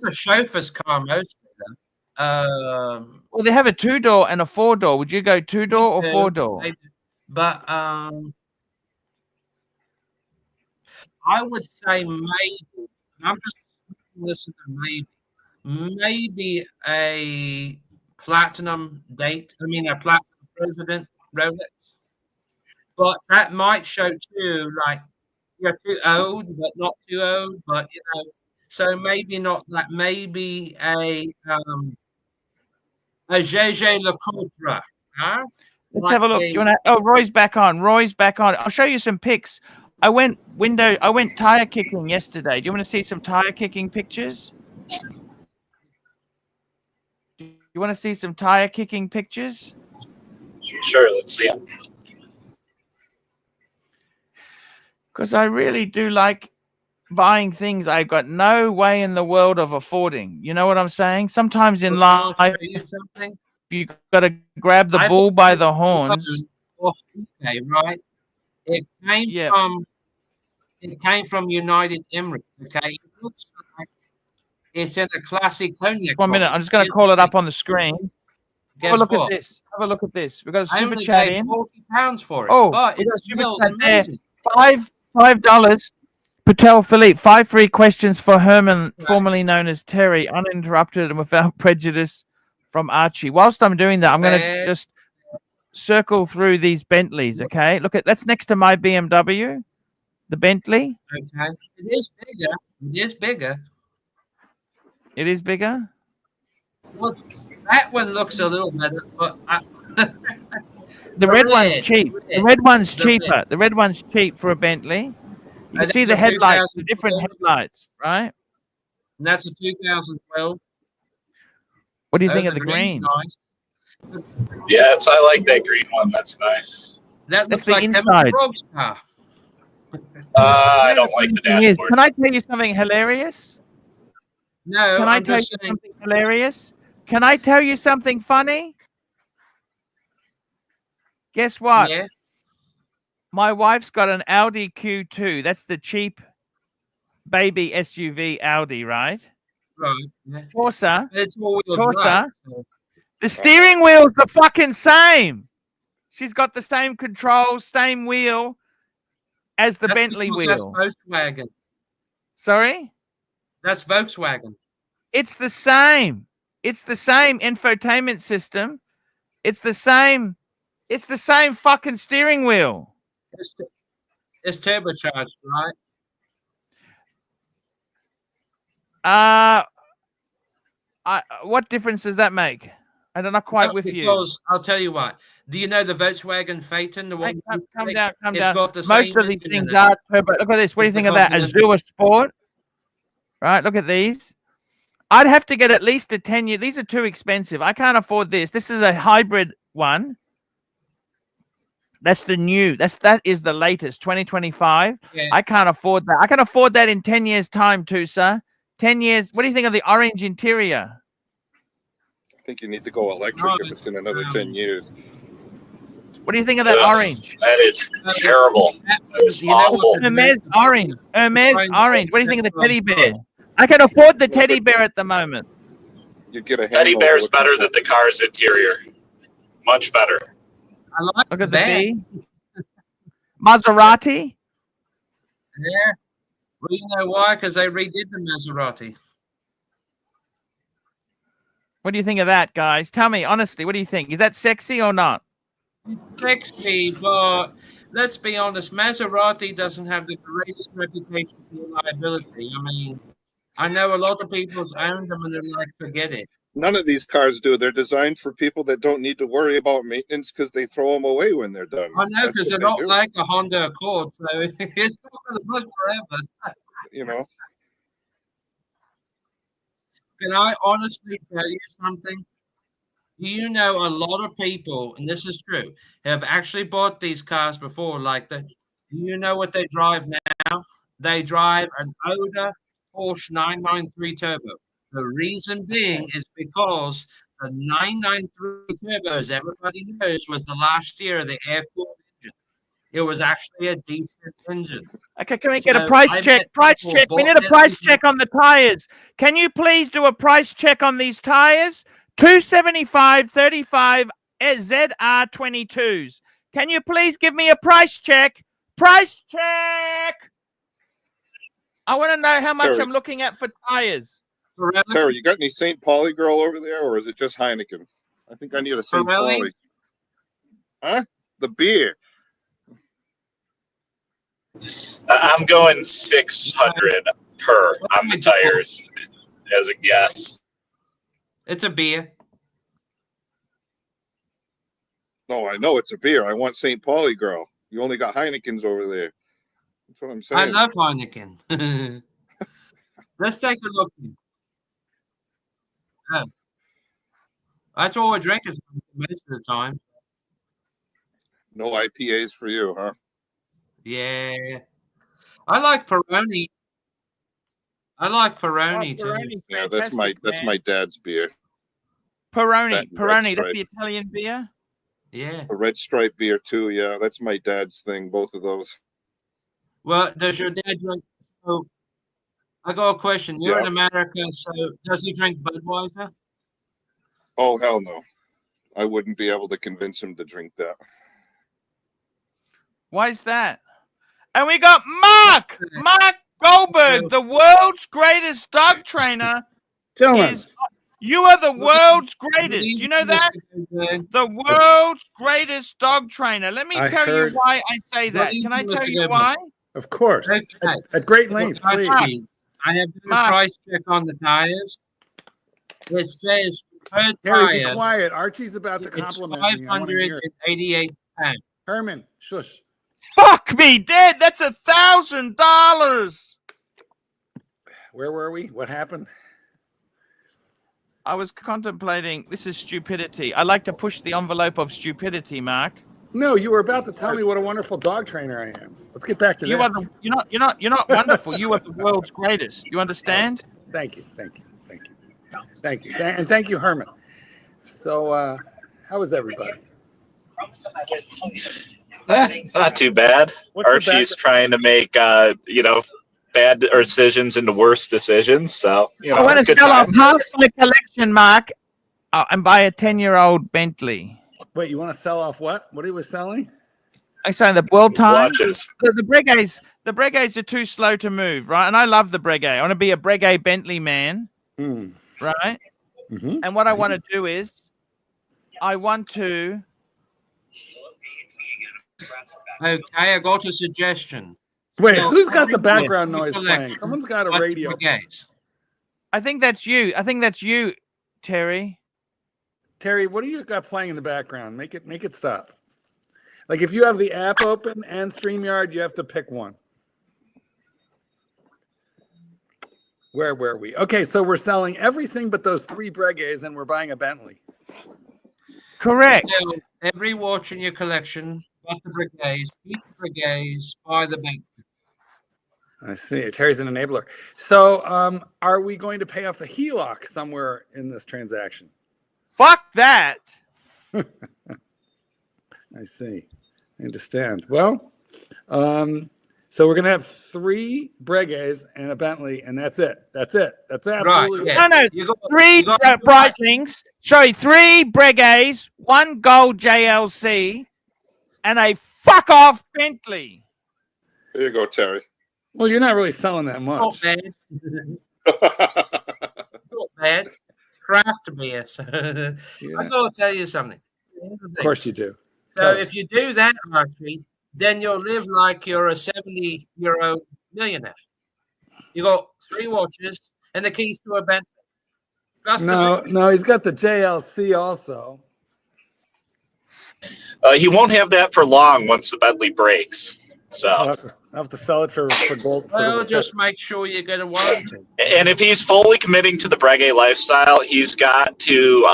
a chauffeur's car mostly. Well, they have a 2-door and a 4-door. Would you go 2-door or 4-door? But I would say maybe. I'm just listening to maybe a platinum a platinum president Rolex. But that might show too, like, you're too old, but not too old. But so maybe not that. Maybe a Gégé Lecoultre, huh? Let's have a look. Do you want to? Oh, Roy's back on. Roy's back on. I'll show you some pics. I went tire kicking yesterday. Do you want to see some tire kicking pictures? Do you want to see some tire kicking pictures? Sure, let's see them. Because I really do like buying things I've got no way in the world of affording. You know what I'm saying? Sometimes in life, you got to grab the bull by the horns. Okay, right? It came from United Emirates. Okay, it looks like it's in a classic cognac. 1 minute, I'm just going to call it up on the screen. Guess Have a look what? at this. Have a look at this. We've got a I super only chat paid in. £40 for it. Oh, but we it got a super smells chat there. amazing. $5. Patel Philippe, 5 free questions for Herman, formerly known as Terry, uninterrupted and without prejudice from Archie. Whilst I'm doing that, I'm going to just circle through these Bentleys, okay? Look, that's next to my BMW, the Bentley. Okay. It is bigger. It is bigger. It is bigger? Well, that one looks a little better, but the red one's cheap. The red one's cheaper. The red one's cheap for a Bentley. You can see the headlights, the different headlights, right? And that's a 2012. What do you think of the green? Nice. Yes, I like that green one. That's nice. That looks the like inside. Rob's car. I don't like the dashboard. Can I tell you something hilarious? No, Can I tell you something hilarious? Can I tell you something funny? Guess what? Yeah. My wife's got an Audi Q2. That's the cheap baby SUV Audi, right? Right. Yeah. Corsa. It's all-wheel Corsa. drive. The steering wheel's the fucking same. She's got the same controls, same wheel as the Bentley wheel. That's Volkswagen. Sorry? That's Volkswagen. It's the same. It's the same infotainment system. It's the same fucking steering wheel. It's turbocharged, right? What difference does that make? I'm not quite with you. Because I'll tell you what. Do you know the Volkswagen Phaeton? The one come down. got the Most of these things are turbo. Look at this. What do you think of that? Azure Sport. Right. Look at these. I'd have to get at least a 10-year. These are too expensive. I can't afford this. This is a hybrid one. That's the new. That is the latest. 2025. Yeah. I can't afford that. I can afford that in 10 years' time too, sir. 10 years. What do you think of the orange interior? I think you need to go electric if it's in another 10 years. What do you think of that orange? That is terrible. That is awful. Hermes orange. Hermes orange. What do you think of the teddy bear? I can afford the teddy bear at the moment. You get a teddy bear is better than the car's interior. Much better. I like Look at the B. Maserati. Yeah. Well, you know why? Because they redid the Maserati. What do you think of that, guys? Tell me honestly. What do you think? Is that sexy or not? It's sexy, but let's be honest. Maserati doesn't have the greatest reputation for reliability. I mean, I know a lot of people own them and they're like, forget it. None of these cars do. They're designed for people that don't need to worry about maintenance because they throw them away when they're done. I know, because they're not like a Honda Accord, so it's not going to run forever. You know. Can I honestly tell you something? You know, a lot of people, and this is true, have actually bought these cars before. Like do you know what they drive now? They drive an Oda Porsche 993 Turbo. The reason being is because the 993 Turbo, as everybody knows, was the last year of the air-cooled engine. It was actually a decent engine. Okay, can we get a price check? Price check. We need a price check on the tires. Can you please do a price check on these tires? 275 35 ZR22s. Can you please give me a price check? Price check. I want to know how much I'm looking at for tires. Sarah, you got any St. Pauli girl over there, or is it just Heineken? I think I need a St. Pauli. Huh? The beer. I'm going 600 per on the tires as a guess. It's a beer. No, I know it's a beer. I want St. Pauli girl. You only got Heineken's over there. That's what I'm saying. I love Heineken. Let's take a look. Yeah. That's all we're drinking most of the time. No IPAs for you, huh? Yeah. I like Peroni. I like Peroni too. Yeah, that's my dad's beer. Peroni. That Peroni, Red that's the Italian beer? Yeah. A red stripe beer too. Yeah, that's my dad's thing. Both of those. Well, does your dad drink? Oh, I got a question. You're in America, so does he drink Budweiser? Oh hell no! I wouldn't be able to convince him to drink that. Why is that? And we got Mark Goldberg, the world's greatest dog trainer. Gentlemen. You are the world's greatest. You know that? The world's greatest dog trainer. Let me tell you why I say that. Can I tell you why? Of course. At great length, please. I have done a price check on the tires. It says per Harry, tire. be quiet. Archie's about to It's compliment me. I wanna hear it. £588. Herman, shush. Fuck me dead. That's $1,000. Where were we? What happened? I was contemplating. This is stupidity. I like to push the envelope of stupidity, Mark. No, you were about to tell me what a wonderful dog trainer I am. Let's get back to You that. are you're not wonderful. You are the world's greatest. You understand? Thank you. And thank you, Herman. So, how is everybody? Not too bad. What's the Archie's trying to make bad decisions into worse decisions. So I want to sell off half my collection, Mark, and buy a 10-year-old Bentley. Wait, you want to sell off what? What he was selling? I say the world time. Watches. The Breguets are too slow to move, right? And I love the Breguet. I want to be a Breguet Bentley man, right? Mm-hmm. And what I want to do is, I want to. Okay, I got a suggestion. Wait, So, who's got the background you noise collect playing? Someone's got a radio. I think that's you, Terry. Terry, what do you got playing in the background? Make it stop. Like if you have the app open and StreamYard, you have to pick one. Where were we? Okay, so we're selling everything but those 3 Breguets, and we're buying a Bentley. Correct. So, every watch in your collection, got the Breguets, each Breguets, buy the Bentley. I see. Terry's an enabler. So, are we going to pay off the HELOC somewhere in this transaction? Fuck that. I see. I understand. Well, so we're going to have 3 Breguets and a Bentley, and that's it. That's absolutely Right, yeah. No, 3 Breitlings. Sorry, 3 Breguets, 1 gold JLC, and a fuck off Bentley. There you go, Terry. Well, you're not really selling that much. Not bad. Not bad. Craft beer. So Yeah. I got to tell you something. Of course you do. So if you do that, Archie, then you'll live like you're a 70-year-old millionaire. You got 3 watches and the keys to a Bentley. No, he's got the JLC also. He won't have that for long once the Bentley breaks. So I'll have to sell it for gold. Well, just make sure you get a warranty. And if he's fully committing to the Breguet lifestyle, he's got to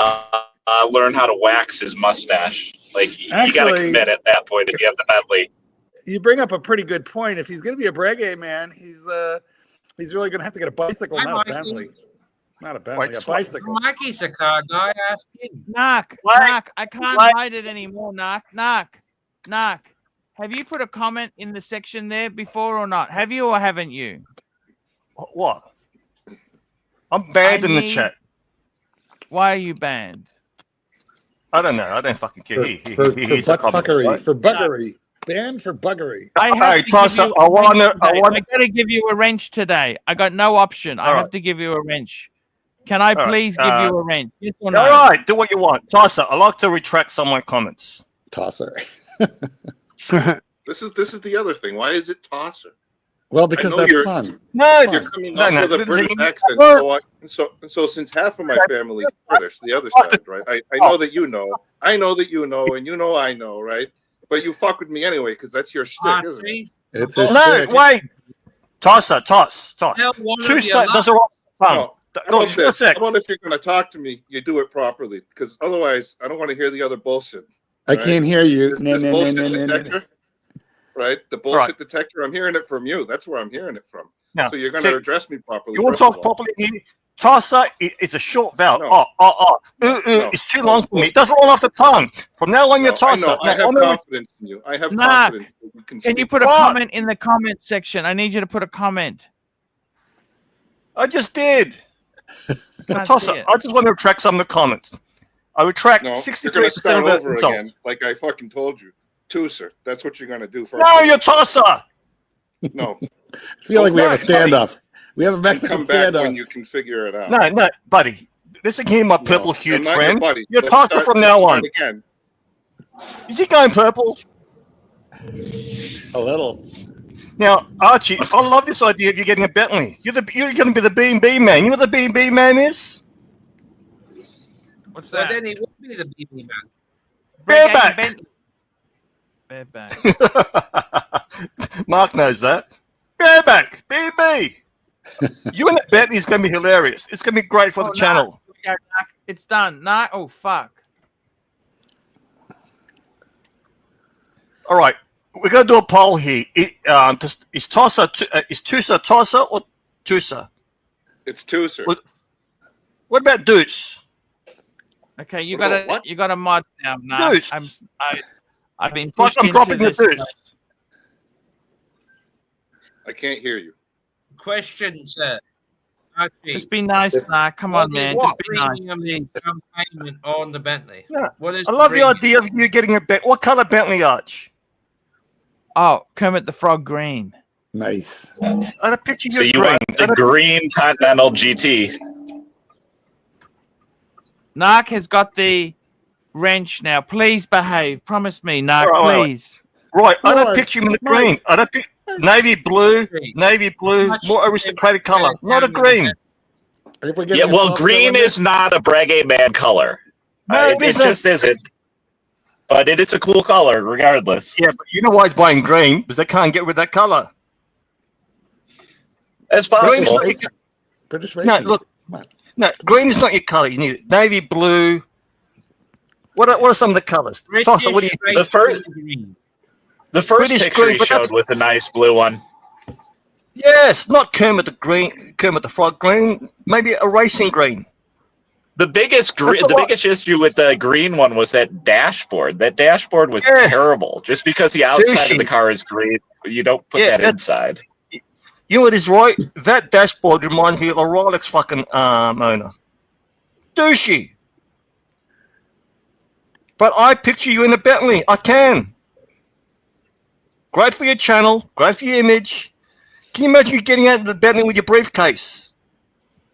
learn how to wax his mustache. Like, you got to commit at that point if you have the Bentley. You bring up a pretty good point. If he's going to be a Breguet man, he's really going to have to get a bicycle, not a Bentley. Not a Bentley, a bicycle. Mikey's a car guy. Ask him. Knock, I can't hide it anymore. Knock. Have you put a comment in the section there before or not? Have you or haven't you? What? I'm banned in the chat. Why are you banned? I don't know. I don't fucking care. For buggery. Banned for buggery. I gotta give you a wrench today. I got no option. I have to give you a wrench. Can I please give you a wrench? Yes or no? All right, do what you want. Tosser, I like to retract some of my comments. Tosser. This is the other thing. Why is it tosser? Well, because that's fun. No, You're coming off with a British accent. So since half of my family is British, the other side, right? I know that you know. I know that you know, and you know I know, right? But you fuck with me anyway because that's your shtick, isn't it? It's a no, shtick. wait. Toss. Two slight does it all fun. No, how about this? How about if you're going to talk to me, you do it properly? Because otherwise, I don't want to hear the other bullshit. I can't hear you. This bullshit detector, right? The bullshit detector. I'm hearing it from you. That's where I'm hearing it from. No, so you're going to address me properly. You want to talk properly? Tosser is a short vowel. No. It's too long for me. It doesn't roll off the tongue. From now on, you're tosser. I have confidence in you. I have confidence. Can you put a comment in the comment section? I need you to put a comment. I just did. Tosser. I just want to retract some of the comments. I retract 63% of the results. Again, like I fucking told you. Tusser. That's what you're going to do first. No, you're tosser. No. I feel like we have a stand-up. We have a Mexican come back stand-up. when you can figure it out. No, buddy. Listen here, my purple-hued friend. Buddy. You're tosser from now on. Again. Is he going purple? A little. Now, Archie, I love this idea of you getting a Bentley. You're going to be the B&B man. You know what the B&B man is? What's that? Then he would be the BB man. Bareback. Bareback. Mark knows that. Bareback. B&B. You and that Bentley is going to be hilarious. It's going to be great for the channel. It's done. No. Oh, fuck. All right. We're going to do a poll here. Is Tusa tosser or Tusa? It's Tusa. What about Deuce? Okay, you got a mod now. Nah, Deuce. I've been pushed I'm into dropping the this. Deuce. I can't hear you. Question, sir. Archie, Just be nice, nah. Come on, man. Just be nice. Some payment on the Bentley. Yeah. What is I love the idea of you getting a Bentley. What color Bentley, Arch? Oh, Kermit the Frog green. Nice. I had a picture of So you green. want the green Continental GT? Narc has got the wrench now. Please behave. Promise me, Narc, Right. please. Right, I don't picture him in the green. I don't pick navy blue, more aristocratic color, not a green. Yeah, well, green is not a Breguet man color. No, it just isn't. But it is a cool color, regardless. Yeah, but you know why he's buying green? Because they can't get rid of that color. That's possible. British racing. No, look. No, green is not your color. You need it. Navy blue. What are some of the colors? Tosser, what do you? The first British picture green, he but showed was a nice blue one. Yes, not Kermit the green, Kermit the Frog green. Maybe a racing green. The biggest issue with the green one was that dashboard. That dashboard was terrible. Just because the outside of the car is green, you don't put that inside. You know what is right? That dashboard reminds me of a Rolex fucking owner. Douchey. But I picture you in a Bentley. I can. Great for your channel. Great for your image. Can you imagine you getting out of the Bentley with your briefcase?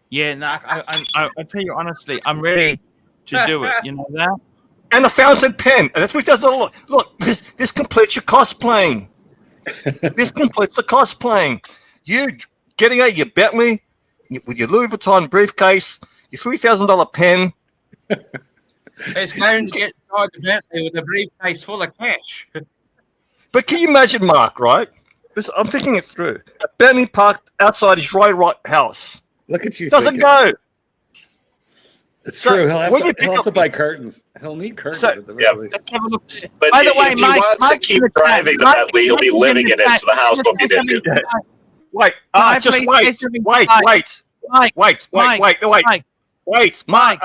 Yeah, Narc, I tell you honestly, I'm ready to do it. You know that? And a fountain pen. And that's what does. Look, this completes your cosplaying. This completes the cosplaying. You getting out your Bentley with your Louis Vuitton briefcase, your $3,000 pen. It's going to get inside the Bentley with a briefcase full of cash. But can you imagine, Mark, right? I'm thinking it through. A Bentley parked outside his right house. Look at you. Doesn't go. It's true. He'll have to buy curtains. He'll need curtains at the very least. Let's have a look. But By the way, if he wants to keep driving the Bentley, he'll be living in it, so the house won't be issued. Wait, just wait.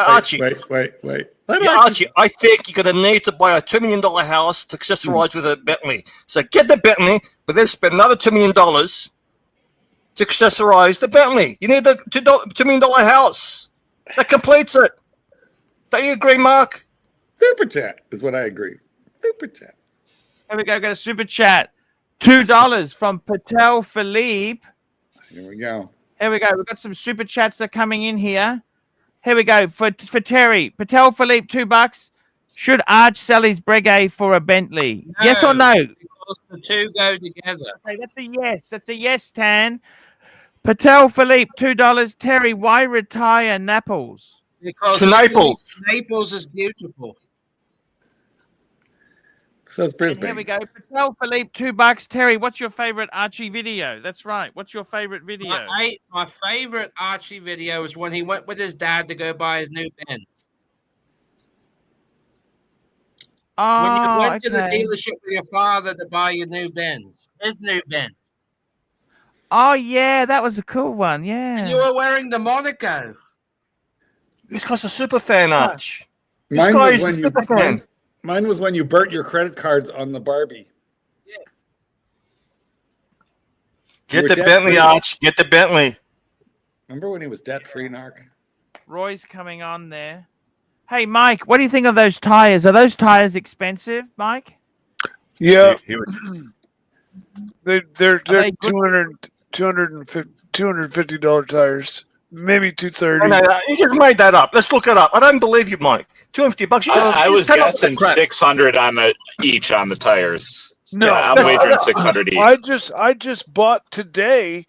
Archie. Wait. Yeah, Archie, I think you're going to need to buy a $2 million house to accessorize with a Bentley. So get the Bentley, but then spend another $2 million to accessorize the Bentley. You need the $2 million house. That completes it. Don't you agree, Mark? Super chat is what I agree. Super chat. Here we go. Got a super chat. $2 from Patel Philippe. Here we go. Here we go. We've got some super chats that are coming in here. Here we go. For Terry. Patel Philippe, $2. Should Arch sell his Breguet for a Bentley? No, yes or no? because the two go together. Okay, that's a yes. That's a yes, Tan. Patel Philippe, $2. Terry, why retire Naples? Because To Naples. Naples is beautiful. So it's And Brisbane. here we go. Patel Philippe, $2. Terry, what's your favorite Archie video? That's right. What's your favorite video? My favorite Archie video was when he went with his dad to go buy his new Benz. When you went to the dealership with your father to buy your new Benz, his new Benz. Oh, yeah, that was a cool one. Yeah. And you were wearing the Monaco. This guy's a super fan, Arch. This Mine guy was is a when you super fan. mine was when you burnt your credit cards on the Barbie. Get the Bentley, Arch. Get the Bentley. Remember when he was debt free, Narc? Roy's coming on there. Hey, Mike, what do you think of those tires? Are those tires expensive, Mike? Yeah, He was- they're they good? $250 tires, maybe $230. No, you just made that up. Let's look it up. I don't believe you, Mike. $250. I was came up with guessing that crap. 600 on each on the tires. No, Yeah, I'm wagering 600 each. I just bought today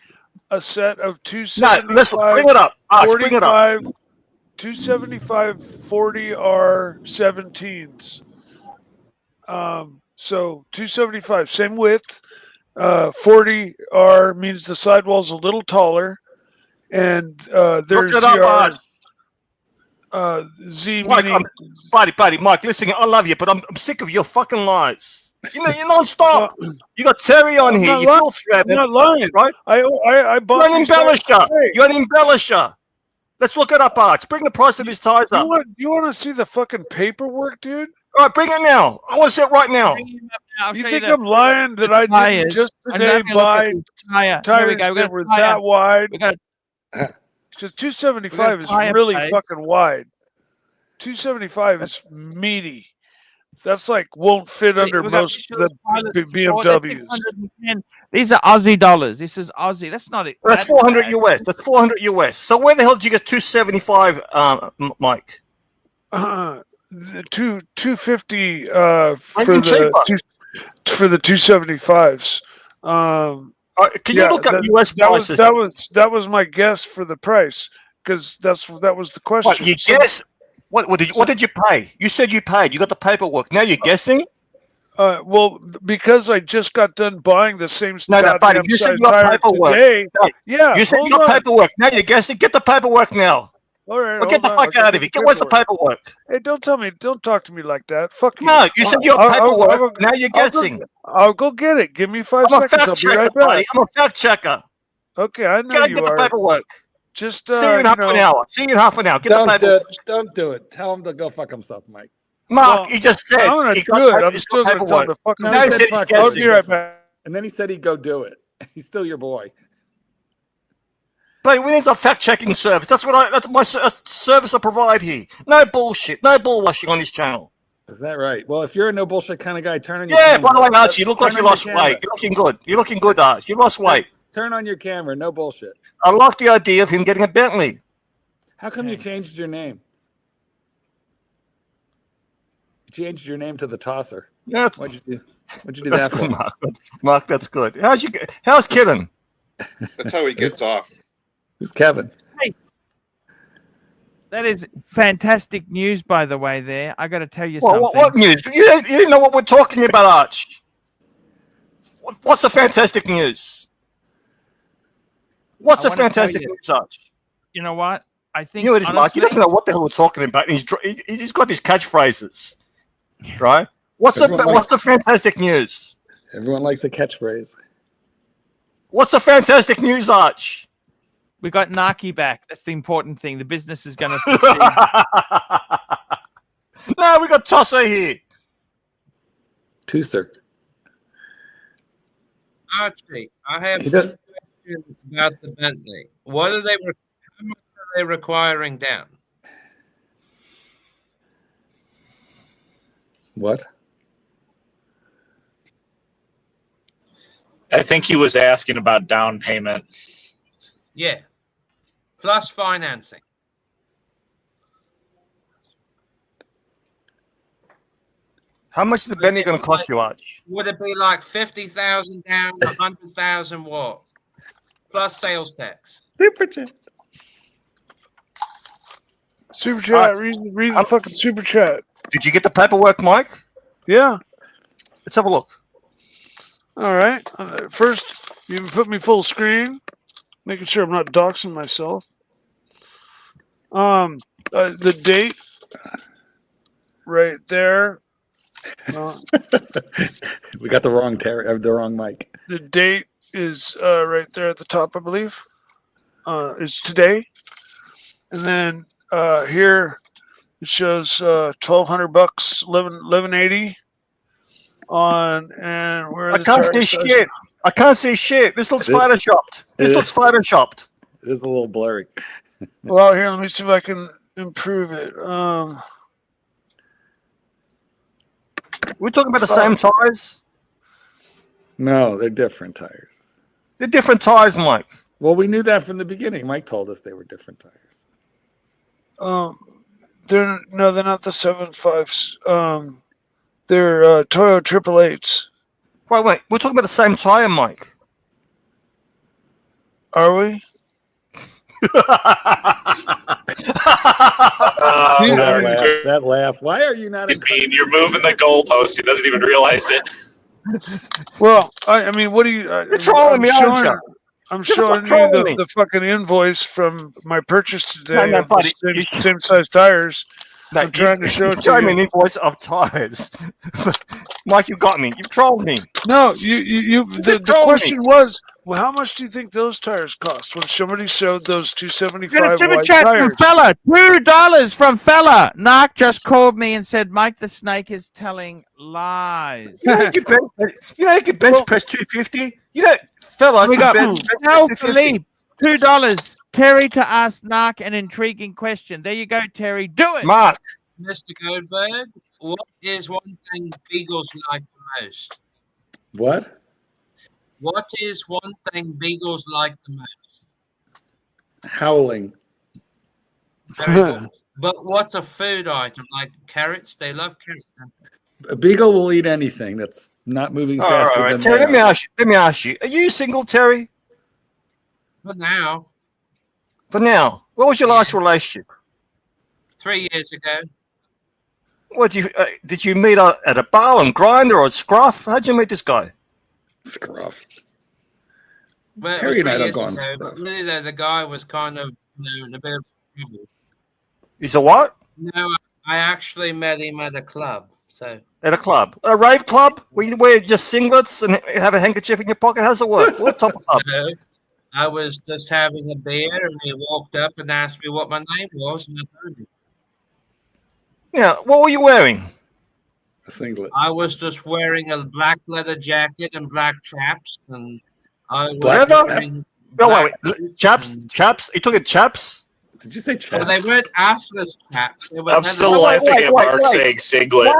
a set of No, 275. listen, bring it up. Arch, bring it up. 275 40R 17s. So 275, same width. 40R means the sidewall's a little taller, and there's Look it up, ZR, Z Mike, meaning buddy, Mike, listen, I love you, but I'm sick of your fucking lies. You know, you're non-stop. You got Terry on I'm here. not You lying. feel threatened, I'm not lying. right? I bought You're an these tires embellisher. today. You're an embellisher. Let's look it up, Arch. Bring the price of these tires up. You want to see the fucking paperwork, dude? All right, bring it now. I want to see it right now. I'll You show think the- I'm lying that I tires. didn't just I'm today having a look at buy the tire. Here we tires go. We that got were a tire. that wide? We got Because 275 is tire really page. fucking wide. 275 is meaty. That's like won't fit under we got most of Michelin the Pilot Sport, BMWs. that's 610. These are Aussie dollars. This is Aussie. That's not it. That's 400 US. That's 400 US. So where the hell did you get 275, Mike? The 250 Even for the 275s. Can you look up US prices? That was my guess for the price because that was the question. What, you guess? What did you pay? You said you paid. You got the paperwork. Now you're guessing? Well, because I just got done buying the same No, buddy. goddamn You said size you got tire paperwork. today. No, Yeah, you said you hold got on. paperwork. Now you're guessing. Get the paperwork now. All right, Or get the hold on. fuck out of here. Where's the paperwork? Hey, don't talk to me like that. Fuck you. No, you said you got paperwork. Now you're guessing. I'll go get it. Give me 5 I'm a seconds. fact I'll be checker, right buddy. back. I'm a fact checker. Okay, I know Gotta you get the are. paperwork. Just See you in half an hour. See you in half an hour. Get the paperwork. Don't do it. Tell him to go fuck himself, Mike. Mark, he just said I'm gonna he do got it. paper- I'm he's still got gonna tell him paperwork. to fuck No, Now he he said said he's fuck I'll guessing. be right back. And then he said he'd go do it. He's still your boy. But we need a fact-checking service. That's my service I provide here. No bullshit. No bullwashing on this channel. Is that right? Well, if you're a no bullshit kind of guy, turn on your Yeah, camera. by the way, Archie, you look like Turn you on your lost camera. weight. You're looking good. You're looking good, Archie. You lost weight. Turn on your camera. No bullshit. I like the idea of him getting a Bentley. How come you changed your name? You changed your name to the Tosser. Yeah, What'd you do? What'd you do that's that good, for? Mark. Mark, that's good. How's Kevin? That's how he gets off. Who's Kevin? That is fantastic news, by the way. There, I got to tell you Well, something. what news? You didn't know what we're talking about, Arch. What's the fantastic news? What's I the wanna tell fantastic you. news, Arch? You know what? I think You know it is, Mark. He honestly- doesn't know what the hell we're talking about. And he's got these catchphrases, right? What's the fantastic news? Everyone likes a catchphrase. What's the fantastic news, Arch? We got Naki back. That's the important thing. The business is going to succeed. No, we got Tosser here. Tooser. Archie, I have He does- questions about the Bentley. What are they? How much are they requiring down? What? I think he was asking about down payment. Yeah, plus financing. How much is the Bentley going to cost you, Arch? Would it be like 50,000 down, 100,000 what? Plus sales tax. Super chat. Super chat. Read the fucking super chat. Did you get the paperwork, Mike? Yeah. Let's have a look. All right. First, you put me full screen, making sure I'm not doxing myself. The date right there. We got the wrong the wrong mic. The date is right there at the top, I believe. Is today, and then here it shows $1,200, 1180 on, and where I can't see shit. I can't see shit. This looks photoshopped. This looks photoshopped. It is a little blurry. Well, here, let me see if I can improve it. We're talking about the same tires? No, they're different tires. They're different tires, Mike. Well, we knew that from the beginning. Mike told us they were different tires. They're not the 7.5s. They're Toyo 888s. Wait. We're talking about the same tire, Mike. Are we? That laugh. Why are you not? You're moving the goalpost. He doesn't even realize it. Well, I mean, what do you? You're trolling me, aren't you? I'm showing you the fucking invoice from my purchase today. No, of the same size tires. No, I'm trying to show it to Show me you. an invoice of tires. Mike, you got me. You've trolled me. No, the question was, well, how much do you think those tires cost? When somebody showed those 275 Super wide chat from tires. fella. $2 from fella. Narc just called me and said Mike the Snake is telling lies. You know you can bench press 250. You know, fella, We you got bench Tell press 250. Philippe $2. Terry to ask Narc an intriguing question. There you go, Terry. Do it. Mark. Mr. Goldberg, what is one thing beagles like the most? What? What is one thing beagles like the most? Howling. Very good. But what's a food item? Like carrots? They love carrots. A beagle will eat anything that's not moving faster All right. than Terry, they let me ask you. Are you single, Terry? For now, For now. What was your last relationship? 3 years ago. What did you meet at a bar and grinder or a scruff? How'd you meet this guy? Scruff. Well, Terry and I don't years go on ago, stuff. but really, though, the guy was kind of in a bit of trouble. He's a what? No, I actually met him at a club. So At a club. A rave club? Where you wear just singlets and have a handkerchief in your pocket? How's it work? What type of club? no, I was just having a beer, and he walked up and asked me what my name was, and I told him. Yeah, what were you wearing? A singlet. I was just wearing a black leather jacket and black chaps, and I was Black wearing chaps? No, black wait. boots Chaps? and- Chaps? You took it chaps? Did you say Well, chaps? they weren't assless chaps. They were I'm leather still chaps. laughing at wait, Mark wait. saying singlet.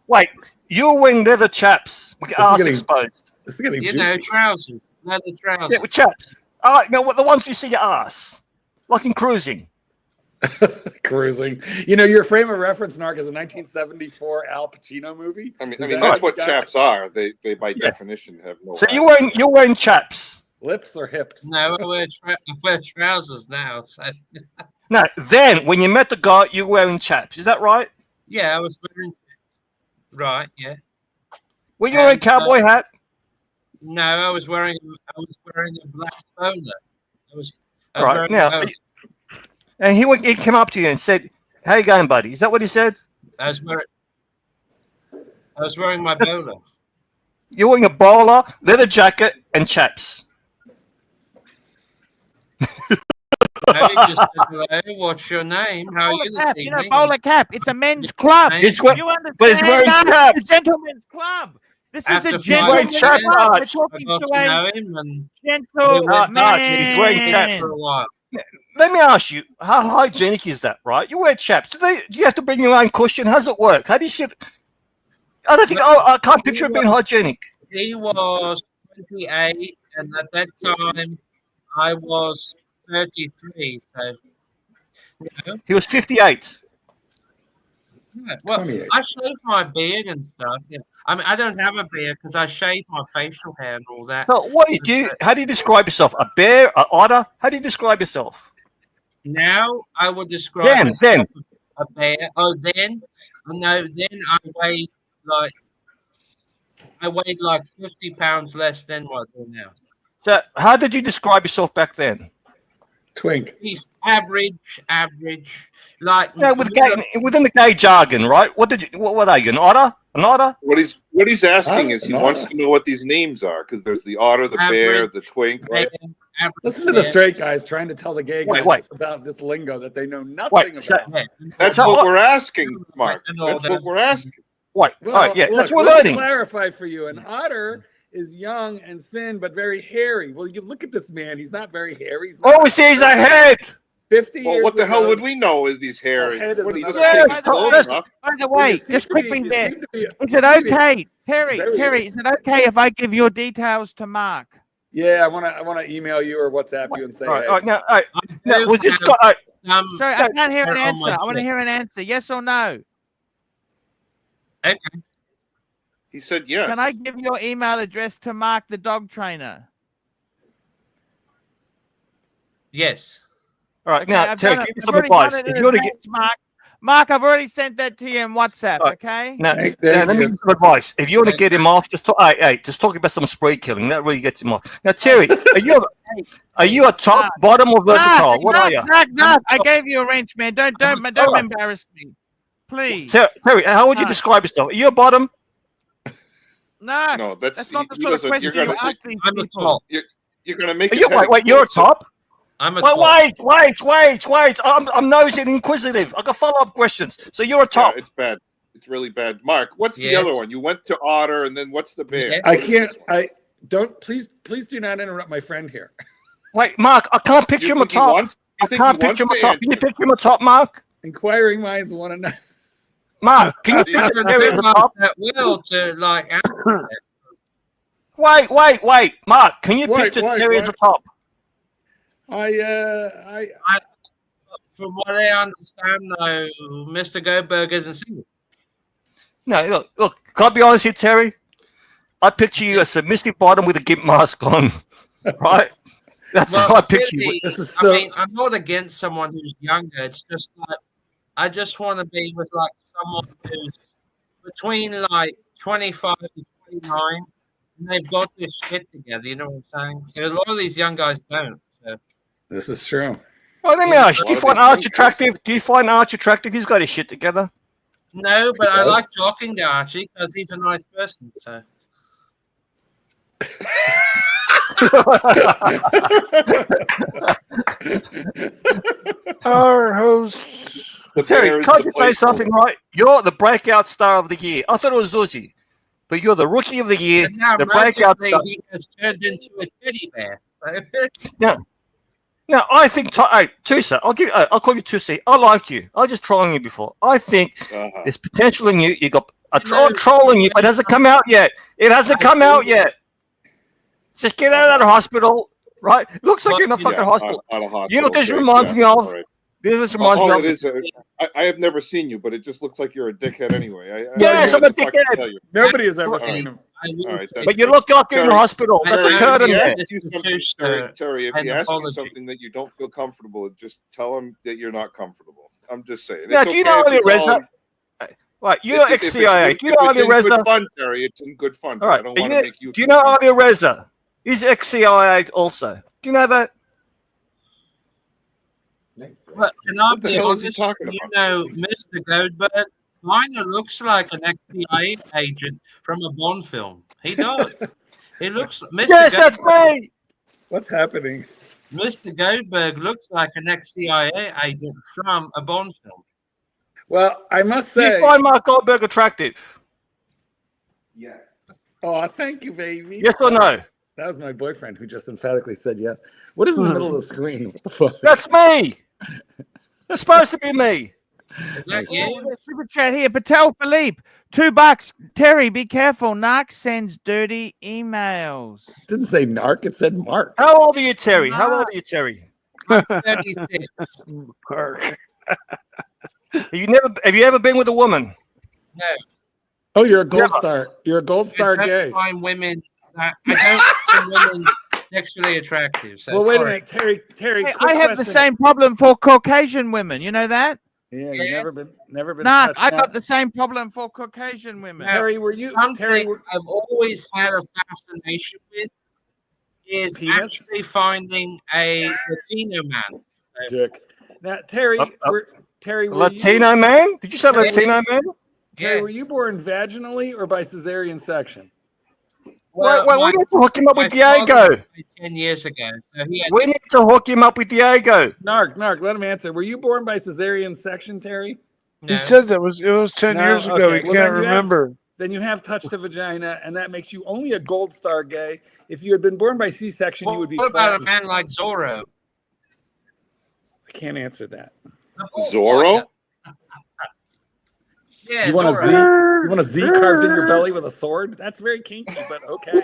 Wait. You were wearing leather chaps with your This is ass getting- exposed. This is getting You juicy. know, trousers, leather trousers. Yeah, with chaps. What the ones you see your ass. Like in cruising. Cruising. You know, your frame of reference, Narc, is a 1974 Al Pacino movie. I mean, Is that that's what what you got? chaps are. They by definition have no. So ass. you're wearing chaps. Lips or hips? No, I wear trousers now. So Now, then, when you met the guy, you were wearing chaps. Is that right? yeah, I was wearing. Right, yeah. Were you wearing a And, cowboy hat? No, I was wearing a black bowler. I was Right, wearing now, a bowler. and he came up to you and said, "How you going, buddy?" Is that what he said? I was wearing my bowler. You're wearing a bowler, leather jacket, and chaps. Maybe just said, hello, what's your name? How are you this Cap, evening? bowler cap. It's a men's club. He's Thank wearing, You but he's wearing understand? chaps. It's a gentleman's club. This is After a 5 gentleman's years, chaps, club. We're Arch. I talking got to to know a him, and gentleman. Arch, he's wearing chaps. for a while. Let me ask you, how hygienic is that, right? You wear chaps. Do you have to bring your own cushion? How does it work? How do you sit? I don't think. I can't picture it being hygienic. He was 28, and at that time, I was 33. So, you know, He was 58. Yeah, well, 28. I shave my beard and stuff. Yeah. I mean, I don't have a beard because I shave my facial hair and all that. So what do you do? How do you describe yourself? A bear? An otter? How do you describe yourself? Now I would describe myself Then. as a bear. Oh, then? No, then I weighed like 50 pounds less than what I do now. So how did you describe yourself back then? Twink. He's average. Like Within the gay jargon, right? What are you? An otter? An otter? What he's asking is he wants to know what these names are because there's the otter, the bear, the twink, right? Listen to the straight guys trying to tell the gay guys Wait. about this lingo that they know nothing about. That's what we're asking, Mark. That's what we're asking. Right. Well, All right. Yeah. look, That's what we're let me learning. clarify for you. An otter is young and thin, but very hairy. Well, you look at this man; he's not very hairy. He's not All we see is a head. 50 Well, years what the hell ago- would we know is these hairy? head is What, he another just thing. takes clothes off? By the way, you seem just to quick be- thing you there. seem to be- Is it you seem to be- okay, Terry? Very Terry, is it okay if I give your details to Mark? Yeah, I want to email you or WhatsApp you and say, All right. hey. All right. Now, was this guy? Sorry, I can't hear an on my answer. I want to chest. hear an answer. Yes or no? Okay. He said yes. Can I give your email address to Mark, the dog trainer? Yes. All right. Now, I've Terry, done it. give me I've some already advice. done it If in you want to advance, Mark, I've already sent that to you in WhatsApp. All right. Okay. Now, Thank let me you. give you some advice. If you want to get him off, just talk. Just talk about some spray killing. That really gets him off. Now, Terry, are you a top, bottom, or versatile? What are you? Mark, I gave you a wrench, man. Don't embarrass me, please. Terry, how would you describe yourself? Are you a bottom? No, that's not the he sort of doesn't- question you're you gonna- ask these I'm a people. top. You're going to make Are his you, head wait, you're a explode. top? I'm a top. Wait. I'm nosy and inquisitive. I got follow-up questions. So you're a top. Yeah, it's bad. It's really bad. Mark, what's the Yes. other one? You went to otter, and then what's the bear? Yeah. I What is can't. this one? I don't. Please do not interrupt my friend here. Wait, Mark, I can't picture You him a think he top. wants- you I think he can't wants picture him a to top. Can you answer? picture him a top, Mark? Inquiring minds want to know. Mark, can you I picture don't Terry as do a top? that will to like answer it. Wait, Mark, can you Wait, picture wait, Terry as a wait. top? From what I understand, though, Mr. Goldberg isn't single. No, look, can I be honest here, Terry? I picture you a submissive bottom with a gimp mask on, right? That's how I picture you. really, This is I so- mean, I'm not against someone who's younger. It's just like I just want to be with like someone who's between like 25 and 29, and they've got this shit together. You know what I'm saying? So a lot of these young guys don't. So. This is true. Well, let me ask you, do you find Archie attractive? Do you find Archie attractive? He's got his shit together. No, but I like talking to Archie because he's a nice person. So. Our host. Terry, can't you say something right? You're the breakout star of the year. I thought it was Zuzi, but you're the rookie of the year, And now the breakout magically star. he has turned into a teddy bear. So. Now, I think, hey, Tusa, I'll call you Tusi. I like you. I was just trolling you before. I think there's potential in you. You got a troll in you, but it hasn't come out yet. It hasn't come out yet. Just get out of that hospital, right? Looks like you're in a fucking hospital. You know what this reminds me of? This reminds me All of. it is, I have never seen you, but it just looks like you're a dickhead anyway. Yes, I'm a fucking dickhead. tell you. Nobody has ever seen him. All right, that's But you good. look like you're in the Terry, hospital. That's a Terry, curtain if he there. asks you something- Terry, if he asks you something that you don't feel comfortable with, just tell him that you're not comfortable. I'm just saying. Now, It's do you okay know if Ali it's all- Resna? Right, you're if it's ex-CIA. in- Do you know if Ali it's in good Resna? fun, Terry, it's in good fun. All right. I don't want to make you. Do you know Ali Reza? He's ex-CIA also. Do you know that? But can I What the be hell is he honest? talking You about? know, Mr. Goldberg kind of looks like an ex-CIA agent from a Bond film. He does. He looks. Mr. Yes, that's Goldberg- me. What's happening? Mr. Goldberg looks like an ex-CIA agent from a Bond film. Well, I must Do say. you find Mark Goldberg attractive? Yes. Oh, thank you, baby. Yes or no? That was my boyfriend who just emphatically said yes. What is in the middle of the screen? What the fuck? That's me. It's supposed to be me. Is that you? Super chat here. Patel Philippe, $2. Terry, be careful. Narc sends dirty emails. It didn't say narc, it said Mark. How old are you, Terry? How old are you, Terry? 36. Have you ever been with a woman? No. Oh, you're a gold star. You're a gold star I gay. don't find women. I don't find women sexually attractive. So Well, wait a sorry. minute, Terry. Hey, quick I have the question. same problem for Caucasian women. You know that? Yeah, you've never been Nah, touched I on. got the same problem for Caucasian women. Terry, were you Something Terry? I've always had a fascination with is Penis? actually finding a Latino man. Dick. Now, Terry, Terry, were Latino man? Did you say Latino man? Terry, were you born vaginally or by cesarean section? Wait, we need to hook him up with my father Diego. died 10 years ago. So he had We need to hook him up with Diego. Narc, let him answer. Were you born by cesarean section, Terry? He said that it was 10 No? years ago. Okay. He Well, can't then you have- remember. Then you have touched a vagina, and that makes you only a gold star gay. If you had been born by C-section, you would be. What about a platinum. man like Zorro? I can't answer that. Zorro? Yeah, You want Zorro. a Z? You want a Z carved in your belly with a sword? That's very kinky, but okay.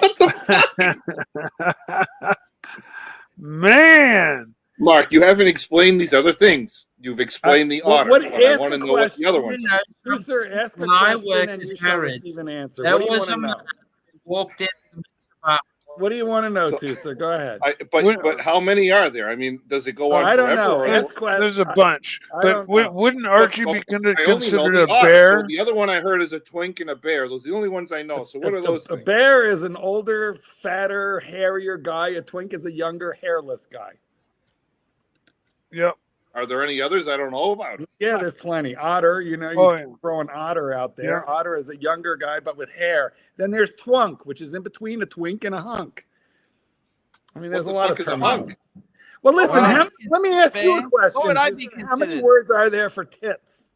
Man. Mark, you haven't explained these other things. You've explained the Well, otter. what- but I ask want to a know what the other question. ones are. You, sir, ask a When I question worked and in you shall marriage, receive an answer. there What do you was want a to man know? who walked in the department. What do you want to know, too, sir? Go ahead. But how many are there? I mean, does it go on I don't forever? know. or- Ask There's a bunch. I But don't know. wouldn't Archie be I only know considered the a otter. bear? So the other one I heard is a twink and a bear. Those are the only ones I know. So what are those A things? bear is an older, fatter, hairier guy. A twink is a younger, hairless guy. Yep. Are there any others I don't know about? Yeah, there's plenty. Otter, you know, you Oh, yeah. throw an otter out there. Yeah. Otter is a younger guy, but with hair. Then there's twunk, which is in between a twink and a hunk. I mean, there's What a the lot fuck of is a terminology. hunk? Well, listen, Well, let me ask you a What question. would I be How many considered? words are there for tits?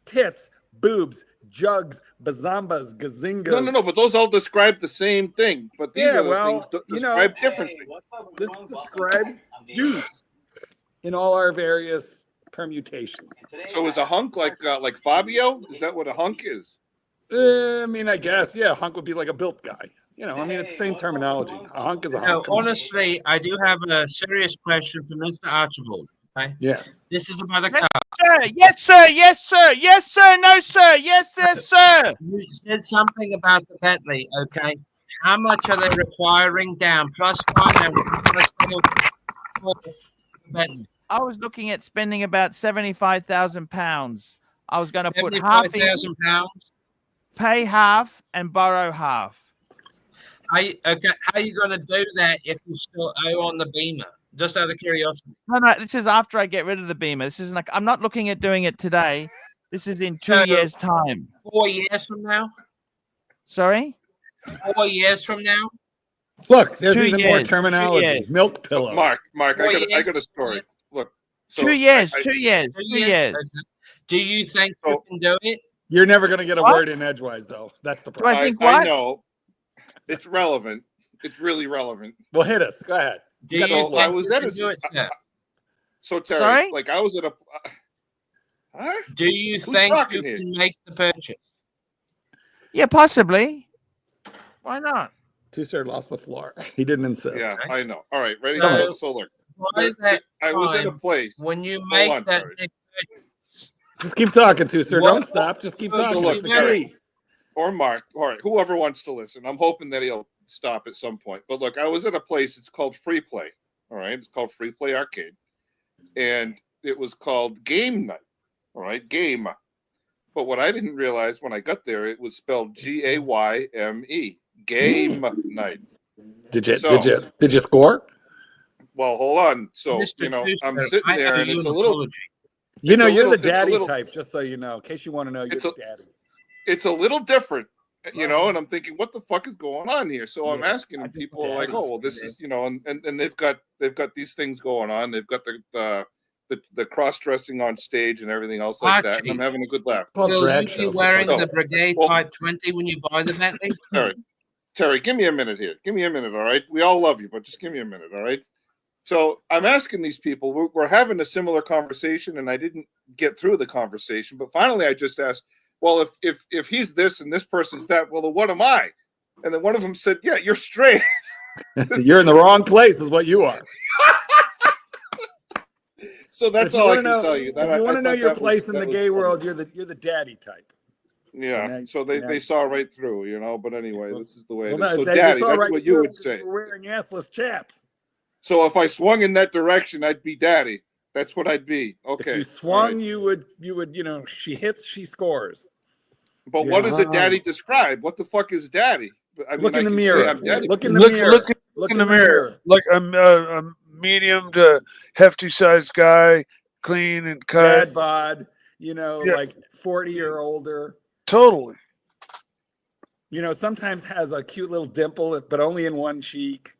Tits, boobs, jugs, bazambas, gazingas. No. But those all describe the same thing. But these Yeah, are the well, things that you know, describe different things. This describes dudes in all our various permutations. So is a hunk like Fabio? Is that what a hunk is? I mean, I guess, yeah, a hunk would be like a built guy. You know, I mean, it's the same terminology. A hunk is a No, hunk. Come on. honestly, I do have a serious question for Mr. Archibald. Okay? Yes. This is about a car. Sir, yes, sir, yes, sir, yes, sir, no, sir, yes, sir, sir. You said something about the Bentley, okay? How much are they requiring down plus finance plus sale for the Bentley? I was looking at spending about £75,000. I was going to put half in, £75,000. pay half, and borrow half. Okay, how are you going to do that if you still owe on the Beamer? Just out of curiosity. No, this is after I get rid of the Beamer. This isn't like I'm not looking at doing it today. This is in 2 years' time. 4 years from now? Sorry? 4 years from now? Look, there's 2 even more years, terminology. 2 years. Milk pillow. Mark, I 4 got years. a story. Look, so 2 years, I- 2 years, 2 years. Okay. Do you think you can do it? You're never going to get a What? word in edgewise, though. That's the Do problem. I think I what? know it's relevant. It's really relevant. Well, hit us. Go ahead. Do you So think I was you at can a- do it, sir? So Terry, Sorry? like I was at a. Huh? Do you Who's think talking you here? can make the purchase? Yeah, possibly. Why not? Two-sir lost the floor. He didn't insist. Yeah, I know. All right, ready? So- So look, By that I was at a time, place. when you make on, that Terry. next purchase, Just keep talking, Two-sir. What- Don't stop. Just keep So talking. look, It's the Terry. key. Or Mark, all right, whoever wants to listen. I'm hoping that he'll stop at some point. But look, I was at a place, it's called Free Play. All right, it's called Free Play Arcade. And it was called Game Night. All right, game. But what I didn't realize when I got there, it was spelled G-A-Y-M-E. Game Night. Did you So- did you score? Well, hold on. So, Mr. you know, I'm Tuesday, sitting I there owe and you it's an a little apology. You know, It's a you're the little- it's a daddy little- type, just so you know. In case you want to know, you're It's the a- daddy. it's a little different, you know, and I'm thinking, what the fuck is going on here? So I'm asking, and people are like, oh, well, this is, you know, and they've got these things going on. They've got the cross dressing on stage and everything else like that, and I'm having a good laugh. Called Will drag you show. be for wearing fuck's the sake. Brigade Well- Type 20 when you buy the Bentley? Terry, give me a minute here. Give me a minute, all right? We all love you, but just give me a minute, all right? So I'm asking these people, we're having a similar conversation, and I didn't get through the conversation, but finally I just asked, well, if he's this and this person's that, well, then what am I? And then one of them said, yeah, you're straight. You're in the wrong place, is what you are. So that's all I can tell you. If you want to know your place in the gay world, you're the daddy type. Yeah. So they saw right through, you know. But anyway, this is the way it is. No, So they daddy, saw that's right what you through would because say. you were wearing assless chaps. So if I swung in that direction, I'd be daddy. That's what I'd be. Okay. If you swung, you would, she hits, she scores. But what does a daddy describe? What the fuck is daddy? I mean, Look in the I can mirror. say I'm daddy. Look in the mirror. Look in the mirror. Like a medium to hefty sized guy, clean and cut. Dad bod, like 40 or older. Totally. Sometimes has a cute little dimple, but only in one cheek.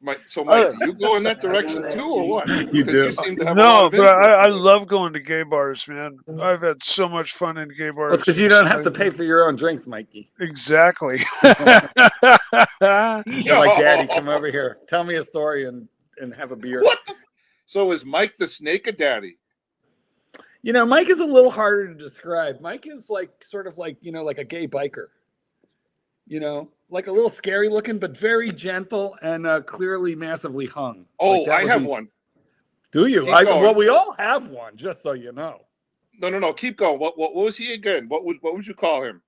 Mike, do you go in that direction too, or what? You do. You seem to have a lot of but I love going to gay bars, man. I've had so much fun in gay bars. That's because you don't have to pay for your own drinks, Mikey. Exactly. You're like, Daddy, come over here. Tell me a story and have a beer. What the So is Mike the Snake a daddy? Mike is a little harder to describe. Mike is sort of like a gay biker. Like a little scary looking, but very gentle and clearly massively hung. Oh, I have one. Do you? Well, we all have one, just so you know. No. Keep going. What was he again? What would you call him?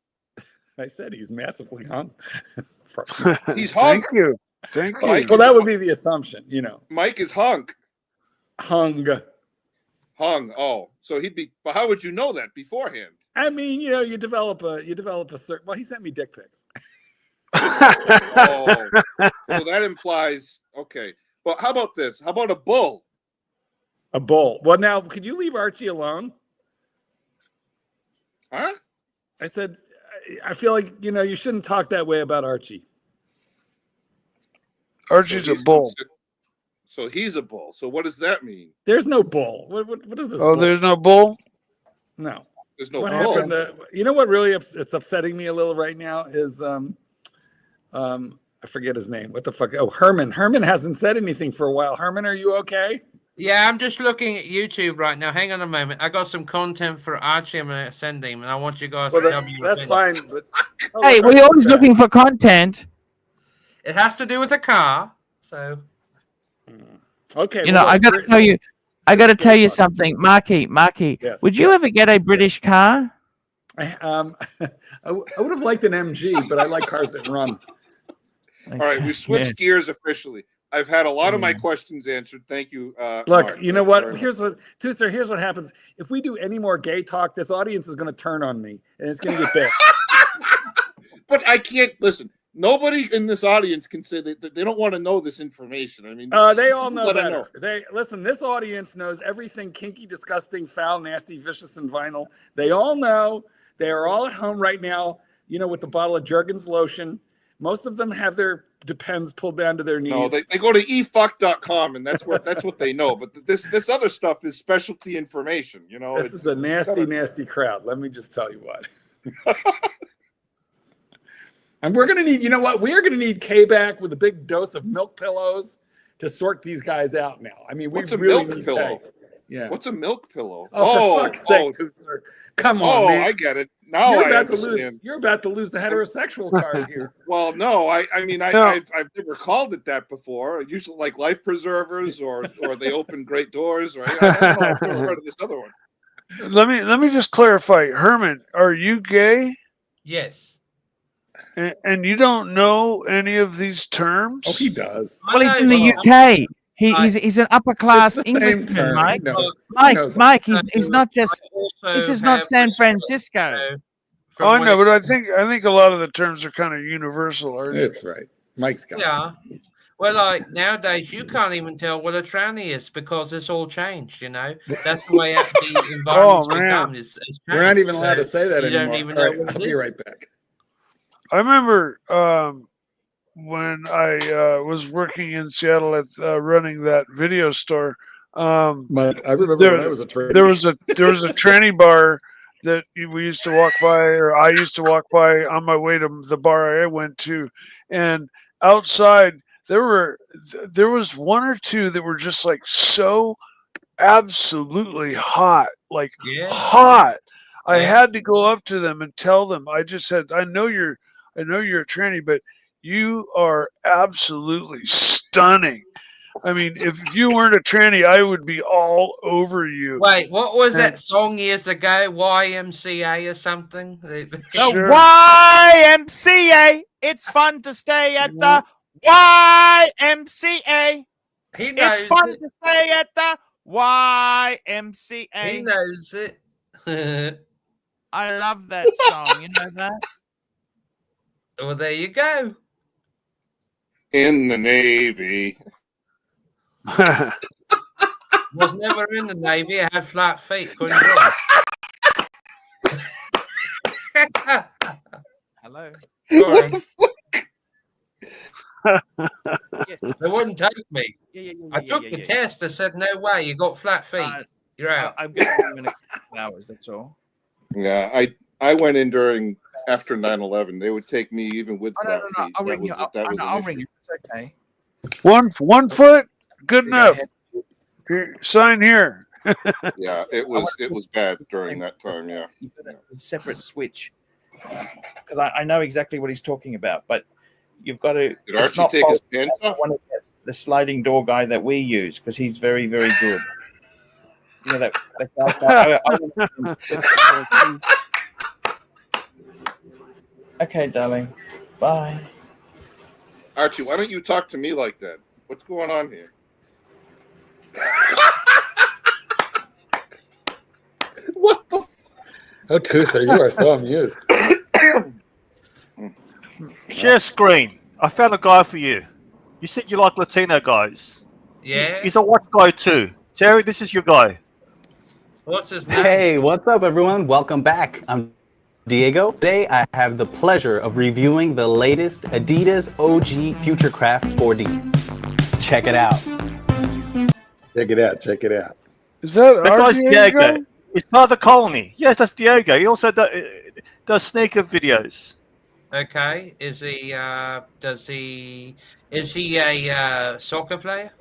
I said he's massively hung. He's hung. Thank you. Well, that would be the assumption, Mike is hung. Hung. Oh, so he'd be. But how would you know that beforehand? I mean, you develop a certain. Well, he sent me dick pics. Oh, so that implies okay. But how about this? How about a bull? A bull. Well, now could you leave Archie alone? Huh? I said, I feel like you shouldn't talk that way about Archie. Archie's a bull. So he's a bull. So what does that mean? There's no bull. What is this? Oh, bull? There's no bull? No. There's no what bull. Happened what really it's upsetting me a little right now is I forget his name. What the fuck? Oh, Herman. Herman hasn't said anything for a while. Herman, are you okay? Yeah, I'm just looking at YouTube right now. Hang on a moment. I got some content for Archie I'm going to send him, and I want you guys to tell me. That's fine. But hey, we're always looking for content. It has to do with a car, so. Okay. I got to tell you. I got to tell you something, Marky. Yes, would you ever get a British car? I would have liked an MG, but I like cars that run. All right, we switched gears officially. I've had a lot of my questions answered. Thank you. Look, Mark. you know what? Here's what happens. If we do any more gay talk, this audience is going to turn on me, and it's going to get bad. But I can't listen. Nobody in this audience can say that they don't want to know this information. I mean, they all know better. They listen. This audience knows everything kinky, disgusting, foul, nasty, vicious, and vinyl. They all know. They are all at home right now. With the bottle of Jergens lotion. Most of them have their Depends pulled down to their knees. No, they go to efuck.com and that's what they know. But this other stuff is specialty information. This is a nasty crowd. Let me just tell you what. And we're gonna need. You know what? We are gonna need K-back with a big dose of milk pillows to sort these guys out. Now, I mean, what's we a really milk need pillow? K. Yeah. What's a milk pillow? Oh, for fuck's sake, sir. Come on, man. I get it. Now I understand. You're about to lose the heterosexual card here. Well, no, I've never called it that before. Usually like life preservers or they open great doors. Or I don't know. I've never heard of this other one. Let me just clarify. Herman, are you gay? Yes. And you don't know any of these terms? Oh, he does. Well, he's in the UK. He's an upper class Englishman, Mike. Mike, he's not just. This is not San Francisco. Oh, I know, but I think a lot of the terms are kind of universal, aren't they? That's right. Mike's got. Yeah. Well, like nowadays, you can't even tell what a tranny is because it's all changed. That's the way the environment's become. It's changed. We're not even allowed to say that anymore. Don't even know what I'll be right back. I remember when I was working in Seattle at running that video store. Mike, I remember when I was a tranny. There was a tranny bar that we used to walk by, or I used to walk by on my way to the bar I went to, and outside there was one or two that were just like so absolutely hot, hot. I had to go up to them and tell them. I just said, I know you're a tranny, but you are absolutely stunning. I mean, if you weren't a tranny, I would be all over you. Wait, what was that song years ago? YMCA or something? The YMCA. It's fun to stay at the YMCA. He knows It's fun it. to stay at the YMCA. He knows it. I love that song. You know that? Well, there you go. In the Navy. Was never in the Navy. I had flat feet. Couldn't drive. Hello. Sorry. Yes. They wouldn't take me. Yeah, I took the test. They said, no way. You got flat feet. You're out. I'm going in a couple hours. That's all. Yeah, I went in after 9/11. They would take me even with flat feet. I'll ring you. I'll ring you. It's okay. 1 foot, good enough. Here, sign here. Yeah, it was bad during that time. Yeah, You've got a separate switch because I know exactly what he's talking about, but you've got to. Did Archie take his pants off? The sliding door guy that we use because he's very, very good. You know that okay, darling. Bye. Archie, why don't you talk to me like that? What's going on here? What the? Oh, Tusa, you are so amused. Share screen. I found a guy for you. You said you like Latino guys. Yeah. He's a watch guy too. Terry, this is your guy. What's his name? Hey, what's up, everyone? Welcome back. I'm Diego. Today, I have the pleasure of reviewing the latest Adidas OG Futurecraft 4D. Check it out. Check it out. Check it out. Is that That guy's Diego? Diego. He's part of the colony. Yes, that's Diego. He also does sneaker videos. Okay. Is he? Is he a soccer player?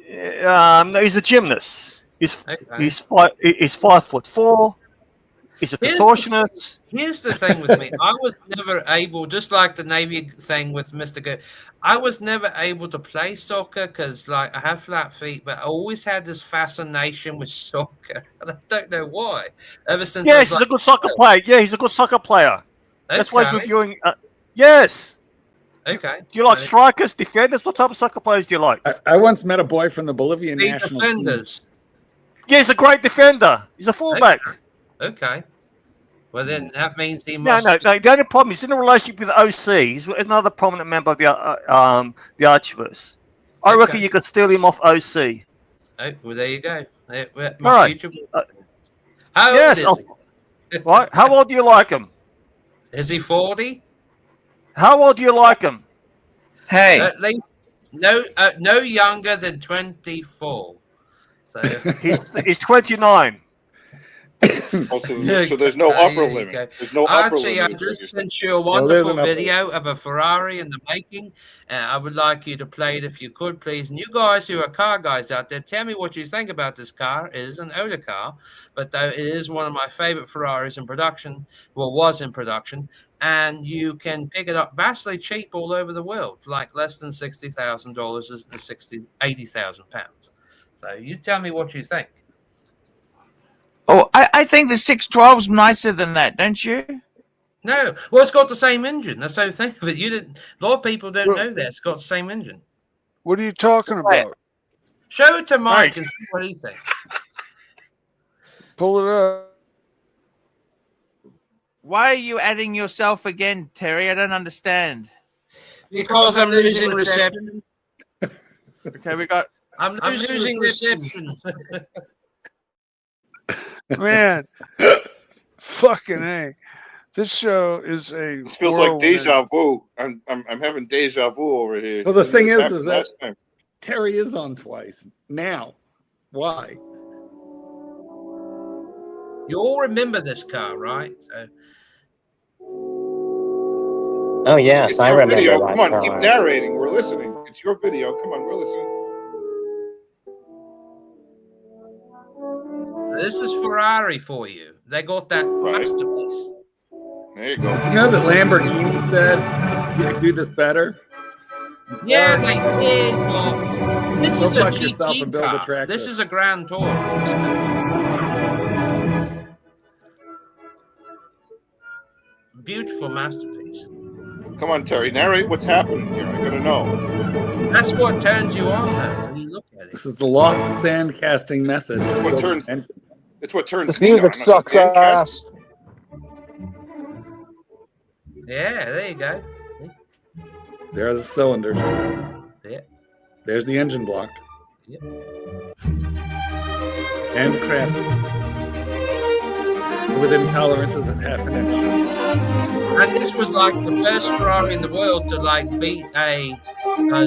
No, he's a gymnast. He's 5'4". He's a contortionist. Here's the thing with me. I was never able, just like the Navy thing with Mr. Go, I was never able to play soccer because, like, I have flat feet, but I always had this fascination with soccer. And I don't know why. Ever since Yes, he's a good soccer player. Yeah, he's a good soccer player. That's why he's reviewing. Yes. Okay. Do you like strikers, defenders? What type of soccer players do you like? I once met a boy from the Bolivian Big national defenders. team. Yeah, he's a great defender. He's a fullback. Okay. Well, then that means he No, must. no. The only problem is in a relationship with OC. He's another prominent member of the Archieverse. I reckon you could steal him off OC. Oh, well, there you go. All right. How Yes. old is he? Right. How old do you like him? Is he 40? How old do you like him? Hey. At least no younger than 24. So He's 29. So there's no upper limit. There's no upper Archie, I limit. just sent you a wonderful video of a Ferrari in the making. I would like you to play it if you could, please. And you guys who are car guys out there, tell me what you think about this car. It is an older car, but though it is one of my favorite Ferraris in production, well, was in production. And you can pick it up vastly cheap all over the world, like less than $60,000 is £80,000. So you tell me what you think. Oh, I think the 612's nicer than that, don't you? No, well, it's got the same engine. That's the whole thing of it. You didn't. A lot of people don't know that it's got the same engine. What are you talking about? Show it to Mike and see what he thinks. Pull it up. Why are you adding yourself again, Terry? I don't understand. Because I'm losing reception. Okay, we got. I'm losing reception. Man, fucking A. This show is a. This feels like deja vu. I'm having deja vu over here. Well, the thing is that last time. Terry is on twice now. Why? You all remember this car, right? Oh yes, It's I your remember video. that Come on, car. keep narrating. We're listening. It's your video. Come on, we're listening. This is Ferrari for you. They got that masterpiece. There you go. You know that Lamborghini said you could do this better? Yeah, they did. But This Go is a fuck yourself GT and build a car. tractor. This is a Grand Tour. Beautiful masterpiece. Come on, Terry, narrate what's happening here. I gotta know. That's what turns you on, though, when you look at it. This is the lost sand casting method. It's what turns This me music on. sucks ass. Yeah, there you go. There's a cylinder. Yeah. There's the engine block. Yep. And crafted. Within tolerances of half an inch. And this was like the first Ferrari in the world to like beat a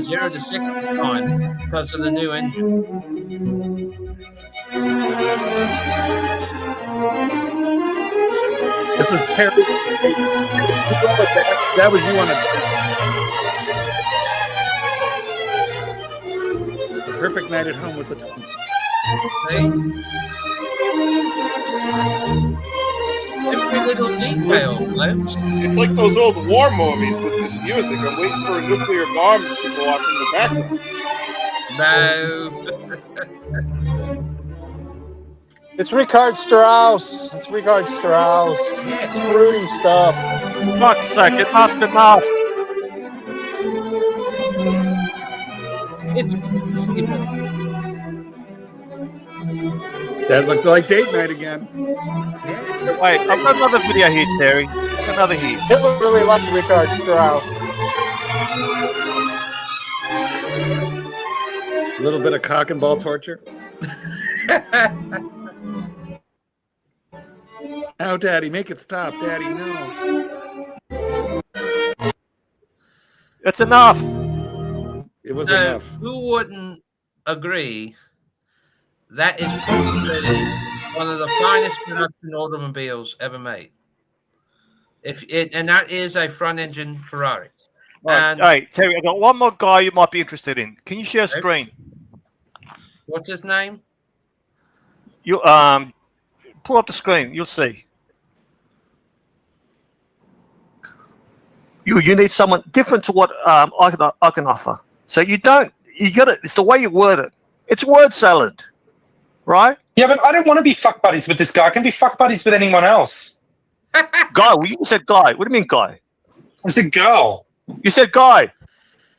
0 to 60 time because of the new engine. This is terrible. That was you on a perfect night at home with the twin. Every little detail, folks. It's like those old war movies with this music. I'm waiting for a nuclear bomb to go off in the background. No. It's Richard Strauss. It's Richard Strauss. Yeah. It's fruity stuff. Fuck's sake, it must be enough. It's That looked like date night again. Wait, I've got another video here, Terry. I've got another here. Hitler really liked Richard Strauss. A little bit of cock and ball torture. Now, Daddy, make it stop. Daddy, no. It's enough. It was So, enough. who wouldn't agree that is probably one of the finest production automobiles ever made? And that is a front engine Ferrari. Right. Hey, Terry, I've got one more guy you might be interested in. Can you share screen? What's his name? You pull up the screen, you'll see. You need someone different to what I can offer. So you got it. It's the way you word it. It's word salad, right? Yeah, but I don't want to be fuck buddies with this guy. I can be fuck buddies with anyone else. Guy, well, you said guy. What do you mean guy? I said girl. You said guy.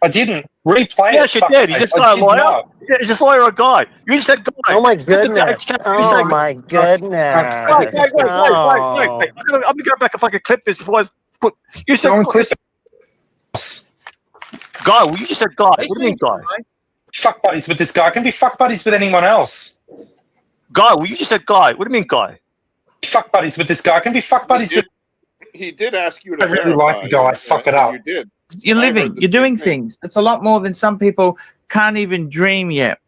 I didn't. Replay yes, it. you did. You just got a lawyer. Is this lawyer a guy? You just said guy. Oh my goodness. Oh my goodness. Wait. I'm gonna go back if I can clip this before I put. You said guy. Well, you just said guy. What do you mean guy? Fuck buddies with this guy. I can be fuck buddies with anyone else. Guy. Well, you just said guy. What do you mean guy? Fuck buddies with this guy. I can be fuck buddies with. He did ask you to. I really like the guy. I fuck it up. You did. You're living. You're doing things. It's a lot more than some people can't even dream yet.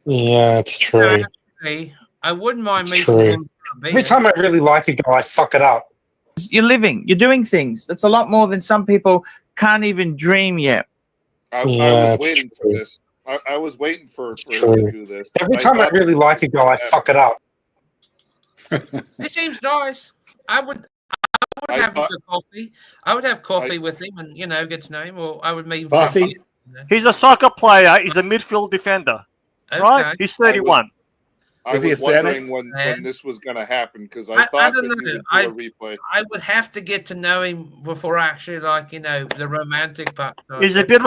Yeah, it's true. Actually, I wouldn't mind It's meeting true. him. Every time I really like a guy, I fuck it up. You're living. You're doing things. That's a lot more than some people can't even dream yet. I was waiting for this. I was waiting for him to do this. Every time I really like a guy, I fuck it up. He seems nice. I would have him for coffee. I would have coffee with him and, get to know him, or I would meet him for Coffee? He's a soccer player. He's a midfield defender. Okay. Right? He's 31. I Is he was Hispanic? wondering when this was going to happen because I thought I that don't you know. would do a replay. I would have to get to know him before actually, the romantic part. He's a bit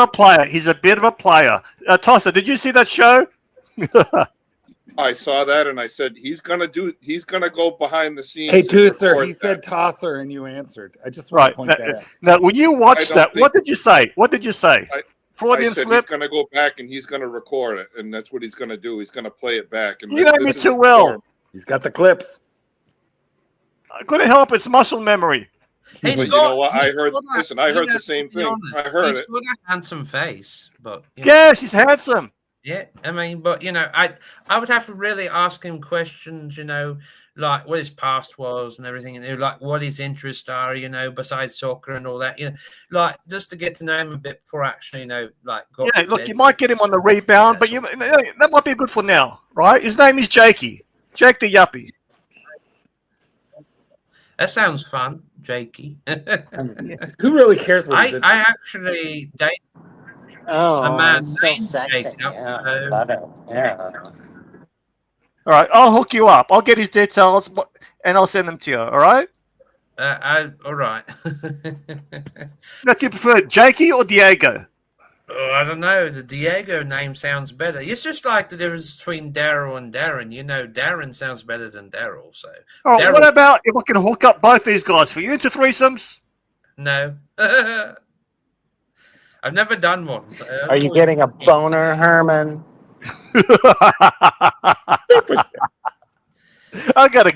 of a player. Tosser, did you see that show? I saw that and I said he's gonna go behind the scenes. Hey, and Toother, record he that. said tosser and you answered. I just want to point that out. Now, when you watched that, what did you say? Freudian I said slip? he's going to go back and he's going to record it, and that's what he's going to do. He's going to play it back. And You know me too well. He's got the clips. I couldn't help it. It's muscle memory. He's You got- know what? I he's heard. got a- Listen, I heard know, the same to be thing. honest, I heard he's it. got a handsome face, but Yes, he's handsome. yeah, I mean, but I would have to really ask him questions, like what his past was and everything, and like what his interests are, besides soccer and all that, like just to get to know him a bit before actually, go. Yeah, look, you might get him on the rebound, but that might be good for now, right? His name is Jakey. Jake the Yuppie. That sounds fun, Jakey. Who really cares what I he's actually date Oh, man it's so named sexy. Jacob, Yeah, so- love it. Yeah. All right, I'll hook you up. I'll get his details and I'll send them to you. All right. All right. Now, do you prefer Jakey or Diego? Oh, I don't know. The Diego name sounds better. It's just like the difference between Daryl and Darren. You know, Darren sounds better than Daryl. So, Oh, Daryl- what about if I can hook up both these guys for you into threesomes? No. I've never done one. Are you getting a boner, Herman? I gotta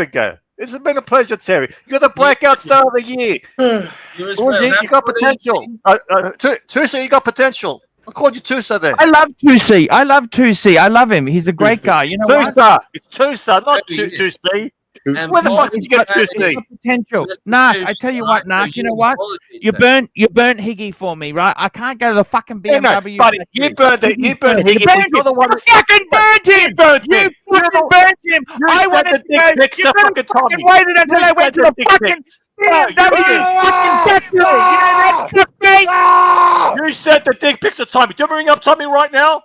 go. It's been a pleasure, Terry. You're the breakout star of the year. You got potential. Tusa, you got potential. I called you Tusa there. I love Tusi. I love him. He's a great guy. You know what? Tusa. It's Tusa, not Tusi. Where the fuck did you get Tusi? Potential. Narc, I tell you what, Narc, you know what? You burnt Higgy for me, right? I can't go to the fucking BMW. Buddy, you burned Higgy. You fucking burnt him. You fucking burnt him. I wanted to go. You could have fucking waited until I went to the fucking BMW fucking factory. You know that took me? You sent the dick pics to Tommy. Do you want me to ring up Tommy right now?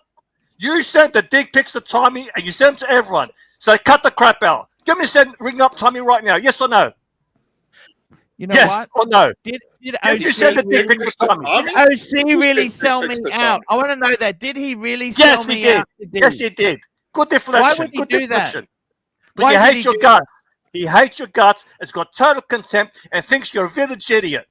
You sent the dick pics to Tommy and you sent them to everyone. So cut the crap out. Do you want me to ring up Tommy right now? Yes or no? You know yes what? or no? Did you OC send the dick pics to Tommy? Did OC really sell me out? I want to know that. Did he really sell me out? Yes, he did. Good deflection. Why would he Good do deflection. that? But Why he did hates he your do guts. He hates your guts. Has got total contempt and thinks you're a village idiot.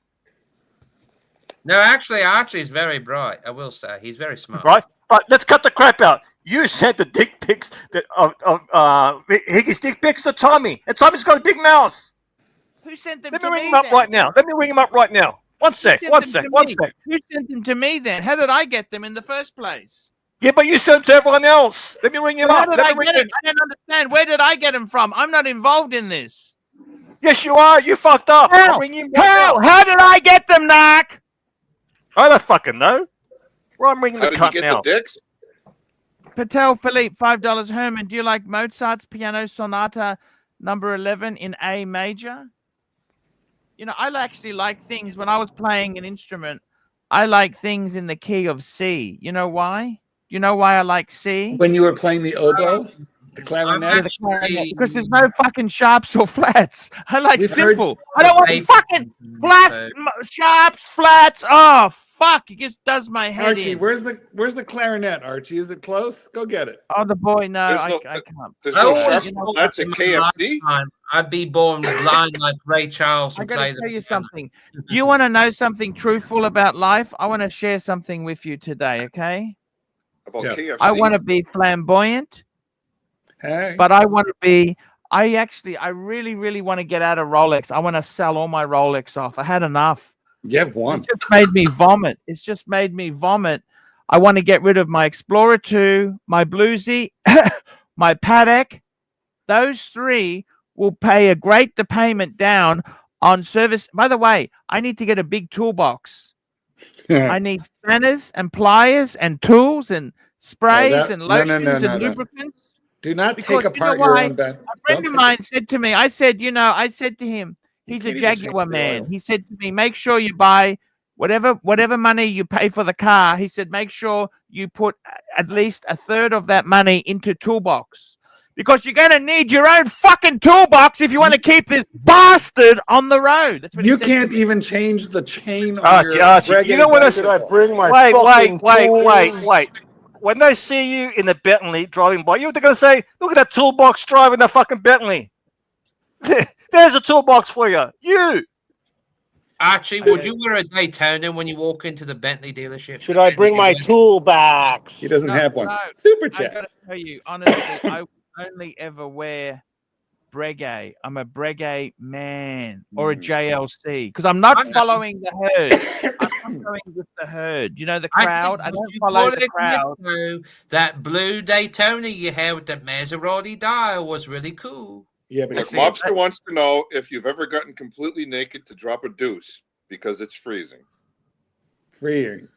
No, actually, Archie's very bright. I will say he's very smart. Right. Let's cut the crap out. You sent the dick pics of Higgy's dick pics to Tommy, and Tommy's got a big mouth. Who sent them Let to me ring me him up then? right now. Let me ring him up right now. One sec. Who sent them to me then? How did I get them in the first place? Yeah, but you sent them to everyone else. Let me ring him Well, up. how did I get it? I don't understand. Where did I get them from? I'm not involved in this. Yes, you are. You fucked up. I'll ring him right now. How did I get them, Narc? I don't fucking know. Well, I'm ringing How the did you cunt get now. the dicks? Patel Philippe, $5. Herman, do you like Mozart's Piano Sonata number 11 in A major? You know, I actually like things when I was playing an instrument. I like things in the key of C. You know why? You know why I like C? When you were playing the oboe, the clarinet? Yeah, the clarinet, because there's no fucking sharps or flats. I like We've simple. I don't want fucking flats, sharps, flats. Oh, fuck. It just does my head Archie, in. where's the clarinet, Archie? Is it close? Go get it. Oh, the boy, no, There's I no- can't. There's I no always sharp thought flats at in my KFC. lifetime I'd be born blind like Ray Charles I and got play to the tell you piano. something. You want to know something truthful about life? I want to share something with you today, okay? About Yes. KFC. I want to be flamboyant, Hey. but I want to be. I really, really want to get out of Rolex. I want to sell all my Rolex off. I had enough. You have one. It's just made me vomit. It's just made me vomit. I want to get rid of my Explorer 2, my Bluesy, my Paddock. Those three will pay a great payment down on service. By the way, I need to get a big toolbox. I need spanners and pliers and tools and sprays and lotions and lubricants. Do not Because take you know apart your why? own bed. A friend of mine said to me, I said to him, he's a can't even change Jaguar the man. oil. He said to me, make sure you buy whatever money you pay for the car. He said, make sure you put at least a third of that money into toolbox. Because you're going to need your own fucking toolbox if you want to keep this bastard on the road. That's what he You said can't to me. even change the chain on Archie, your Archie, you regular know what I bike. said? Should I bring my Wait. fucking tools? When they see you in the Bentley driving by, you know what they're going to say? Look at that toolbox driving the fucking Bentley. There's a toolbox for you. You. Archie, would you wear a Daytona when you walk into the Bentley dealership? Should I bring my toolbox? He doesn't have one. No, Super I chat. got to tell you, honestly, I only ever wear Breguet. I'm a Breguet man or a JLC because I'm not following the herd. I'm not going with the herd. You know, the crowd. I don't follow the crowd. That blue Daytona you had with the Maserati dial was really cool. Yeah, but Look, Mobster wants to know if you've ever gotten completely naked to drop a deuce because it's freezing. freeing.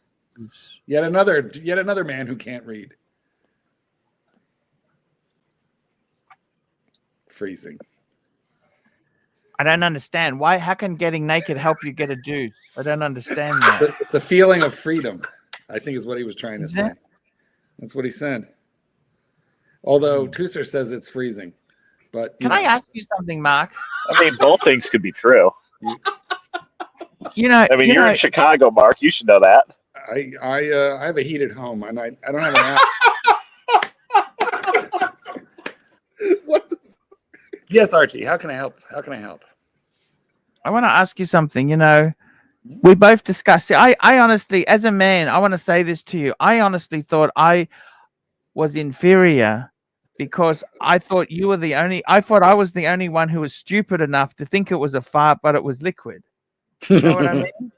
Yet another man who can't read. Freezing. I don't understand why. How can getting naked help you get a deuce? I don't understand that. It's a feeling of freedom. I think is what he was trying to Is say. it? That's what he said. Although Tusser says it's freezing. But Can I ask you something, Mark? I mean, both things could be true. You know, I mean, you're in Chicago, Mark. You should know that. I have a heated home, and I don't have an app. What the Yes, Archie, how can I help? How can I help? I want to ask you something. You know, we both discussed it. I honestly, as a man, I want to say this to you. I honestly thought I was inferior because I thought you were the only. I thought I was the only one who was stupid enough to think it was a fart, but it was liquid. You know what I mean?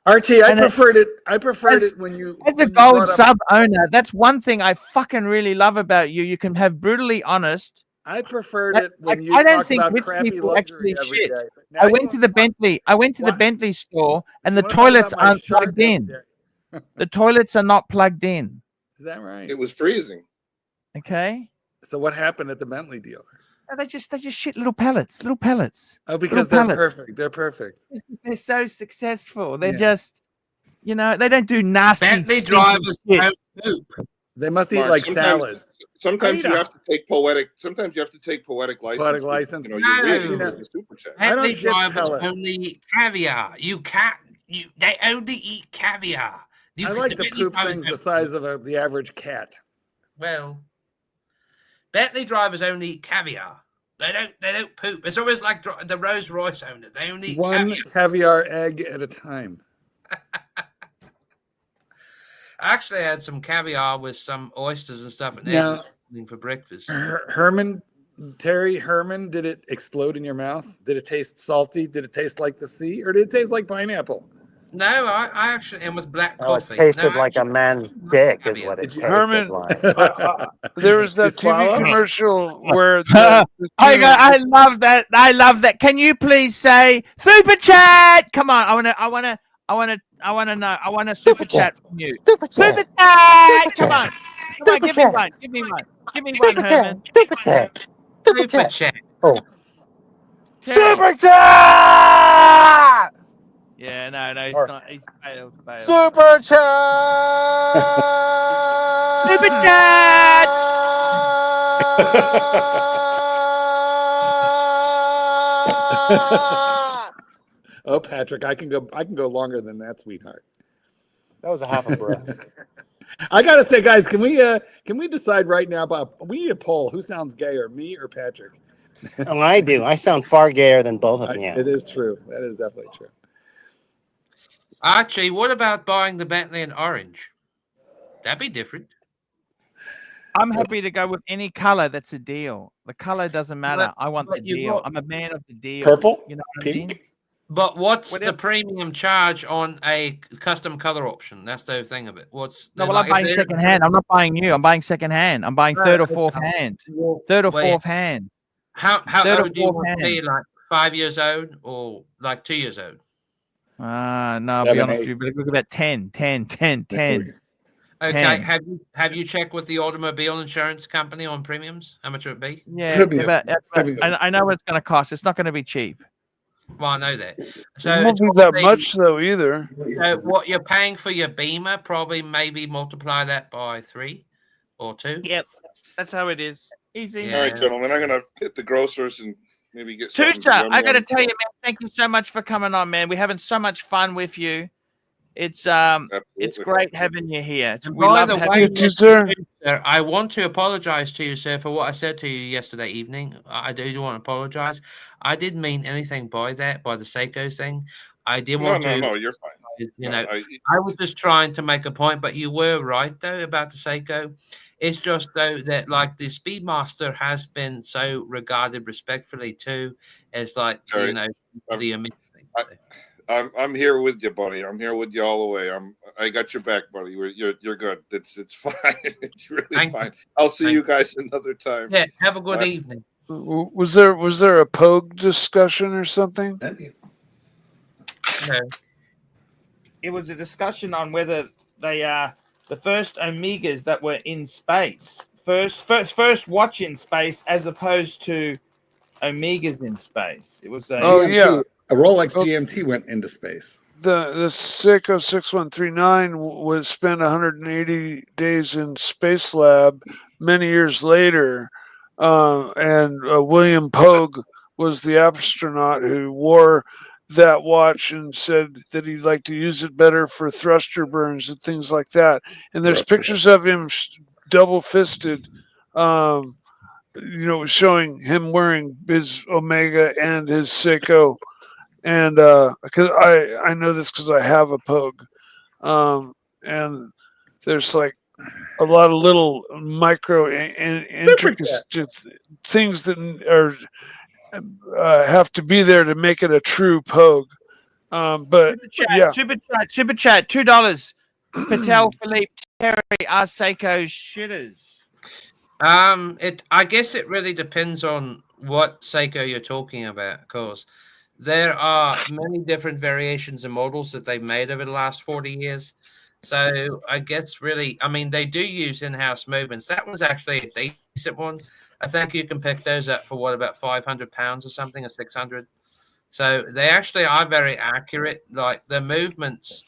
Archie, I preferred it. when you as a gold sub owner. That's one thing I fucking really love about you. You can have brutally honest. I preferred it when you I don't talked think about rich crappy people luxury actually every shit. day. But now I you went to the Bentley. I went to the Bentley store, and the wanna talk toilets about my aren't shirt plugged every in. day. The toilets are not plugged in. Is that right? It was freezing. Okay. So what happened at the Bentley dealer? No, they just shit little pellets. Oh, because they're perfect. They're perfect. They're so successful. They're Yeah. just, you know, they don't do nasty. Bentley stinky drivers shit. don't poop. They must eat Mark, like sometimes- salads. Sometimes I you eat have to take poetic. Sometimes you have to take poetic license. Poetic with, license. You know, No. you're rating with the super chat. I don't Bentley ship drivers pellets. only eat caviar. They only eat caviar. I like to poop things the size of the average cat. Well, Bentley drivers only eat caviar. They don't poop. It's always like the Rolls Royce owner. They only eat One caviar egg at a time. I actually had some caviar with some oysters and stuff and Now- eggs for breakfast. Terry Herman, did it explode in your mouth? Did it taste salty? Did it taste like the sea? Or did it taste like pineapple? No, I actually, it was black Oh, it coffee. tasted No, like a man's dick, is what it tasted Herman, like. there was that You swallow? TV commercial where the I love that. I love that. Can you please say super chat? Come on. I want to know. I want a super chat from you. Super chat. Come on. Come on. Give me one. Give me one. Give me one, Herman. Super chat. Super chat. Oh. Terry. Super chat! Yeah, no, he's Or- not. He's failed. Super chat! Super chat. Oh, Patrick, I can go longer than that, sweetheart. That was a half a breath. I gotta say, guys, can we decide right now about we need a poll? Who sounds gayer, me or Patrick? Oh, I do. I sound far gayer than both of you. It is true. That is definitely true. Archie, what about buying the Bentley in orange? That'd be different. I'm happy to go with any color that's a deal. The color doesn't matter. But- I want the but you deal. got- I'm a man of the deal. Purple? You know what Pink? I mean? But what's Whatever. the premium charge on a custom color option? That's the thing of it. What's No, well, like, I'm buying if second hand. I'm not buying new. I'm buying second hand. I'm buying No, third or okay. fourth hand. Well, Third or wait. fourth hand. How third or old do you fourth want to hand. be? Like 5 years old or like 2 years old? No, I'll be 7, honest 8. with you, but look about 10. Okay, 10. have you checked with the automobile insurance company on premiums? How much it would be? Yeah, Premium. I know what it's going to cost. It's not going to be cheap. Well, I know that. So it won't it's be that probably- much though either. So what you're paying for your Beamer, probably maybe multiply that by 3 or 2. Yep, that's how it is. Easy. Yeah. All right, gentlemen, I'm gonna hit the grocers and maybe get something. Tusa, I yummy got to on- tell you, man, thank you so much for coming on, man. We're having so much fun with you. It's Absolutely. great having you here. And We by love the having way, You too, sir. sir, I want to apologize to you, sir, for what I said to you yesterday evening. I do want to apologize. I didn't mean anything by that, by the Seiko thing. I did want to. No, you're fine. You No, know, I was just trying to make a point, but you were right though about the Seiko. It's just though that like the Speedmaster has been so regarded respectfully too, as like Sorry. you know the amazing thing. I'm here with you, buddy. I'm here with you all the way. I got your back, buddy. You're good. It's fine. It's really Thank you. fine. I'll see Thank you guys another time. Yeah, have a good Bye. evening. Was there a Pogue discussion or something? No. It was a discussion on whether they are the first Omegas that were in space, first watch in space, as opposed to Omegas in space. It was a Oh, yeah. A Rolex GMT went into space. the Seiko 6139 was spent 180 days in Space Lab many years later, and William Pogue was the astronaut who wore that watch and said that he'd like to use it better for thruster burns and things like that. And there's pictures of him double fisted, showing him wearing his Omega and his Seiko. And because I know this because I have a Pogue, and there's like a lot of little micro and intricate things that are have to be there to make it a true Pogue. But super chat, $2. Patel Philippe Terry are Seiko shitters. I guess it really depends on what Seiko you're talking about, of course. There are many different variations and models that they've made over the last 40 years. So I guess really, I mean, they do use in-house movements. That one's actually a decent one. I think you can pick those up for what, about 500 pounds or something, or 600. So they actually are very accurate. Like the movements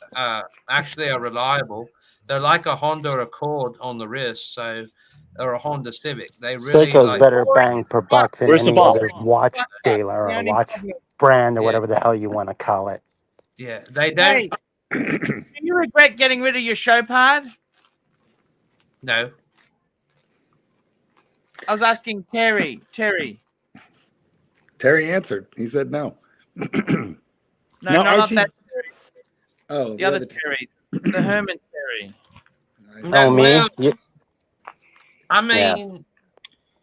actually are reliable. They're like a Honda Accord on the wrist, or a Honda Civic. They really Seiko's better bang per buck than any other watch dealer or watch brand or whatever the hell you want to call it. Yeah, they don't. Hey, do you regret getting rid of your show pad? No. I was asking Terry. Terry answered. He said no. No, not Archie, that Terry. Oh, the other Terry. The Herman Terry. Oh, me? I mean,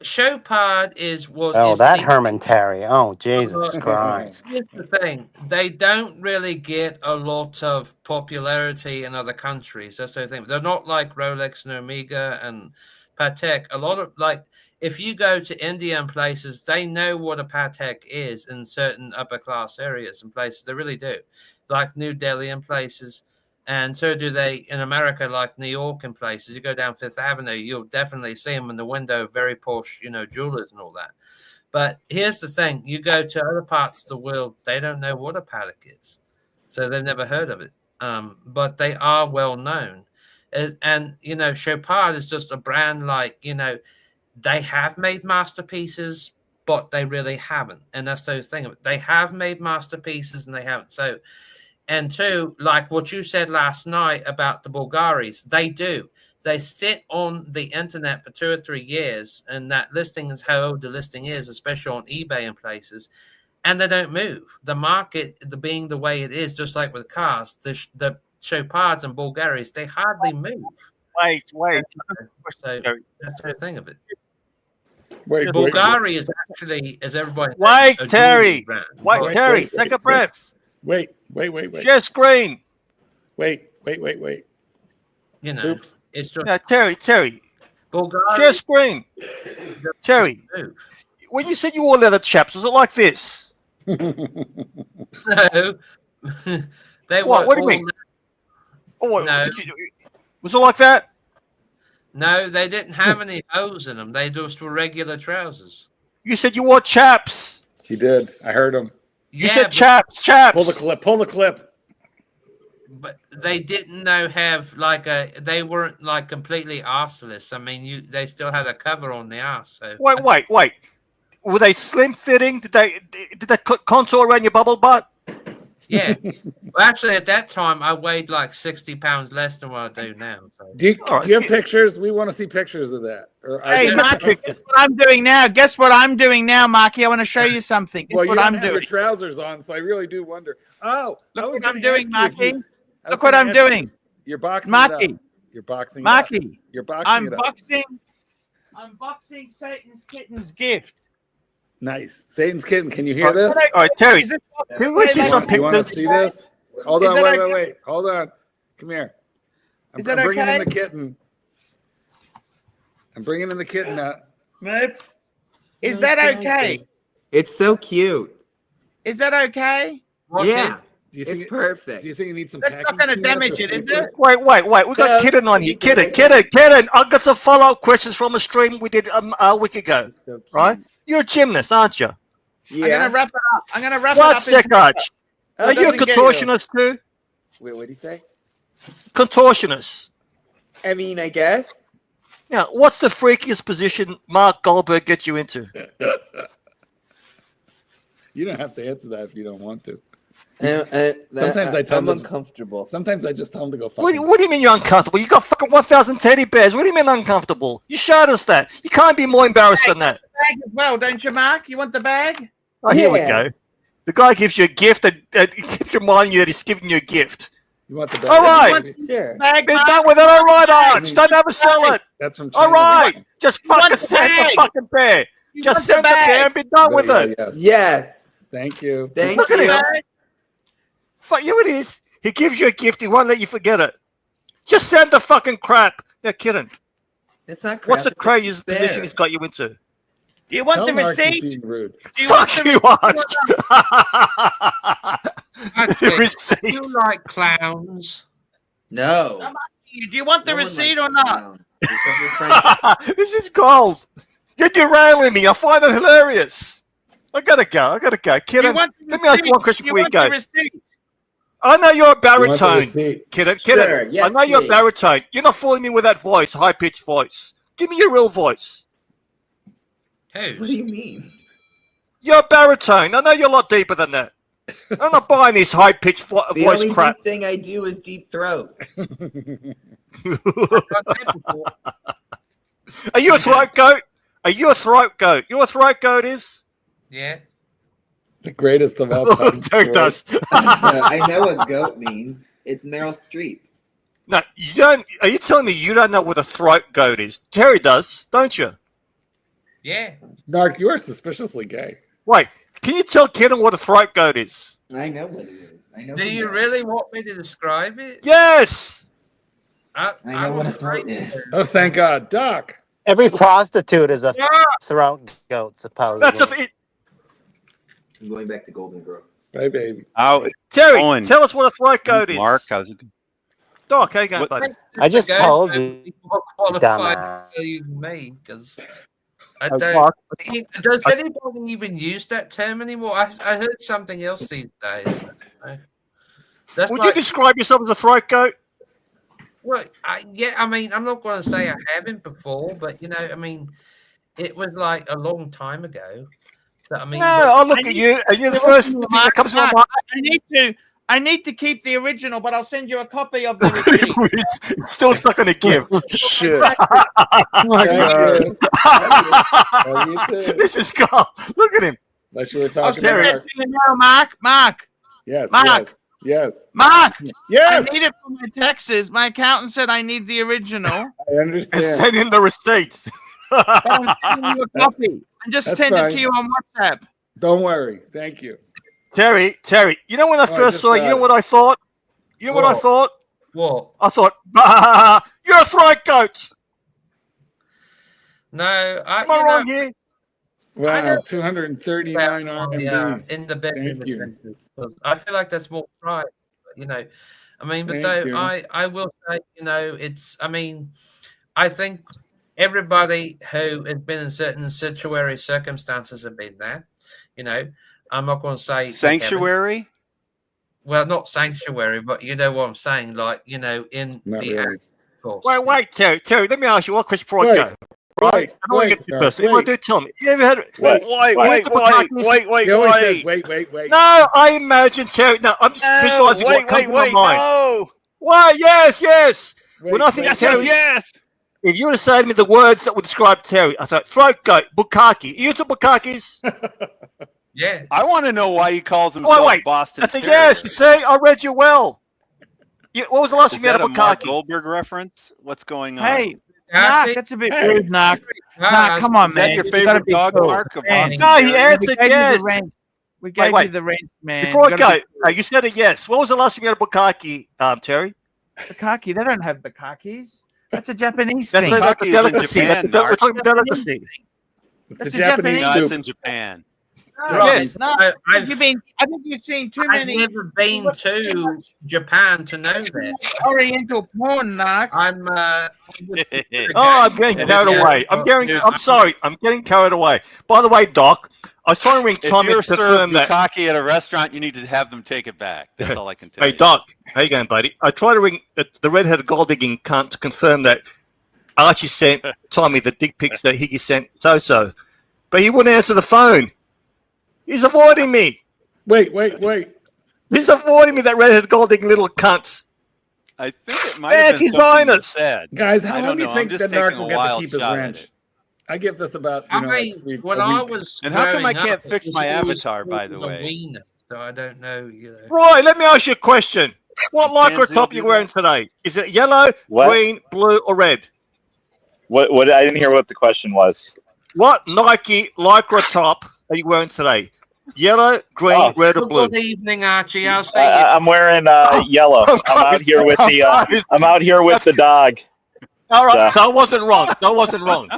show pod is that Herman Terry. Oh, Jesus Christ. Here's the thing. They don't really get a lot of popularity in other countries. That's the thing. They're not like Rolex and Omega and Patek. A lot of, like, if you go to India and places, they know what a Patek is in certain upper class areas and places. They really do. Like New Delhi and places. And so do they in America, like New York and places. You go down Fifth Avenue, you'll definitely see them in the window, very posh, jewelers and all that. But here's the thing. You go to other parts of the world, they don't know what a Patek is. So they've never heard of it. But they are well known. And Chopard is just a brand like, they have made masterpieces, but they really haven't. And that's the thing of it. They have made masterpieces and they haven't. So, and two, like what you said last night about the Bulgaris, they do. They sit on the internet for 2 or 3 years, and that listing is how old the listing is, especially on eBay and places, and they don't move. The market, being the way it is, just like with cars, the Chopards and Bulgaris, they hardly move. Wait. So that's the thing of it. Wait, Bulgari is actually, as everybody knows, a Terry. brand. Wait, Terry, take a breath. Wait. Share screen. Wait. Oops. It's just Terry. Bulgari. Share screen. Terry. When you said you wore leather chaps, was it like this? No. What do you mean? No. Was it like that? No, they didn't have any hose in them. They just were regular trousers. You said you wore chaps. He did. I heard him. You said chaps. Pull the clip. But they didn't have they weren't like completely arseless. I mean, they still had a cover on the arse. So. Wait. Were they slim fitting? Did they contour around your bubble butt? Yeah. Well, actually, at that time, I weighed like 60 pounds less than what I do now. So. Do you have pictures? We want to see pictures of that. Hey, Marky, guess what I'm doing now? Guess what I'm doing now, Marky? I want to show you something. Guess what I'm doing. Your trousers on, so I really do wonder. Oh, look what I'm doing, Marky. Look what I'm doing. You're boxing Marky. You're boxing. Marky. You're boxing. I'm boxing Satan's kitten's gift. Nice. Satan's kitten. Can you hear this? All right, Terry. Can we see some pictures? You want to see this? Hold on. Wait. Hold on. Come here. I'm bringing in the kitten. I'm bringing in the kitten now. Is that okay? It's so cute. Is that okay? Yeah. It's perfect. Do you think you need some That's not going to damage it, is it? Wait. We got Kitten on here. Kitten. I've got some follow-up questions from a stream we did a week ago. So right? You're a gymnast, aren't you? Yeah. I'm going to wrap it up. One sec, Arch. Are you a contortionist too? Wait, what did he say? Contortionist. I mean, I guess. Now, what's the freakiest position Mark Goldberg gets you into? You don't have to answer that if you don't want to. Sometimes I tell I'm him uncomfortable. Sometimes I just tell him to go fuck What do you mean you're uncomfortable? You got fucking 1,000 teddy bears. What do you mean uncomfortable? You showed us that. You can't be more embarrassed than that. Bag as well, don't you, Mark? You want the bag? Oh, here we go. The guy gives you a gift and keeps reminding you that he's giving you a gift. You want the bag? All right. Sure. Bag, Be Mark. done with it. All right, Arch. Don't ever sell it. That's from China. All right. Just want fucking the send the bag. fucking bear. You Just want the send the bear and be done with it. Yes. Yes. Thank you. Thank Look you. at him. Fuck you, it is. He gives you a gift. He won't let you forget it. Just send the fucking crap. They're kidding. It's not crap. What's the it's craziest fair. position he's got you into? Do you want Tell the Mark he's receipt? being rude. Do you want Fuck the you, receipt? Arch. That's The it. receipt. You like clowns? No. I'm asking you, do you want the No one receipt likes or not? clowns. Except your friends. This is gold. You're derailing me. I find it hilarious. I gotta go. Do you Kidden, want the let me ask you receipt? one question Do you before you want go. the receipt? I know you're a You want the baritone. receipt? Kidden, Sure, yes, I know you're a please. baritone. You're not fooling me with that voice, high-pitched voice. Give me your real voice. What Who? do you mean? You're a baritone. I know you're a lot deeper than that. I'm not buying this high-pitched The voice only crap. deep thing I do is deep throat. Are you a throat goat? Are you a throat goat? You know what a throat goat is? Yeah. The greatest of all time. Derek does. I know what goat means. It's Meryl Streep. No, you don't. Are you telling me you don't know what a throat goat is? Terry does, don't you? Yeah. Mark, you are suspiciously gay. Wait, can you tell Kidden what a throat goat is? I know what it is. I know. Do what you it really want me to describe it? Yes. I know what a throat is. Oh, thank God. Doc. Every prostitute is a Yeah. throat goat, supposedly. That's just it. I'm going back to Golden Grove. Bye, baby. Terry, Owen. tell us what a throat goat is. Mark, how's it going? Doc, how you going, What- buddy? I just The told goat you, would be more qualified dumbass. to tell you than me, because I As don't. Mark- Does anybody even use that term anymore? I heard something else these days. That's Would like, you describe yourself as a throat goat? well, yeah. I mean, I'm not going to say I haven't before, but you know, I mean, it was like a long time ago. So, I mean, No, I look at you, and you're the first thing that comes to my mind. I need to keep the original, but I'll send you a copy of the receipt. It's still stuck on a gift. Shit. My Thank you. Love you too. This is God. Look at him. Unless you were I'll talking send to that Mark. to you now, Mark. Yes, Mark. yes, yes. Mark. Yes. I need it for my taxes. My accountant said I need the original. I And understand. send in the receipt. I'm sending you a copy. And just That's send fine. it to you on WhatsApp. Don't worry. Thank you. Terry, you know when I I first just saw you, got you know it. what I thought? You know what I What? thought? what? I thought, you're a throat goat. No, Am I you know, wrong here? I Wow, don't 239 RMB. in the bedroom. Thank you. essentially, 'cause I feel like that's more private. You know, I mean, but Thank though you. I will say, you know, it's. I mean, I think everybody who has been in certain sanctuary circumstances have been there. You know, I'm not going to say they haven't. Sanctuary? Well, not sanctuary, but you know what I'm saying. Like, you know, in Not the really. act, of course. Wait, Terry, let me ask you one question before I Wait, go. Right? wait, I don't want to wait, get too Mark, personal. If I wait. do, tell me. You ever had Wait, Wait, He always says, wait. No, I imagine Terry. No, I'm just visualizing what comes to my mind. no. Why? Yes. When I think wait, of Terry, Yes. if you were to say to me the words that would describe Terry, I thought throat goat, bukkake. Are you into bukkakes? Yeah. I want to know why he calls himself Wait. Boston That's a Terrier. yes. You see, I read you well. What was the last Is time you had that a a Mark bukkake? Goldberg reference? What's going on? Hey, Mark, that's a bit rude, Mark. Mark, come on, Is that man. your You gotta favorite be dog, cool. Mark? A Man, Boston No, he Terrier? answered yes. We gave Wait. you the range, man. Before I You go, gotta be you said a yes. When was the last time you had a bukkake, Terry? Bukkake. They don't have bukkakes. That's a Japanese That's thing. a Bukkake is in delicacy. Japan, We're Mark. talking about delicacy. It's That's a a Japanese No, soup. it's in Japan. Yes. No, I've I think you've seen too I've many. never been to Japan to know that. Oriental porn, Narc. I'm. I'm getting carried away. I'm sorry. I'm getting carried away. By the way, Doc, I was trying to ring If Tommy you're to confirm served that. bukkake at a restaurant, you need to have them take it back. That's all I can tell Hey, you. Doc, how you going, buddy? I tried to ring the redheaded gold digging cunt to confirm that Archie sent Tommy the dick pics that he sent so, but he wouldn't answer the phone. He's avoiding me. Wait. He's avoiding me, that redheaded gold digging little cunt. I think it might have been something you said. Guys, how I long don't do you know. think I'm that just Narc taking will a get to wild keep his shot at wrench? it. I give this about I mean, when I was And how come I growing can't up, fix it was my always avatar, by the called a way? wiener, so I don't know. Roy, let me ask you a question. What lycra Tansy top will you do wearing today? Is it yellow, What? green, blue, or red? What? I didn't hear what the question was. What Nike lycra top are you wearing today? Yellow, green, red, or blue? Good evening, Archie. I'll see you. I'm wearing yellow. I'm out here with the. I'm out here with the dog. All right, so I wasn't wrong.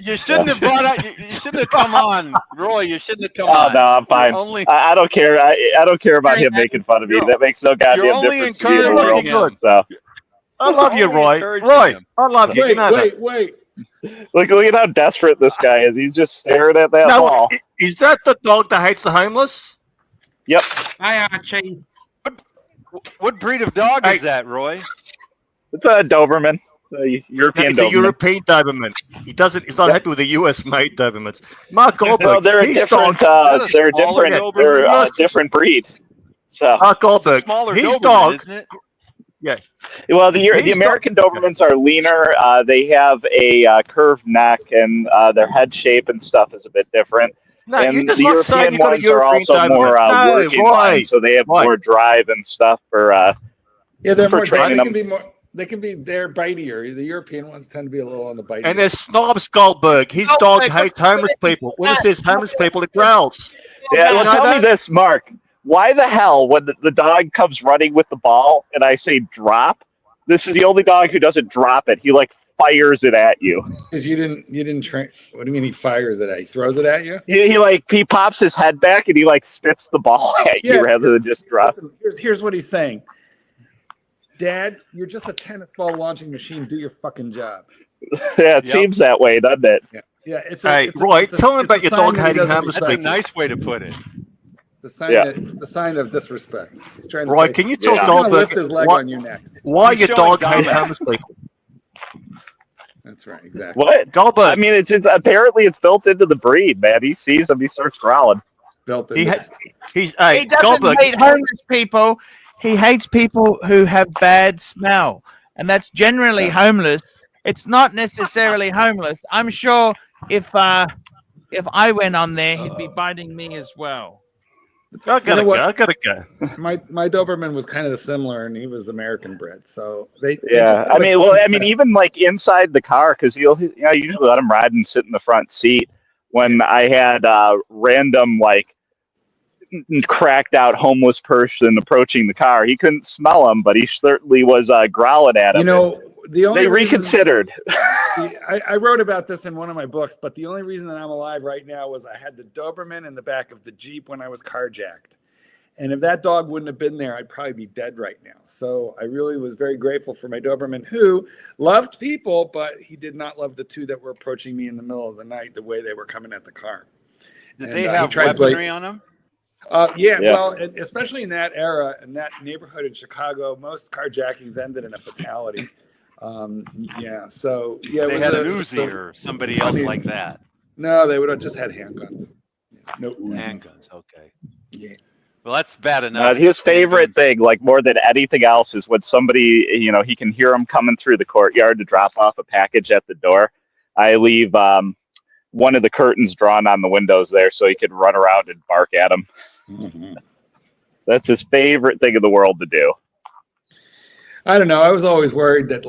You shouldn't have brought out. You shouldn't have come on, Roy. You shouldn't have come Oh on. no, I'm fine. I don't care. I don't care about him making fun of me. That makes no goddamn only difference to me in the encouraging world. him. So. I love you, Roy. I love you. You know that. Wait. Look at how desperate this guy is. He's just staring at that ball. Is that the dog that hates the homeless? Yep. Hi, Archie. What breed of dog is that, Roy? It's a Doberman, a European It's a Doberman. European Doberman. He's not happy with the US-made Dobermans. Mark Goldberg. No, they're a different. They're different. They're a different breed. So Mark Goldberg. Smaller His Doberman, dog. isn't it? Yeah. Well, the American Dobermans are leaner. They have a curved neck, and their head shape and stuff is a bit different. No, and you're just the like saying European you got a ones are European also more Doberman. No, working Roy. ones, so they have more drive and stuff for. Yeah, they're for more. training They them. can be more. They're bitier. The European ones tend to be a little on the bite. And there's Snobs Goldberg. His dog hates homeless people. When it says homeless people, it growls. Yeah, You well, know tell me that? this, Mark. Why the hell, when the dog comes running with the ball and I say drop, this is the only dog who doesn't drop it. He like fires it at you. Because you didn't train. What do you mean he fires it at you? He throws it at you? He pops his head back and he like spits the ball at you rather than just drop. Listen, here's what he's saying. Dad, you're just a tennis ball launching machine. Do your fucking job. Yeah, it seems that way, doesn't it? Yeah. Hey, Roy, tell him about your dog hating homeless That's a people. nice way to put it. It's a sign of disrespect. He's trying to Roy, say, can you he's tell gonna Goldberg lift his leg on you next? why your dog showing hates dominance. homeless people? That's right, exactly. What? Goldberg. I mean, it's apparently it's built into the breed, man. He sees them, he starts growling. Built He in. he's He doesn't Goldberg. hate homeless people. He hates people who have bad smell, and that's generally homeless. It's not necessarily homeless. I'm sure if I went on there, he'd be biting me as well. I gotta go. My Doberman was kind of similar, and he was American bred. So they Yeah, just I mean, even like inside the car, because I usually let him ride and sit in the front seat. When I had random like cracked out homeless person approaching the car, he couldn't smell him, but he certainly was growling at him. You know, the only they reason- reconsidered. I wrote about this in one of my books, but the only reason that I'm alive right now was I had the Doberman in the back of the Jeep when I was carjacked. And if that dog wouldn't have been there, I'd probably be dead right now. So I really was very grateful for my Doberman, who loved people, but he did not love the two that were approaching me in the middle of the night the way they were coming at the car. Did And, they he have tried to play- weaponry on them? Yeah, well, especially in that era, in that neighborhood in Chicago, most carjackings ended in a fatality. So yeah, They had an Uzi or somebody else like that. No, they would have just had handguns. No Uzis. Handguns, okay. Yeah. Well, that's bad enough. His favorite thing, like more than anything else, is when somebody, he can hear him coming through the courtyard to drop off a package at the door. I leave one of the curtains drawn on the windows there so he could run around and bark at him. Mm-hmm. That's his favorite thing in the world to do. I don't know. I was always worried that,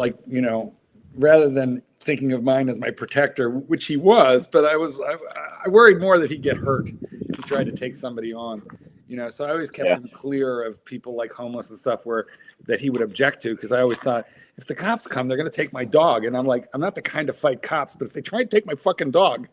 rather than thinking of mine as my protector, which he was, but I worried more that he'd get hurt if he tried to take somebody on. You know, so I always kept him clear of people like homeless and stuff that he would object to, because I always thought, if the cops come, they're going to take my dog. And I'm like, I'm not the kind to fight cops, but if they try and take my fucking dog,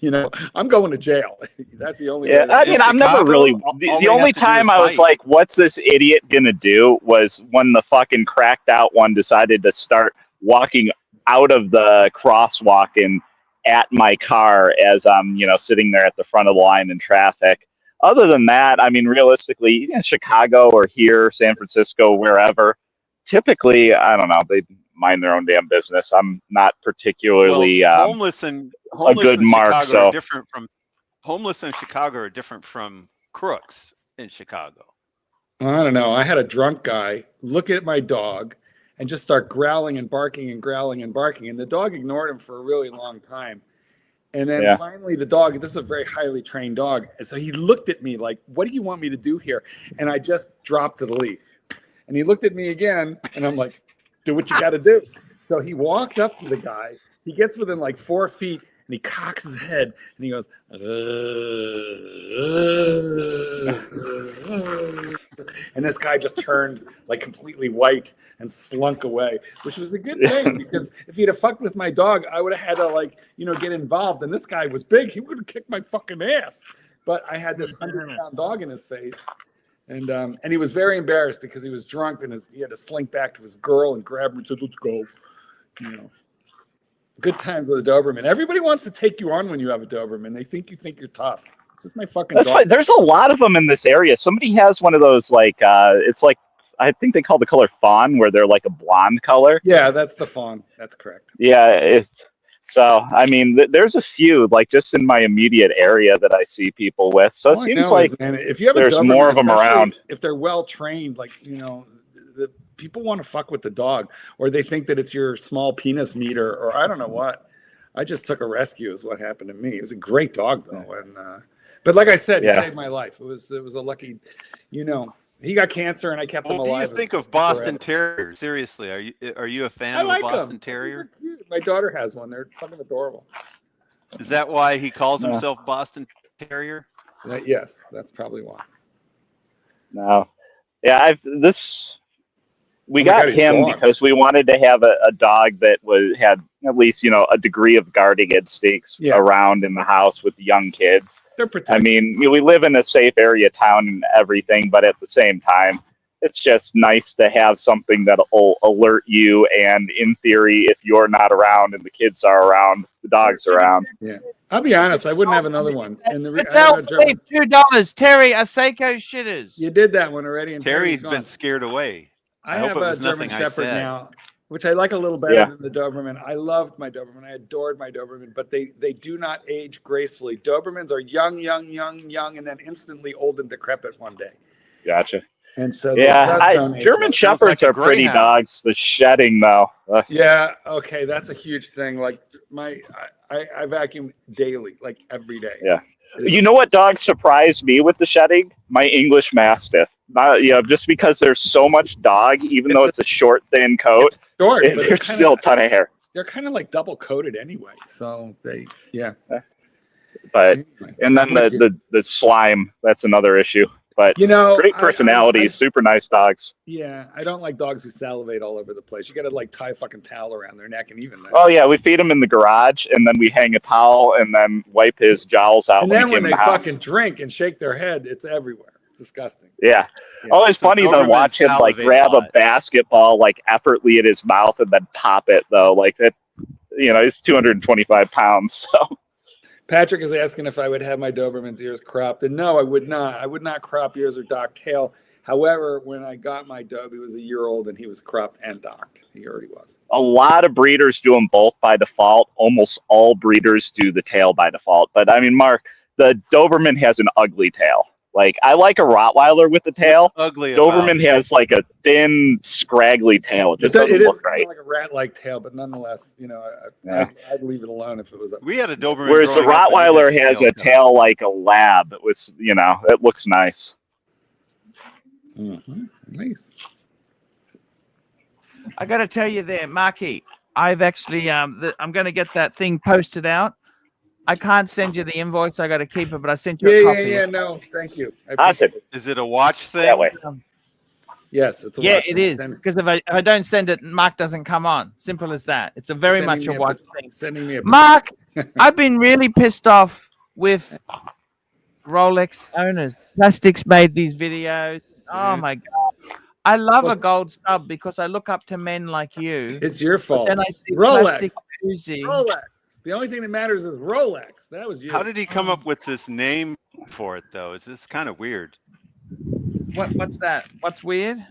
you know, I'm going to jail. That's the only way. I mean, I'm never really, the only time I was like, what's this idiot going to do was when the fucking cracked out one decided to start walking out of the crosswalk and at my car as I'm, you know, sitting there at the front of the line in traffic. Other than that, I mean, realistically, in Chicago or here, San Francisco, wherever, typically, I don't know, they mind their own damn business. I'm not particularly homeless and a good mark. Chicago So are different from homeless in Chicago are different from crooks in Chicago. I don't know. I had a drunk guy look at my dog and just start growling and barking and growling and barking, and the dog ignored him for a really long time. And then finally the dog, this is a very highly trained dog, and so he looked at me like, what do you want me to do here? And I just dropped the leash. And he looked at me again, and I'm like, do what you got to do. So he walked up to the guy. He gets within like 4 feet, and he cocks his head, and he goes, and this guy just turned like completely white and slunk away, which was a good thing, because if he'd have fucked with my dog, I would have had to, like, you know, get involved. And this guy was big. He would have kicked my fucking ass. But I had this 100-pound dog in his face. And he was very embarrassed because he was drunk, and he had to slink back to his girl and grab her and said, let's go. You know, good times with a Doberman. Everybody wants to take you on when you have a Doberman. They think you're tough. It's just my fucking dog. fine. There's a lot of them in this area. Somebody has one of those, like, it's like, I think they call the color fawn, where they're like a blonde color. Yeah, that's the fawn. That's correct. Yeah, so, I mean, there's a few, like, just in my immediate area that I see people with. So it seems like man, if you have there's a Doberman, more of them around. if they're well trained, like, you know, the people want to fuck with the dog, or they think that it's your small penis meter, or I don't know what. I just took a rescue is what happened to me. It was a great dog though, and but like I said, he saved my life. It was a lucky, you know. He got cancer, and I kept him alive. What do you think of Boston Terriers? Seriously, are you a fan of a Boston Terrier? My daughter has one. They're fucking adorable. Is that why he calls himself Boston Terrier? Yes, that's probably why. No, yeah, we got him because we wanted to have a dog that had at least, you know, a degree of guarding instincts around in the house with young kids. They're protected. I mean, we live in a safe area town and everything, but at the same time, it's just nice to have something that'll alert you. And in theory, if you're not around and the kids are around, the dog's around. Yeah, I'll be honest, I wouldn't have another one. And $2, Terry, a Seiko shitters. You did that one already, and Terry's been scared away. I hope have it was a German nothing I Shepherd said. now, which I like a little better than the Doberman. I loved my Doberman. I adored my Doberman, but they do not age gracefully. Dobermans are young, and then instantly old and decrepit one day. Gotcha. And so German Shepherds are pretty dogs. The shedding, though. Yeah. Okay, that's a huge thing. Like I vacuum daily, like every day. Yeah. You know what dog surprised me with the shedding? My English Mastiff. Just because there's so much dog, even though it's a short, thin coat, there's still a ton of hair. They're kind of like double coated anyway, so But and then the slime, that's another issue. But you know, great personalities, super nice dogs. Yeah, I don't like dogs who salivate all over the place. You got to like tie a fucking towel around their neck, and even that. Oh yeah, we feed him in the garage, and then we hang a towel, and then wipe his jowls out. And then when they fucking drink and shake their head, it's everywhere. It's disgusting. Yeah. Oh, it's funny to watch him like grab a basketball like effortlessly in his mouth and then pop it though. Like that, you know, he's 225 pounds. So Patrick is asking if I would have my Doberman's ears cropped, and no, I would not. I would not crop ears or dock tail. However, when I got my Dobe, he was a year old, and he was cropped and docked. He already was. A lot of breeders do them both by default. Almost all breeders do the tail by default. But I mean, Mark, the Doberman has an ugly tail. Like, I like a Rottweiler with the tail. Ugly. Doberman has like a thin, scraggly tail. It just doesn't look right. Kind of like a rat-like tail, but nonetheless, you know, I'd leave it alone if it was up. We had a Doberman. Whereas the Rottweiler has a tail like a lab. It was, you know, it looks nice. Mm-hmm. Nice. I got to tell you there, Marky, I've actually, I'm going to get that thing posted out. I can't send you the invoice. I got to keep it, but I sent you a copy. Yeah. No, thank you. Is it a watch thing? Yes, it's a Yeah, watch it thing. is. Because if I don't send it, Mark doesn't come on. Simple as that. It's a very much a watch thing. Sending me a Mark, I've been really pissed off with Rolex owners. Plastics made these videos. Oh my god. I love a gold sub because I look up to men like you. It's your fault. Then I see Rolex. plastic oozing. Rolex. The only thing that matters is Rolex. That was you. How did he come up with this name for it, though? Is this kind of weird? What's that? What's weird?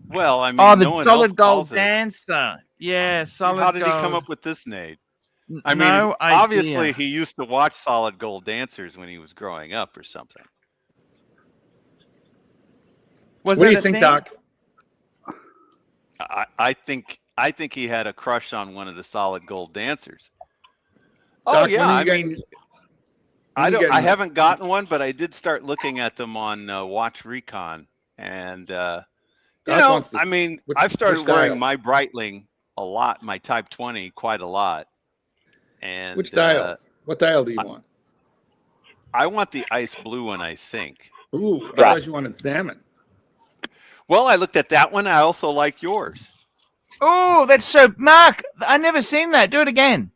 Well, I mean, Oh, the no one solid else gold calls it. dancer. Yeah, solid How did gold. he come up with this name? I mean, No obviously idea. he used to watch solid gold dancers when he was growing up or something. Was what do that you a think, thing? Doc? I think he had a crush on one of the solid gold dancers. Oh Doc, yeah, when are I you mean, getting- I haven't gotten one, but I did start looking at them on Watch Recon, and Doc I wants mean, which- I've started which dial? wearing my Breitling a lot, my Type 20 quite a lot. And Which dial? What dial do you want? I want the ice blue one, I think. Ooh, I thought you wanted salmon. Well, I looked at that one. I also liked yours. Oh, that's so Mark. I never seen that. Do it again.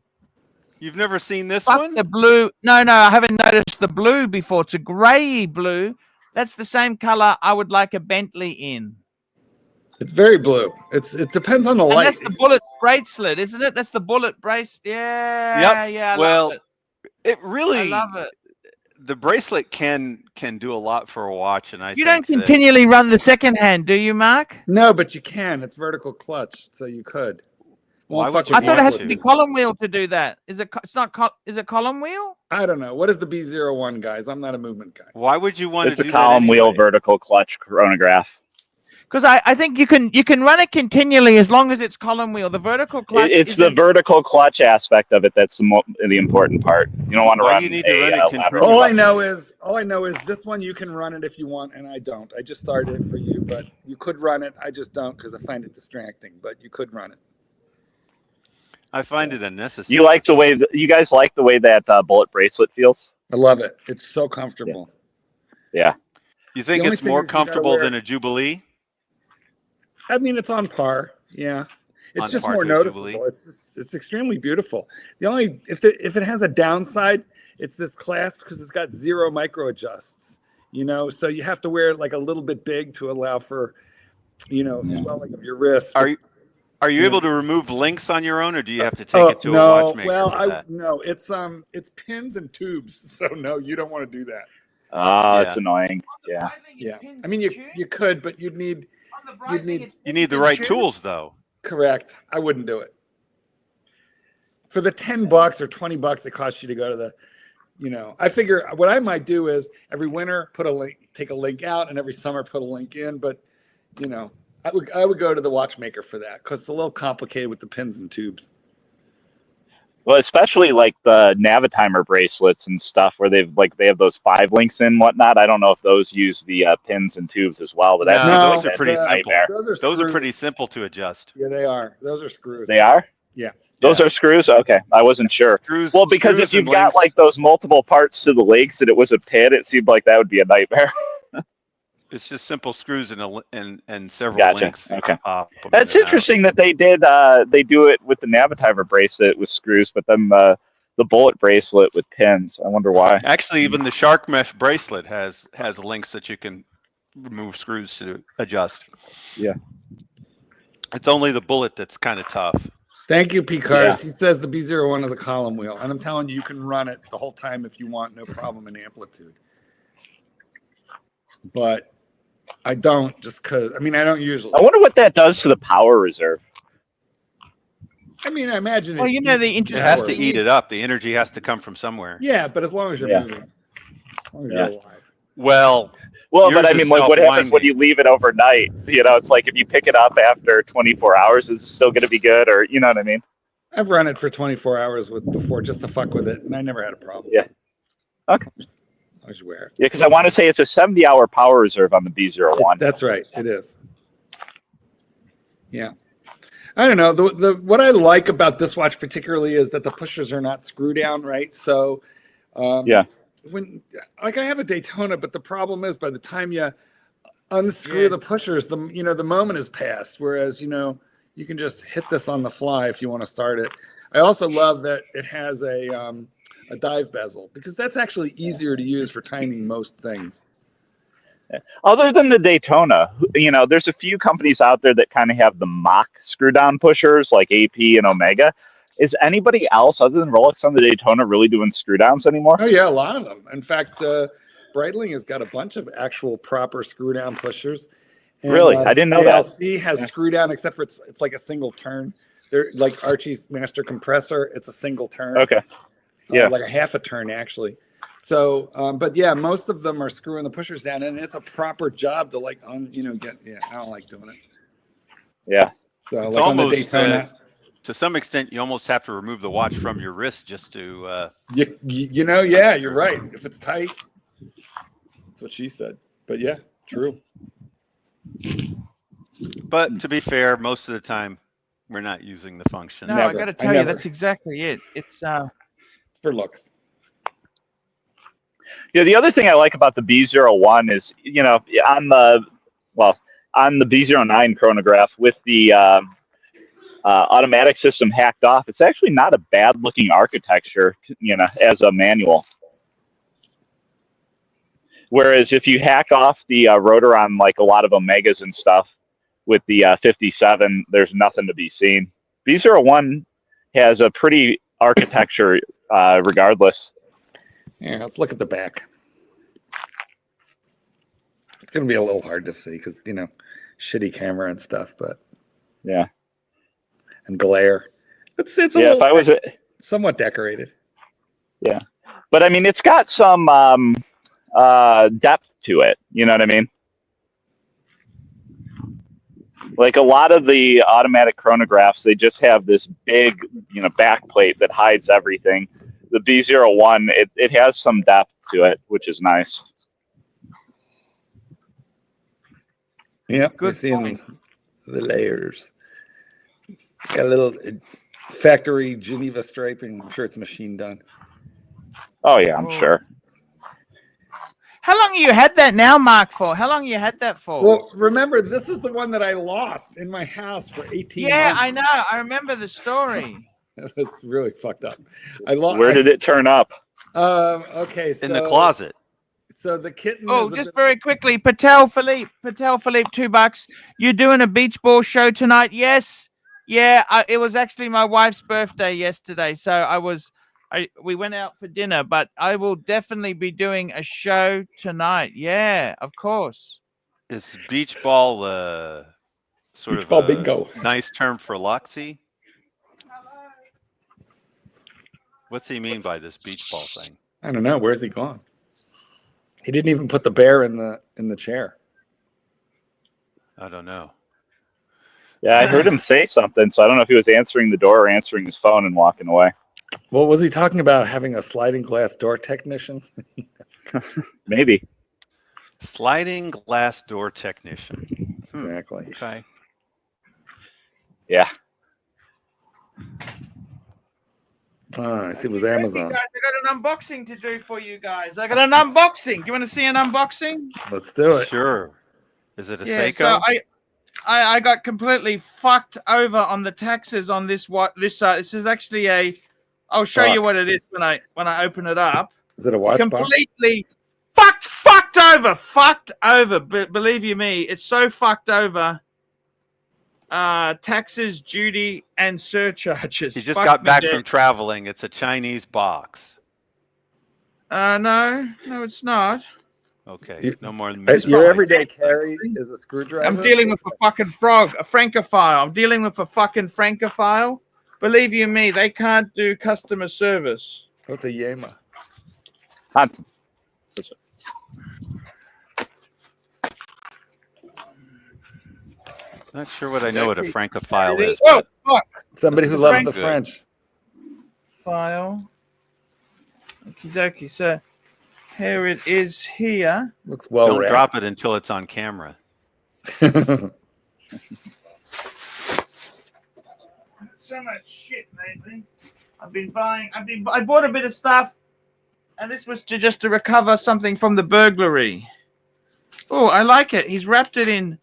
You've never seen this Fuck one? the blue. No, I haven't noticed the blue before. It's a grey blue. That's the same color I would like a Bentley in. It's very blue. It depends on the And light. that's the bullet bracelet, isn't it? That's the bullet brace. Yeah, Yep. yeah. I well, love it. it really. I love it. The bracelet can do a lot for a watch, and I You think don't continually run the second hand, do you, Mark? No, but you can. It's vertical clutch, so you could. Why Won't would fuck you I with thought it your has to blue. be column wheel to do that. Is it? It's not. Is it column wheel? I don't know. What is the B01, guys? I'm not a movement guy. Why would you want It's to a do column that wheel anyway? vertical clutch chronograph. Because I think you can run it continually as long as it's column wheel. The vertical clutch. It's the vertical clutch aspect of it that's the important part. You don't want to Why run you need to run it lateral. continuously? All I know is this one you can run it if you want, and I don't. I just started it for you, but you could run it. I just don't because I find it distracting. But you could run it. I find it unnecessary. You like the way you guys like the way that bullet bracelet feels? I love it. It's so comfortable. Yeah. You think The only it's thing more is you gotta comfortable wear- than a Jubilee? I mean, it's on par. Yeah, it's On just par more to a noticeable. Jubilee. It's extremely beautiful. The only if it has a downside, it's this clasp because it's got 0 micro adjusts. You know, so you have to wear it like a little bit big to allow for, swelling of your wrist. Are you Yeah. able to remove links on your own, or do you have to take it to a no. watchmaker Well, for that? no, it's pins and tubes. So no, you don't want to do that. It's annoying. Yeah. Yeah, I mean you could, but you'd need You need the right tools, though. correct. I wouldn't do it for the $10 or $20 it costs you to go to the. I figure what I might do is every winter take a link out, and every summer put a link in. But I would go to the watchmaker for that because it's a little complicated with the pins and tubes. Well, especially like the Navitimer bracelets and stuff where they have those 5 links and whatnot. I don't know if those use the pins and tubes as well, but that's No, those are pretty simple. nightmare. Those are pretty simple to adjust. Yeah, they are. Those are screws. They are? Yeah. Those are screws? Okay. I wasn't sure. Screws, Well, because screws if you've and got links. like those multiple parts to the links and it was a pin, it seemed like that would be a nightmare. It's just simple screws and several Gotcha. links. Okay. That's That's interesting that they do it with the Navitimer bracelet with screws, but then the bullet bracelet with pins. I wonder why. Actually, even the shark mesh bracelet has links that you can remove screws to adjust. Yeah. It's only the bullet that's kind of tough. Thank you, P-Cars. Yeah. He says the B01 is a column wheel, and I'm telling you, you can run it the whole time if you want, no problem in amplitude. But I don't, just because. I mean, I don't usually. I wonder what that does to the power reserve. I mean, I imagine. Well, it the eats interest. It has power. to eat it up. The energy has to come from somewhere. Yeah, but as long as you're Yeah. moving, as long as Yeah. you're alive. Well, Well, but yours I mean, is like, what happens when self-winding. you leave it overnight? It's like if you pick it up after 24 hours, is it still going to be good? Or, you know what I mean? I've run it for 24 hours before just to fuck with it, and I never had a problem. Yeah. Okay. As long as you wear it. Yeah, because I want to say it's a 70-hour power reserve on the B01. That's right. It is. Yeah. I don't know. What I like about this watch particularly is that the pushers are not screw down, right? So, yeah. When I have a Daytona, but the problem is by the time you unscrew the pushers, the moment has passed. Whereas you can just hit this on the fly if you want to start it. I also love that it has a dive bezel because that's actually easier to use for timing most things. Other than the Daytona, there's a few companies out there that kind of have the mock screw down pushers like AP and Omega. Is anybody else other than Rolex on the Daytona really doing screw downs anymore? Oh yeah, a lot of them. In fact, Breitling has got a bunch of actual proper screw down pushers. And, really, I didn't know that. JLC has screw down, except for it's like a single turn. They're like Archie's master compressor. It's a single turn. Okay. Yeah. Like a half a turn actually. So, but yeah, most of them are screwing the pushers down, and it's a proper job to get. Yeah, I don't like doing it. Yeah. So, It's like on the almost Daytona, to some extent, you almost have to remove the watch from your wrist just to. yeah, you're right. If it's tight, that's what she said. But yeah, true. But to be fair, most of the time, we're not using the function. No, I got to tell you, that's exactly it. It's for looks. Yeah, the other thing I like about the B01 is, on the B09 chronograph with the automatic system hacked off, it's actually not a bad looking architecture, as a manual. Whereas if you hack off the rotor on like a lot of Omegas and stuff with the 57, there's nothing to be seen. B01 has a pretty architecture regardless. Yeah, let's look at the back. It's going to be a little hard to see because, shitty camera and stuff, but yeah. And glare. It's a yeah, little, if I was somewhat decorated. Yeah. But I mean, it's got some depth to it. You know what I mean? Like a lot of the automatic chronographs, they just have this big, back plate that hides everything. The B01, it has some depth to it, which is nice. Yeah, good. Seeing the layers. It's got a little factory Geneva striping. I'm sure it's machine done. Oh yeah, I'm sure. How long have you had that now, Mark, for? How long you had that for? Well, remember, this is the one that I lost in my house for 18 months. Yeah, I know. I remember the story. That was really fucked up. I lost. Where did it turn up? Okay, so in the closet. So the kitten. Oh, just very quickly, Patel Philippe, $2. You're doing a beach ball show tonight? Yes. Yeah, it was actually my wife's birthday yesterday, so we went out for dinner, but I will definitely be doing a show tonight. Yeah, of course. Is beach ball sort beach of ball a bingo. Nice term for Luxie? What's he mean by this beach ball thing? I don't know. Where's he gone? He didn't even put the bear in the chair. I don't know. Yeah, I heard him say something, so I don't know if he was answering the door or answering his phone and walking away. What was he talking about? Having a sliding glass door technician? Maybe. Sliding glass door technician. Exactly. Okay. Yeah. I see it was Amazon. Guys, I got an unboxing to do for you guys. I got an unboxing. Do you want to see an unboxing? Let's do it. Sure. Is it a Yeah, Seiko? so I got completely fucked over on the taxes on this. This is actually I'll show you what it is when I open it up. Is it a watch box? Completely fucked over. Believe you me, it's so fucked over. Taxes, duty, and surcharges. He just got back from traveling. It's a Chinese box. No, it's not. Okay, no more than your everyday carry is a screwdriver. I'm dealing with a fucking frog, a Francophile. I'm dealing with a fucking Francophile. Believe you me, they can't do customer service. What's a Yema? Not sure what I know what a Francophile is. Oh, fuck. Somebody who loves the French. File. Okie dokie. So here it is here. Looks well Don't wrapped. drop it until it's on camera. so much shit lately. I bought a bit of stuff, and this was just to recover something from the burglary. Oh, I like it. He's wrapped it in.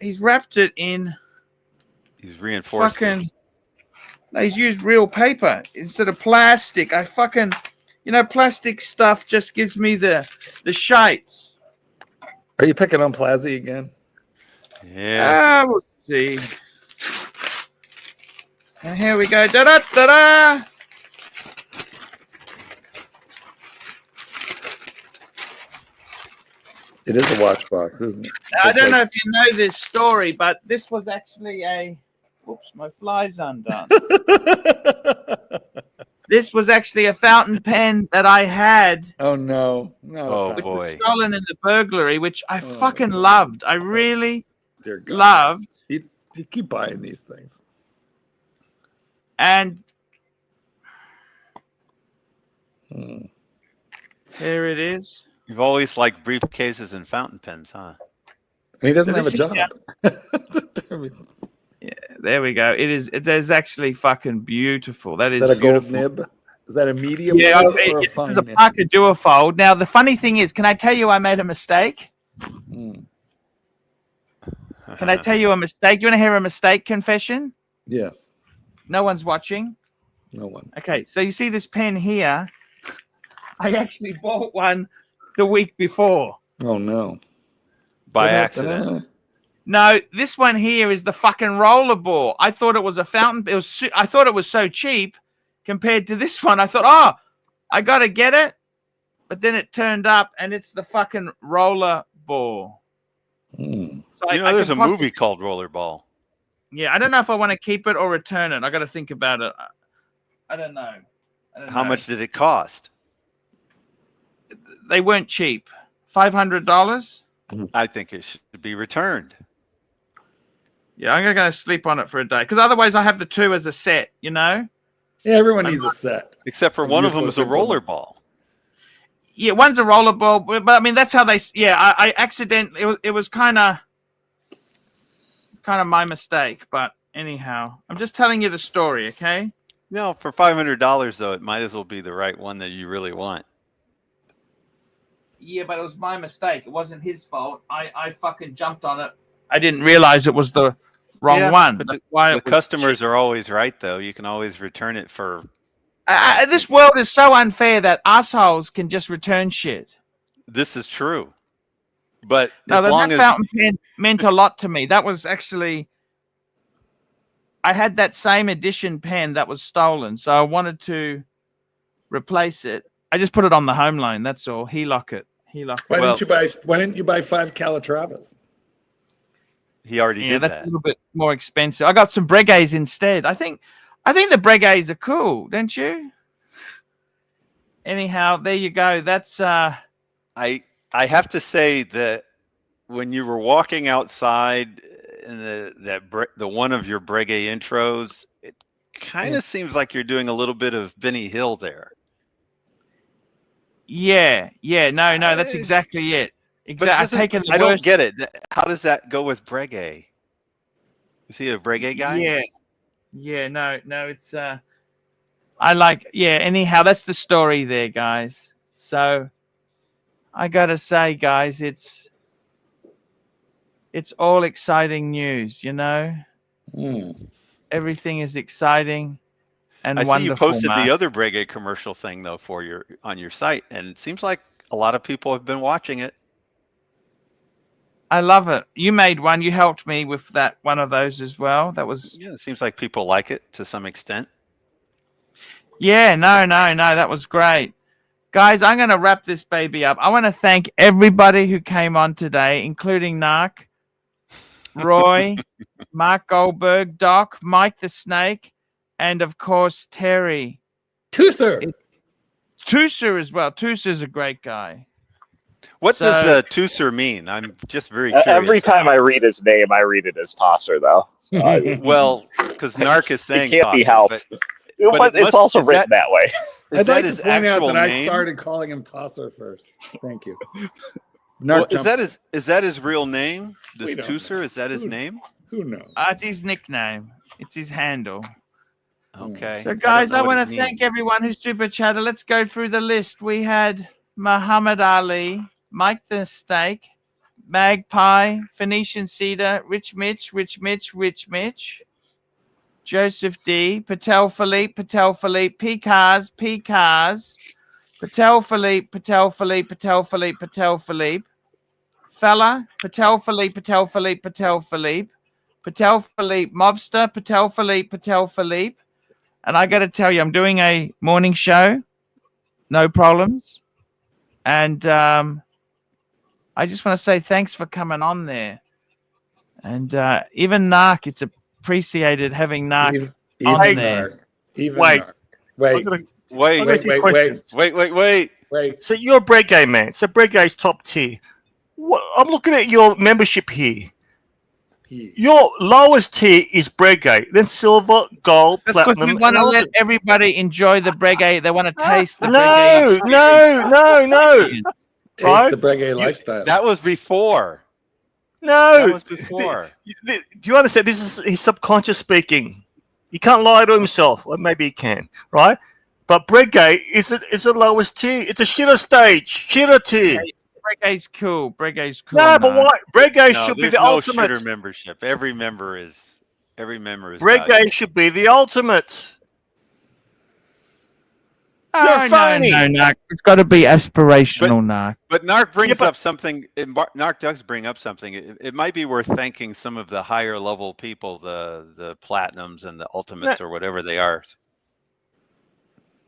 He's reinforced fucking. No, he's used real paper instead of plastic. Plastic stuff just gives me the shites. Are you picking on Plazzy again? Yeah. We'll see. And here we go. Da da da da. It is a watch box, isn't it? I don't know if you know this story, but this was actually a. Oops, my fly's undone. This was actually a fountain pen that I had. Oh no! Which was stolen in the burglary, which I fucking loved. I really loved. You keep buying these things. And here it is. You've always liked briefcases and fountain pens, huh? And he doesn't have a job. Yeah, there we go. It is actually fucking beautiful. That is a beautiful. gold nib? Is that a medium? Yeah, nib or a fine this is a nib? Parker Duofold. Now, the funny thing is, can I tell you I made a mistake? Can I tell you a mistake? Do you want to hear a mistake confession? Yes. No one's watching? No one. Okay, so you see this pen here? I actually bought one the week before. Oh, no. By accident. No, this one here is the fucking rollerball. I thought it was a fountain. I thought it was so cheap compared to this one. I thought, I got to get it. But then it turned up and it's the fucking rollerball. So there's a movie called Rollerball. Yeah, I don't know if I want to keep it or return it. I got to think about it. I don't know. How much did it cost? They weren't cheap. $500. I think it should be returned. Yeah, I'm going to go sleep on it for a day because otherwise I have the two as a set, Yeah, everyone needs a set. Except for one of them is a rollerball. Yeah, one's a rollerball, but I mean that's how they. Yeah, I accidentally. It was kind of my mistake, but anyhow, I'm just telling you the story, okay? No, for $500 though, it might as well be the right one that you really want. Yeah, but it was my mistake. It wasn't his fault. I fucking jumped on it. I didn't realize it was the wrong one. But the customers are always right, though. You can always return it for. This world is so unfair that assholes can just return shit. This is true. But no, that fountain pen meant a lot to me. That was actually. I had that same edition pen that was stolen, so I wanted to replace it. I just put it on the home loan. That's all. Why didn't you buy 5 Calatravas? He already did that's that. A little bit more expensive. I got some Breguets instead. I think the Breguets are cool, don't you? Anyhow, there you go. That's I have to say that when you were walking outside in the one of your Breguet intros, it kind of seems like you're doing a little bit of Benny Hill there. Yeah, no, that's exactly it. Exactly. I don't get it. How does that go with Breguet? Is he a Breguet guy? Yeah, no, it's anyhow, that's the story there, guys. So I gotta say, guys, it's all exciting news, Everything is exciting and I wonderful. See you posted the other Breguet commercial thing though on your site, and it seems like a lot of people have been watching it. I love it. You made one. You helped me with that one of those as well. That was it seems like people like it to some extent. Yeah, no, that was great. Guys, I'm going to wrap this baby up. I want to thank everybody who came on today, including Narc, Roy, Mark Goldberg, Doc, Mike the Snake, and of course Terry. Tusser as well. Tusser's a great guy. What does Tusser mean? I'm just very curious. Every time I read his name, I read it as Tosser, though. Well, because Narc is saying it can't Tosser, be helped. But it's also written that way. I'd like to point out that I started calling him Tosser first. Thank you. Well, is that his real name? This Tusser, is that his name? Who knows? It's his nickname. It's his handle. Okay. So, guys, I want to thank everyone who's super chatted. Let's go through the list. We had Muhammad Ali, Mike the Steak, Magpie, Phoenician Cedar, Rich Mitch, Joseph D, Patel Philippe, P Cars, Patel Philippe, Fella, Patel Philippe, Mobster, Patel Philippe. And I got to tell you, I'm doing a morning show, no problems. And I just want to say thanks for coming on there. And even Narc, it's appreciated having Narc on there. Wait. So you're a Breguet man. So Breguet's top tier. I'm looking at your membership here. Your lowest tier is Breguet, then silver, gold, platinum. We want to let everybody enjoy the Breguet. They want to taste the Breguet. No. Taste the Breguet lifestyle. That was before. No. That was before. Do you understand? This is his subconscious speaking. He can't lie to himself. Or maybe he can, right? But Breguet is the lowest tier. It's a shitter stage. Shitter tier. Breguet's cool. No, but why? Breguet should be the ultimate. Shitter membership. Every member is. Breguet should be the ultimate. Oh, no, Narc. It's got to be aspirational, Narc. But Narc brings up something. Narc does bring up something. It might be worth thanking some of the higher level people, the platinums and the ultimates or whatever they are.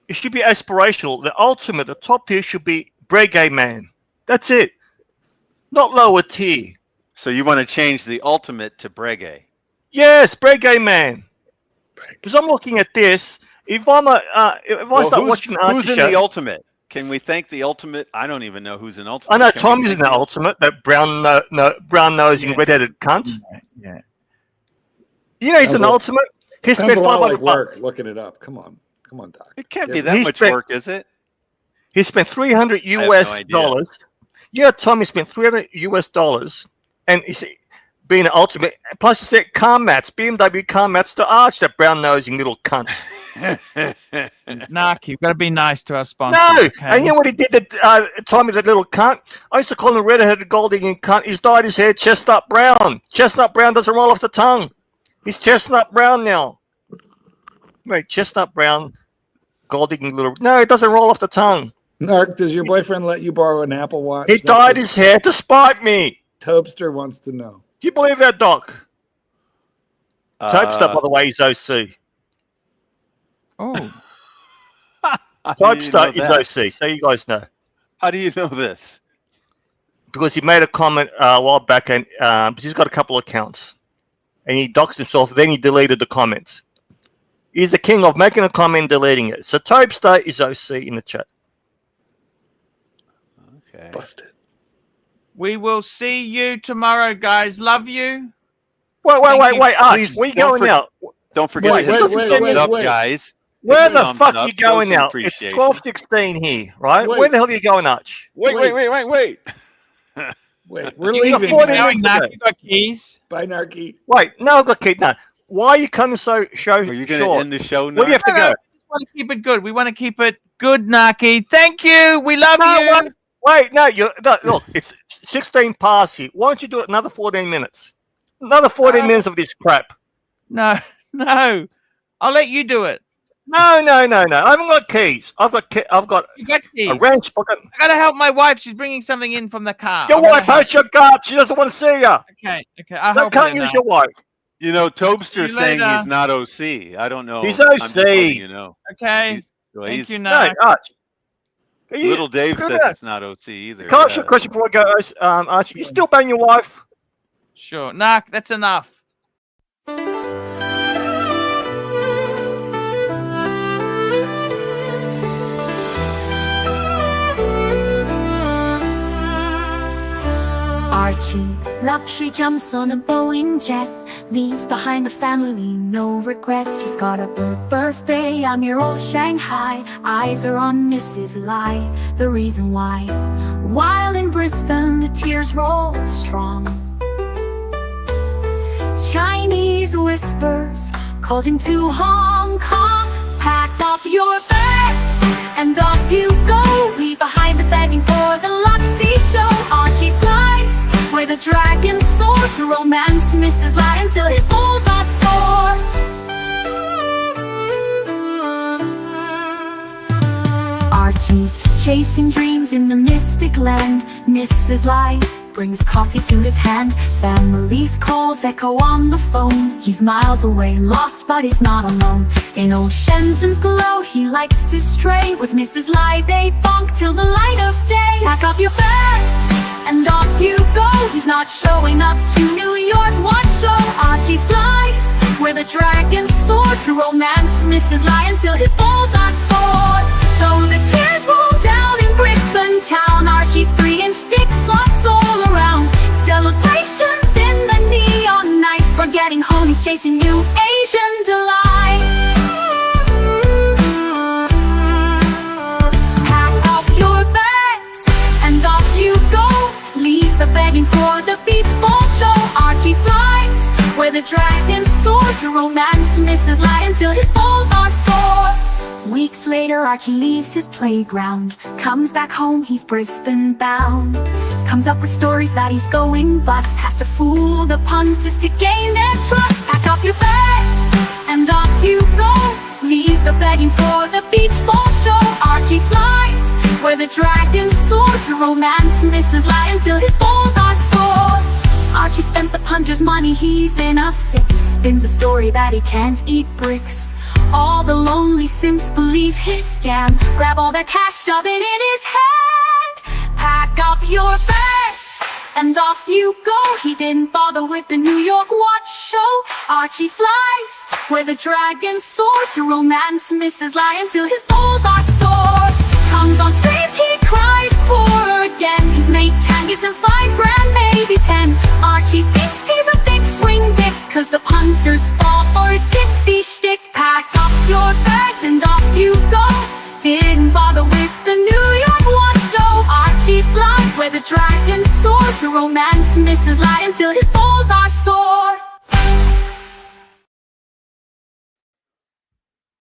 It should be aspirational. The ultimate, the top tier should be Breguet man. That's it. Not lower tier. So you want to change the ultimate to Breguet? Yes, Breguet man. Because I'm looking at this. If I start watching Archie who's in the ultimate? Can we thank the ultimate? I don't even know who's in ultimate. I know Tommy's in the ultimate. That brown nosing redheaded cunt. Yeah. You know he's an ultimate. He spent $500 looking it up. Come on, Doc. It can't be that much work, is it? He spent $300 US. Yeah, Tommy spent $300 US, and he's being an ultimate. Plus, he said car mats, BMW car mats to Arch, that brown nosing little cunt. Narc, you've got to be nice to our sponsor. No, okay? and you know what he did to Tommy, that little cunt? I used to call him a red-headed gold-digging cunt. He's dyed his hair chestnut brown. Chestnut brown doesn't roll off the tongue. He's chestnut brown now. Wait, chestnut brown, gold-digging little... No, it doesn't roll off the tongue. Narc, does your boyfriend let you borrow an Apple Watch? He dyed his hair to spite me. Tobster wants to know. Do you believe that, Doc? Tobster, by the way, is OC. Oh. Tobster is OC, so you guys know. How do you know this? Because he made a comment a while back, and he's got a couple of accounts. And he doxed himself, then he deleted the comments. He's the king of making a comment and deleting it. So Tobster is OC in the chat. Okay. Busted. We will see you tomorrow, guys. Love you. Wait, Arch, where you going now? Don't forget to hit the thumbs up, guys. Where the fuck are you going now? It's 12:16 here, right? Where the hell are you going, Arch? Wait. Wait, we're leaving. You got keys? Bye, Narky. Wait, no, I've got keys. No. Why are you coming so short? Are you going to end the show now? Where do you have to go? We want to keep it good. We want to keep it good, Narky. Thank you. We love you. Wait, look, it's 16 past here. Why don't you do it another 14 minutes? Another 14 minutes of this crap. No. I'll let you do it. No. I haven't got keys. I've got keys. A wrench. I gotta help my wife. She's bringing something in from the car. Your wife hates your guts. She doesn't want to see you. Okay. I can't use your wife. You know, Tobster's saying he's not OC. I don't know. He's OC. You know. Okay. Thank you, no, Arch. Little Dave says it's not OC either. Can I ask you a question before I go, Archie? You still bang your wife? Sure. Narc, that's enough. Archie, luxury jumps on a Boeing jet, leaves behind a family, no regrets. He's got a birthday, I'm your old Shanghai. Eyes are on Mrs. Lai, the reason why. While in Brisbane, the tears roll strong. Chinese whispers called him to Hong Kong. your bags, and off you go. Leave behind the begging for the Luxy show. Archie flies where the dragons soar, to romance Mrs. Light until his balls are sore. Archie's chasing dreams in the mystic land. Mrs. Light brings coffee to his hand. Families calls echo on the phone. He's miles away, lost, but he's not alone. In old Shenzhen's glow, he likes to stray. With Mrs. Light, they bonk till the light of day. Pack up your bags, and off you go. He's not showing up to New York watch show. Archie flies where the dragons soar, to romance Mrs. Light until his balls are sore. Though the tears roll down in Brisbane town, Archie's 3-inch dick flops all around. Celebrations in the neon night, forgetting home, he's chasing new Asian delights. Pack up your bags, and off you go. Leave the begging for the beach ball show. Archie flies where the dragons soar, to romance Mrs. Light until his balls are sore. Weeks later, Archie leaves his playground. Comes back home, he's Brisbane bound. Comes up with stories that he's going bust. Has to fool the punters to gain their trust. Pack up your bags, and off you go. Leave the begging for the beach ball show. Archie flies where the dragons soar, to romance Mrs. Light until his balls are sore. Archie spent the punter's money, he's in a fix. Spins a story that he can't eat bricks. All the lonely simps believe his scam. Grab all that cash, shove it in his hand. Pack up your bags, and off you go. He didn't bother with the New York watch show. Archie flies where the dragons soar, to romance Mrs. Light until his balls are sore. Comes on streams, he cries poor again. His mate Tan gives him $5,000, maybe 10. Archie thinks he's a big swing dick, cause the punters fall for his gypsy shtick. Pack up your bags, and off you go. Didn't bother with the New York watch show. Archie flies where the dragons soar, to romance Mrs. Light until his balls are sore.